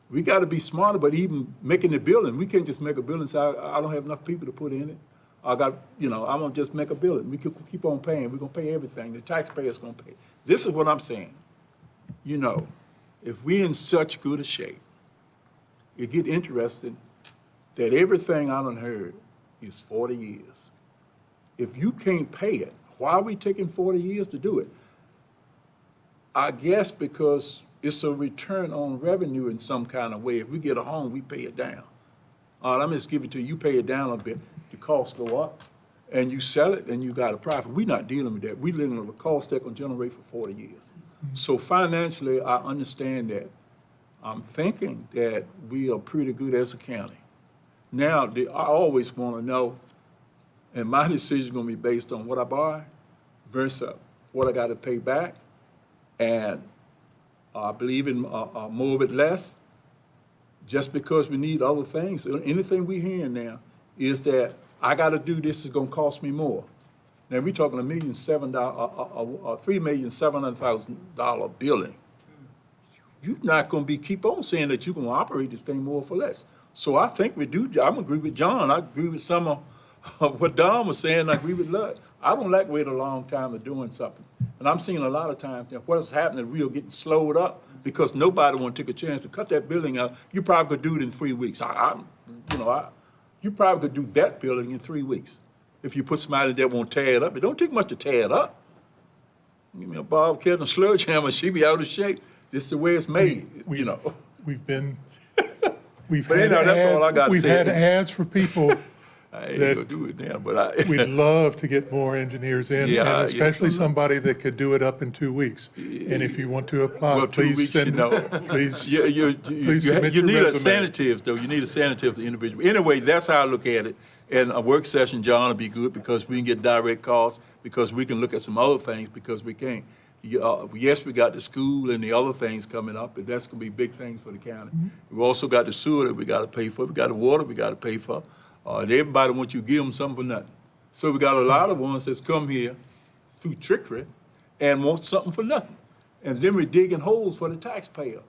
we got to be smarter, but even making the building, we can't just make a building and say, I don't have enough people to put in it. I got, you know, I'm going to just make a building. We can keep on paying. We're going to pay everything. The taxpayer's going to pay. This is what I'm saying. You know, if we're in such good a shape, it get interesting that everything I done heard is 40 years. If you can't pay it, why are we taking 40 years to do it? I guess because it's a return on revenue in some kind of way. If we get a home, we pay it down. All right, I'm just giving it to you, you pay it down a bit, the costs go up, and you sell it, and you got a profit. We're not dealing with that. We're dealing with a cost that can generate for 40 years. So financially, I understand that. I'm thinking that we are pretty good as a county. Now, I always want to know, and my decision is going to be based on what I buy versus what I got to pay back. And I believe in more with less, just because we need other things. Anything we hearing now is that I got to do this is going to cost me more. Now, we're talking $3,700,000 building. You're not going to keep on saying that you're going to operate this thing more for less. So I think we do. I'm agree with John. I agree with some of what Don was saying. I agree with Lud. I don't like waiting a long time of doing something. And I'm seeing a lot of times that what's happening, we are getting slowed up because nobody want to take a chance to cut that building out. You probably could do it in 3 weeks. You probably could do that building in 3 weeks if you put somebody that won't tear it up. It don't take much to tear it up. Give me a bobcat and a sledgehammer, she be out of shape. This is the way it's made, We've been, we've But had that's all I got to we've say. had ads for people I ain't that gonna do it now, but we'd love to get more engineers in, Yeah, and especially somebody that could do it up in 2 weeks. And if you want to apply, Well, 2 please weeks, send, please please submit you your need a resume. sanative, though. You need a sanative individual. Anyway, that's how I look at it. And a work session, John, will be good because we can get direct costs, because we can look at some other things, because we can't. Yes, we got the school and the other things coming up, but that's gonna be big things for the county. We've also got the sewer that we gotta pay for. We got the water we gotta pay for. And everybody wants you to give them something for nothing. So we got a lot of ones that's come here through trickery and want something for nothing. And then we're digging holes for the taxpayer.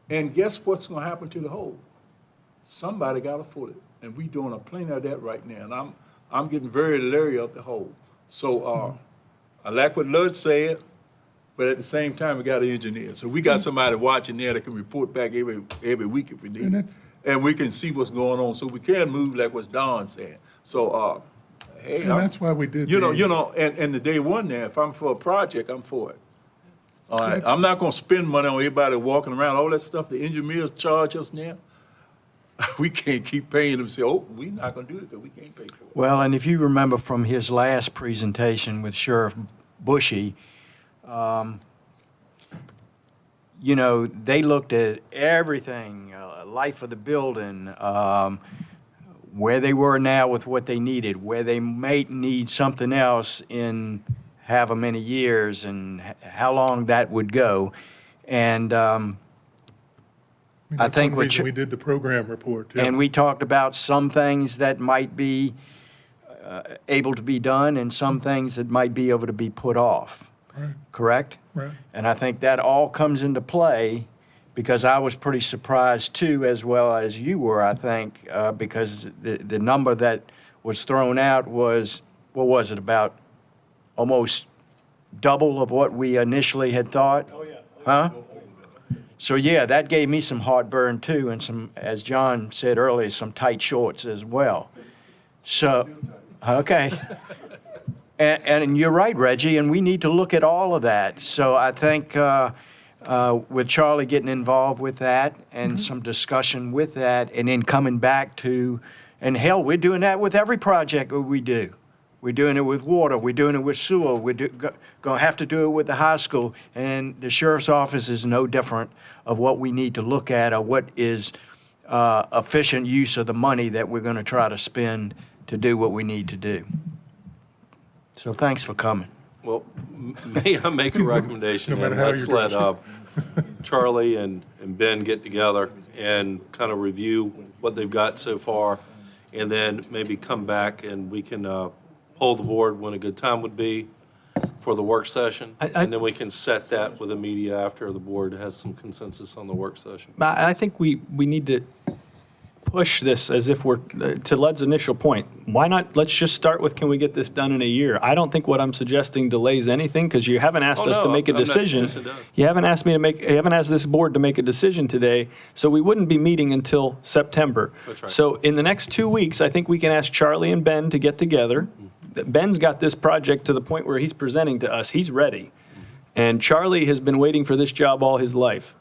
And guess what's gonna happen to the hole? Somebody gotta foot it. And we doing a plenty of that right now. And I'm getting very leery of the hole. So, I like what Lud said, but at the same time, we got an engineer. So we got somebody watching there that can report back every week if we need it. And we can see what's going on, so we can move like what Don said. So, hey. And that's why we did And the day one there, if I'm for a project, I'm for it. All right, I'm not gonna spend money on everybody walking around, all that stuff the engineers charge us now. We can't keep paying them, say, oh, we're not gonna do it because we can't pay for it. Well, and if you remember from his last presentation with Sheriff Bushy, they looked at everything, life of the building, where they were now with what they needed, where they might need something else in however many years, and how long that would go. And I That's think one reason we did the program report. Yeah. and we talked about some things that might be able to be done and some things that might be able to be put off. Right. Correct? Right. And I think that all comes into play because I was pretty surprised too, as well as you were, I think, because the number that was thrown out was, what was it, about almost double of what we initially had thought? Oh, yeah. Huh? So, yeah, that gave me some heartburn too, and some, as John said earlier, some tight shorts as well. So, okay. And you're right, Reggie, and we need to look at all of that. So I think with Charlie getting involved with that and some discussion with that, and then coming back to, and hell, we're doing that with every project that we do. We're doing it with water, we're doing it with sewer, we're going to have to do it with the high school, and the sheriff's office is no different of what we need to look at or what is efficient use of the money that we're going to try to spend to do what we need to do. So thanks for coming. Well, may I make a recommendation? No matter And how let's you're let Charlie and Ben get together and kind of review what they've got so far, and then maybe come back and we can poll the board when a good time would be for the work session, and then we can set that with the media after the board has some consensus on the work session. I think we need to push this as if we're, to Lud's initial point, why not, let's just start with, can we get this done in a year? I don't think what I'm suggesting delays anything, because you haven't asked us to make a decision. You haven't asked this board to make a decision today, so we wouldn't be meeting until September. That's right. So in the next 2 weeks, I think we can ask Charlie and Ben to get together. Ben's got this project to the point where he's presenting to us, he's ready. And Charlie has been waiting for this job all his life.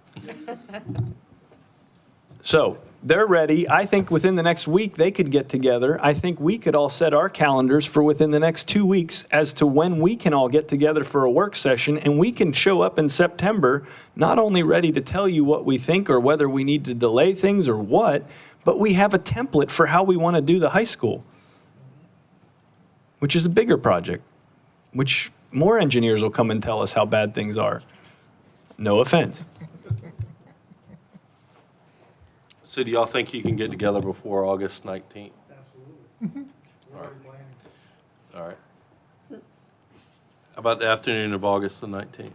So, they're ready. I think within the next week, they could get together. I think we could all set our calendars for within the next 2 weeks as to when we can all get together for a work session, and we can show up in September, not only ready to tell you what we think or whether we need to delay things or what, but we have a template for how we want to do the high school, which is a bigger project, which more engineers will come and tell us how bad things are. No offense. So do y'all think you can get together before August 19th? Absolutely. All right. How about the afternoon of August the 19th?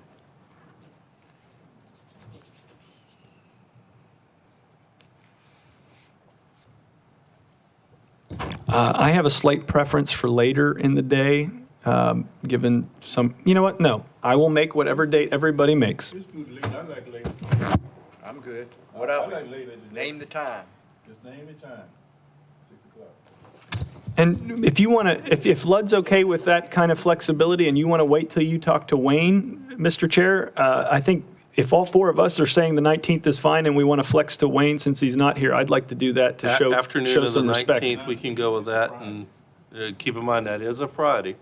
I have a slight preference for later in the day, given some, you know what? No, I will make whatever date everybody makes. It's good late, I like late. I'm good. I like late. Name the time. Just name the time, 6 o'clock. And if you want to, if Lud's okay with that kind of flexibility and you want to wait till you talk to Wayne, Mr. Chair, I think if all four of us are saying the 19th is fine and we want to flex to Wayne since he's not here, I'd like to do that to show Afternoon of the some respect. 19th, we can go with that, and keep in mind that is a Friday.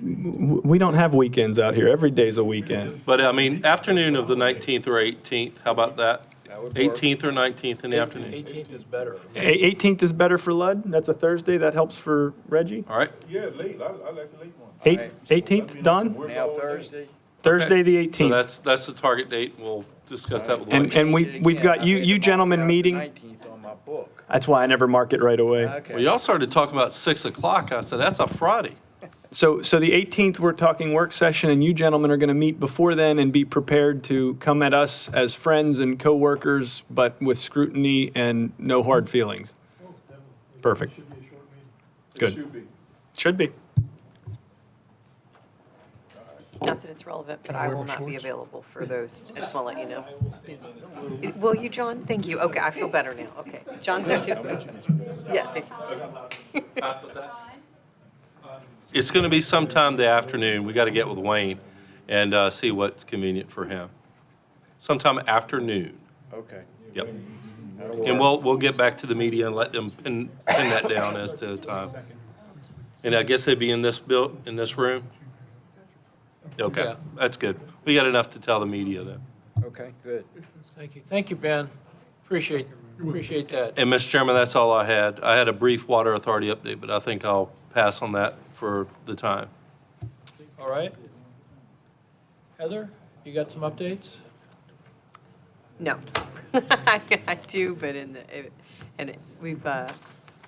We don't have weekends out here. Every day's a weekend. But I mean, afternoon of the 19th or 18th, how about that? 18th or 19th in the afternoon? 18th is better for me. 18th is better for Lud. That's a Thursday. That helps for Reggie. All right. Yeah, late, I like the late one. 18th, Don? Now Thursday? Thursday, the 18th. So that's the target date. We'll discuss that with Wayne. And we've got you gentlemen meeting. 19th on my book. That's why I never mark it right away. Okay. Well, y'all started talking about 6 o'clock. I said, that's a Friday. So the 18th, we're talking work session, and you gentlemen are going to meet before then and be prepared to come at us as friends and coworkers, but with scrutiny and no hard feelings. Perfect. Good. Should be. Should be. Not that it's relevant, but I will not be available for those. I just want to let you know. Will you, John? Thank you. Okay, I feel better now. Okay. John says too. Yeah, thank you. It's going to be sometime the afternoon. We got to get with Wayne and see what's convenient for him. Sometime afternoon. Okay. Yep. And we'll get back to the media and let them pin that down as to time. And I guess they'd be in this room? Okay, Yeah. that's good. We got enough to tell the media then. Okay, good. Thank you. Thank you, Ben. Appreciate that. And Mr. Chairman, that's all I had. I had a brief water authority update, but I think I'll pass on that for the time. All right. Heather, you got some updates? No. I do, but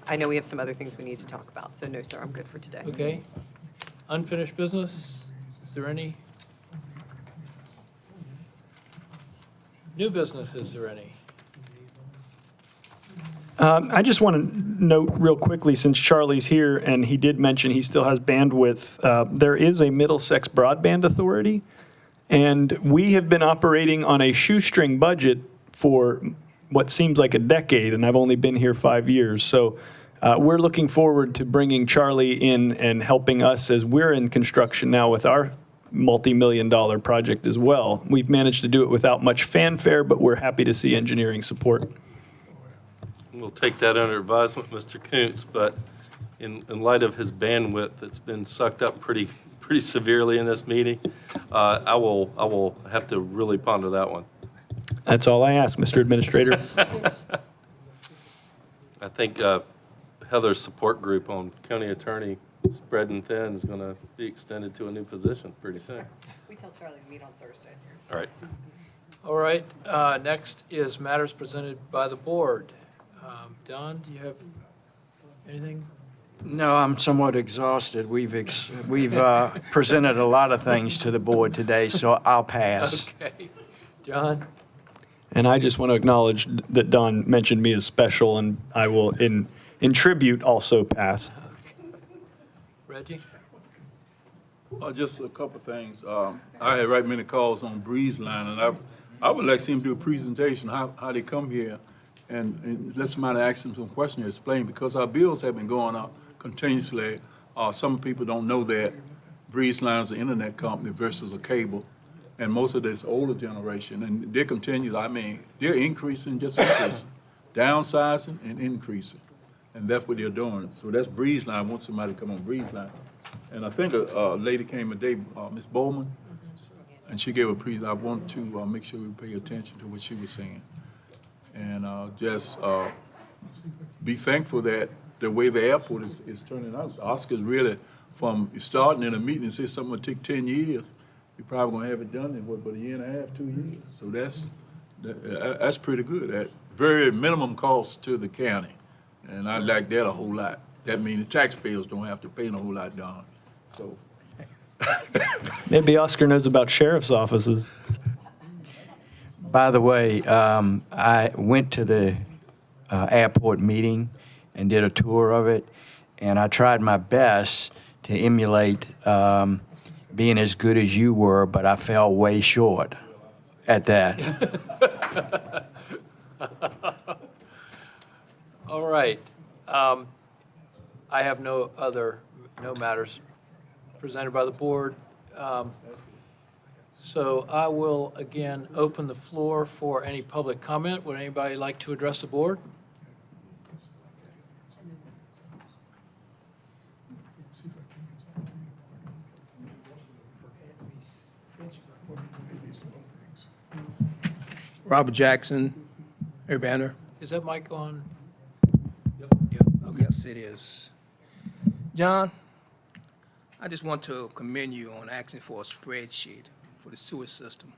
I know we have some other things we need to talk about. So no, sir, I'm good for today. Okay. Unfinished business? Is there any? New business, is there any? I just want to note real quickly, since Charlie's here and he did mention he still has bandwidth, there is a Middlesex Broadband Authority, and we have been operating on a shoestring budget for what seems like a decade, and I've only been here 5 years. So we're looking forward to bringing Charlie in and helping us as we're in construction now with our multi-million-dollar project as well. We've managed to do it without much fanfare, but we're happy to see engineering support. We'll take that under advisement, Mr. Koontz, but in light of his bandwidth that's been sucked up pretty severely in this meeting, I will have to really ponder that one. That's all I ask, Mr. Administrator. I think Heather's support group on county attorney spreading thin is going to be extended to a new position pretty soon. We tell Charlie to meet on Thursdays. All right. All right, next is matters presented by the board. Don, do you have anything? No, I'm somewhat exhausted. We've presented a lot of things to the board today, so I'll pass. Okay. John? And I just want to acknowledge that Don mentioned me as special, and I will, in tribute, also pass. Reggie? Just a couple of things. I had right many calls on Breeze Line, and I would like to see them do a presentation, how they come here, and let somebody ask them some questions, explain, because our bills have been going up continuously. Some people don't know that Breeze Line is an internet company versus a cable, and most of this older generation, and they continue, I mean, they're increasing, just increasing. downsizing and increasing. And that's what they're doing. So that's Breeze Line. I want somebody to come on Breeze Line. And I think a lady came today, Ms. Bowman, and she gave a presentation. I want to make sure we pay attention to what she was saying. And just be thankful that the way the airport is turning out. Oscar's really, from starting in a meeting and say something will take 10 years, you're probably going to have it done in what, about a year and a half, 2 years. So that's pretty good. At very minimum cost to the county. And I like that a whole lot. That means the taxpayers don't have to pay a whole lot down. So. Maybe Oscar knows about sheriff's offices. By the way, I went to the airport meeting and did a tour of it, and I tried my best to emulate being as good as you were, but I fell way short at that. All right. I have no matters presented by the board. So I will again open the floor for any public comment. Would anybody like to address the board? Robert Jackson, Urbana. Is that mic on? Yes, it is. John, I just want to commend you on asking for a spreadsheet for the sewer system.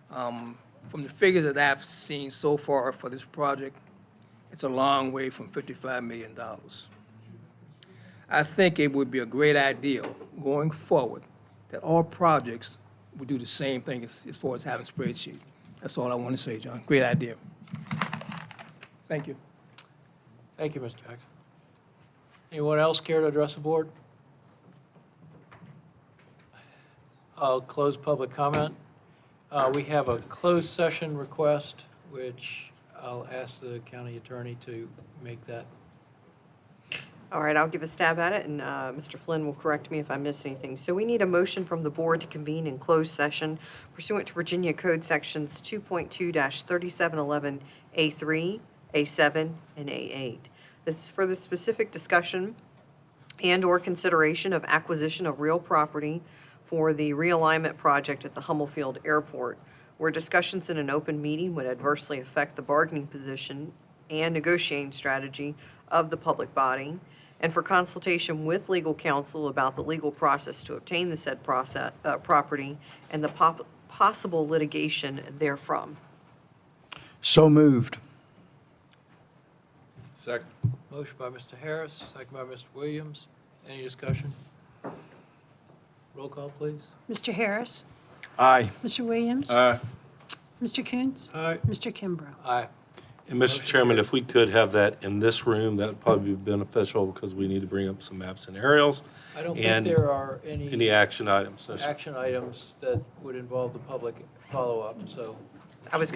From the figures that I've seen so far for this project, it's a long way from $55 million. I think it would be a great idea going forward that all projects would do the same thing as far as having a spreadsheet. That's all I want to say, John. Great idea. Thank you. Thank you, Mr. Jackson. Anyone else care to address the board? I'll close public comment. We have a closed session request, which I'll ask the county attorney to make that. All right, I'll give a stab at it, and Mr. Flynn will correct me if I miss anything. So we need a motion from the board to convene in closed session pursuant to Virginia Code Sections 2.2-3711A3, A7, and A8. This is for the specific discussion and/or consideration of acquisition of real property for the realignment project at the Hummelfield Airport, where discussions in an open meeting would adversely affect the bargaining position and negotiating strategy of the public body, and for consultation with legal counsel about the legal process to obtain the said property and the possible litigation therefrom. So moved. Second. Motion by Mr. Harris, second by Mr. Williams. Any discussion? Roll call, please. Mr. Harris? Aye. Mr. Williams? Aye. Mr. Coons? Aye. Mr. Kimbrough? Aye. And Mr. Chairman, if we could have that in this room, that would probably be beneficial because we need to bring up some maps and aerials. I don't think and there are any action items. No, sir. action items that would involve the public follow-up, so. I was going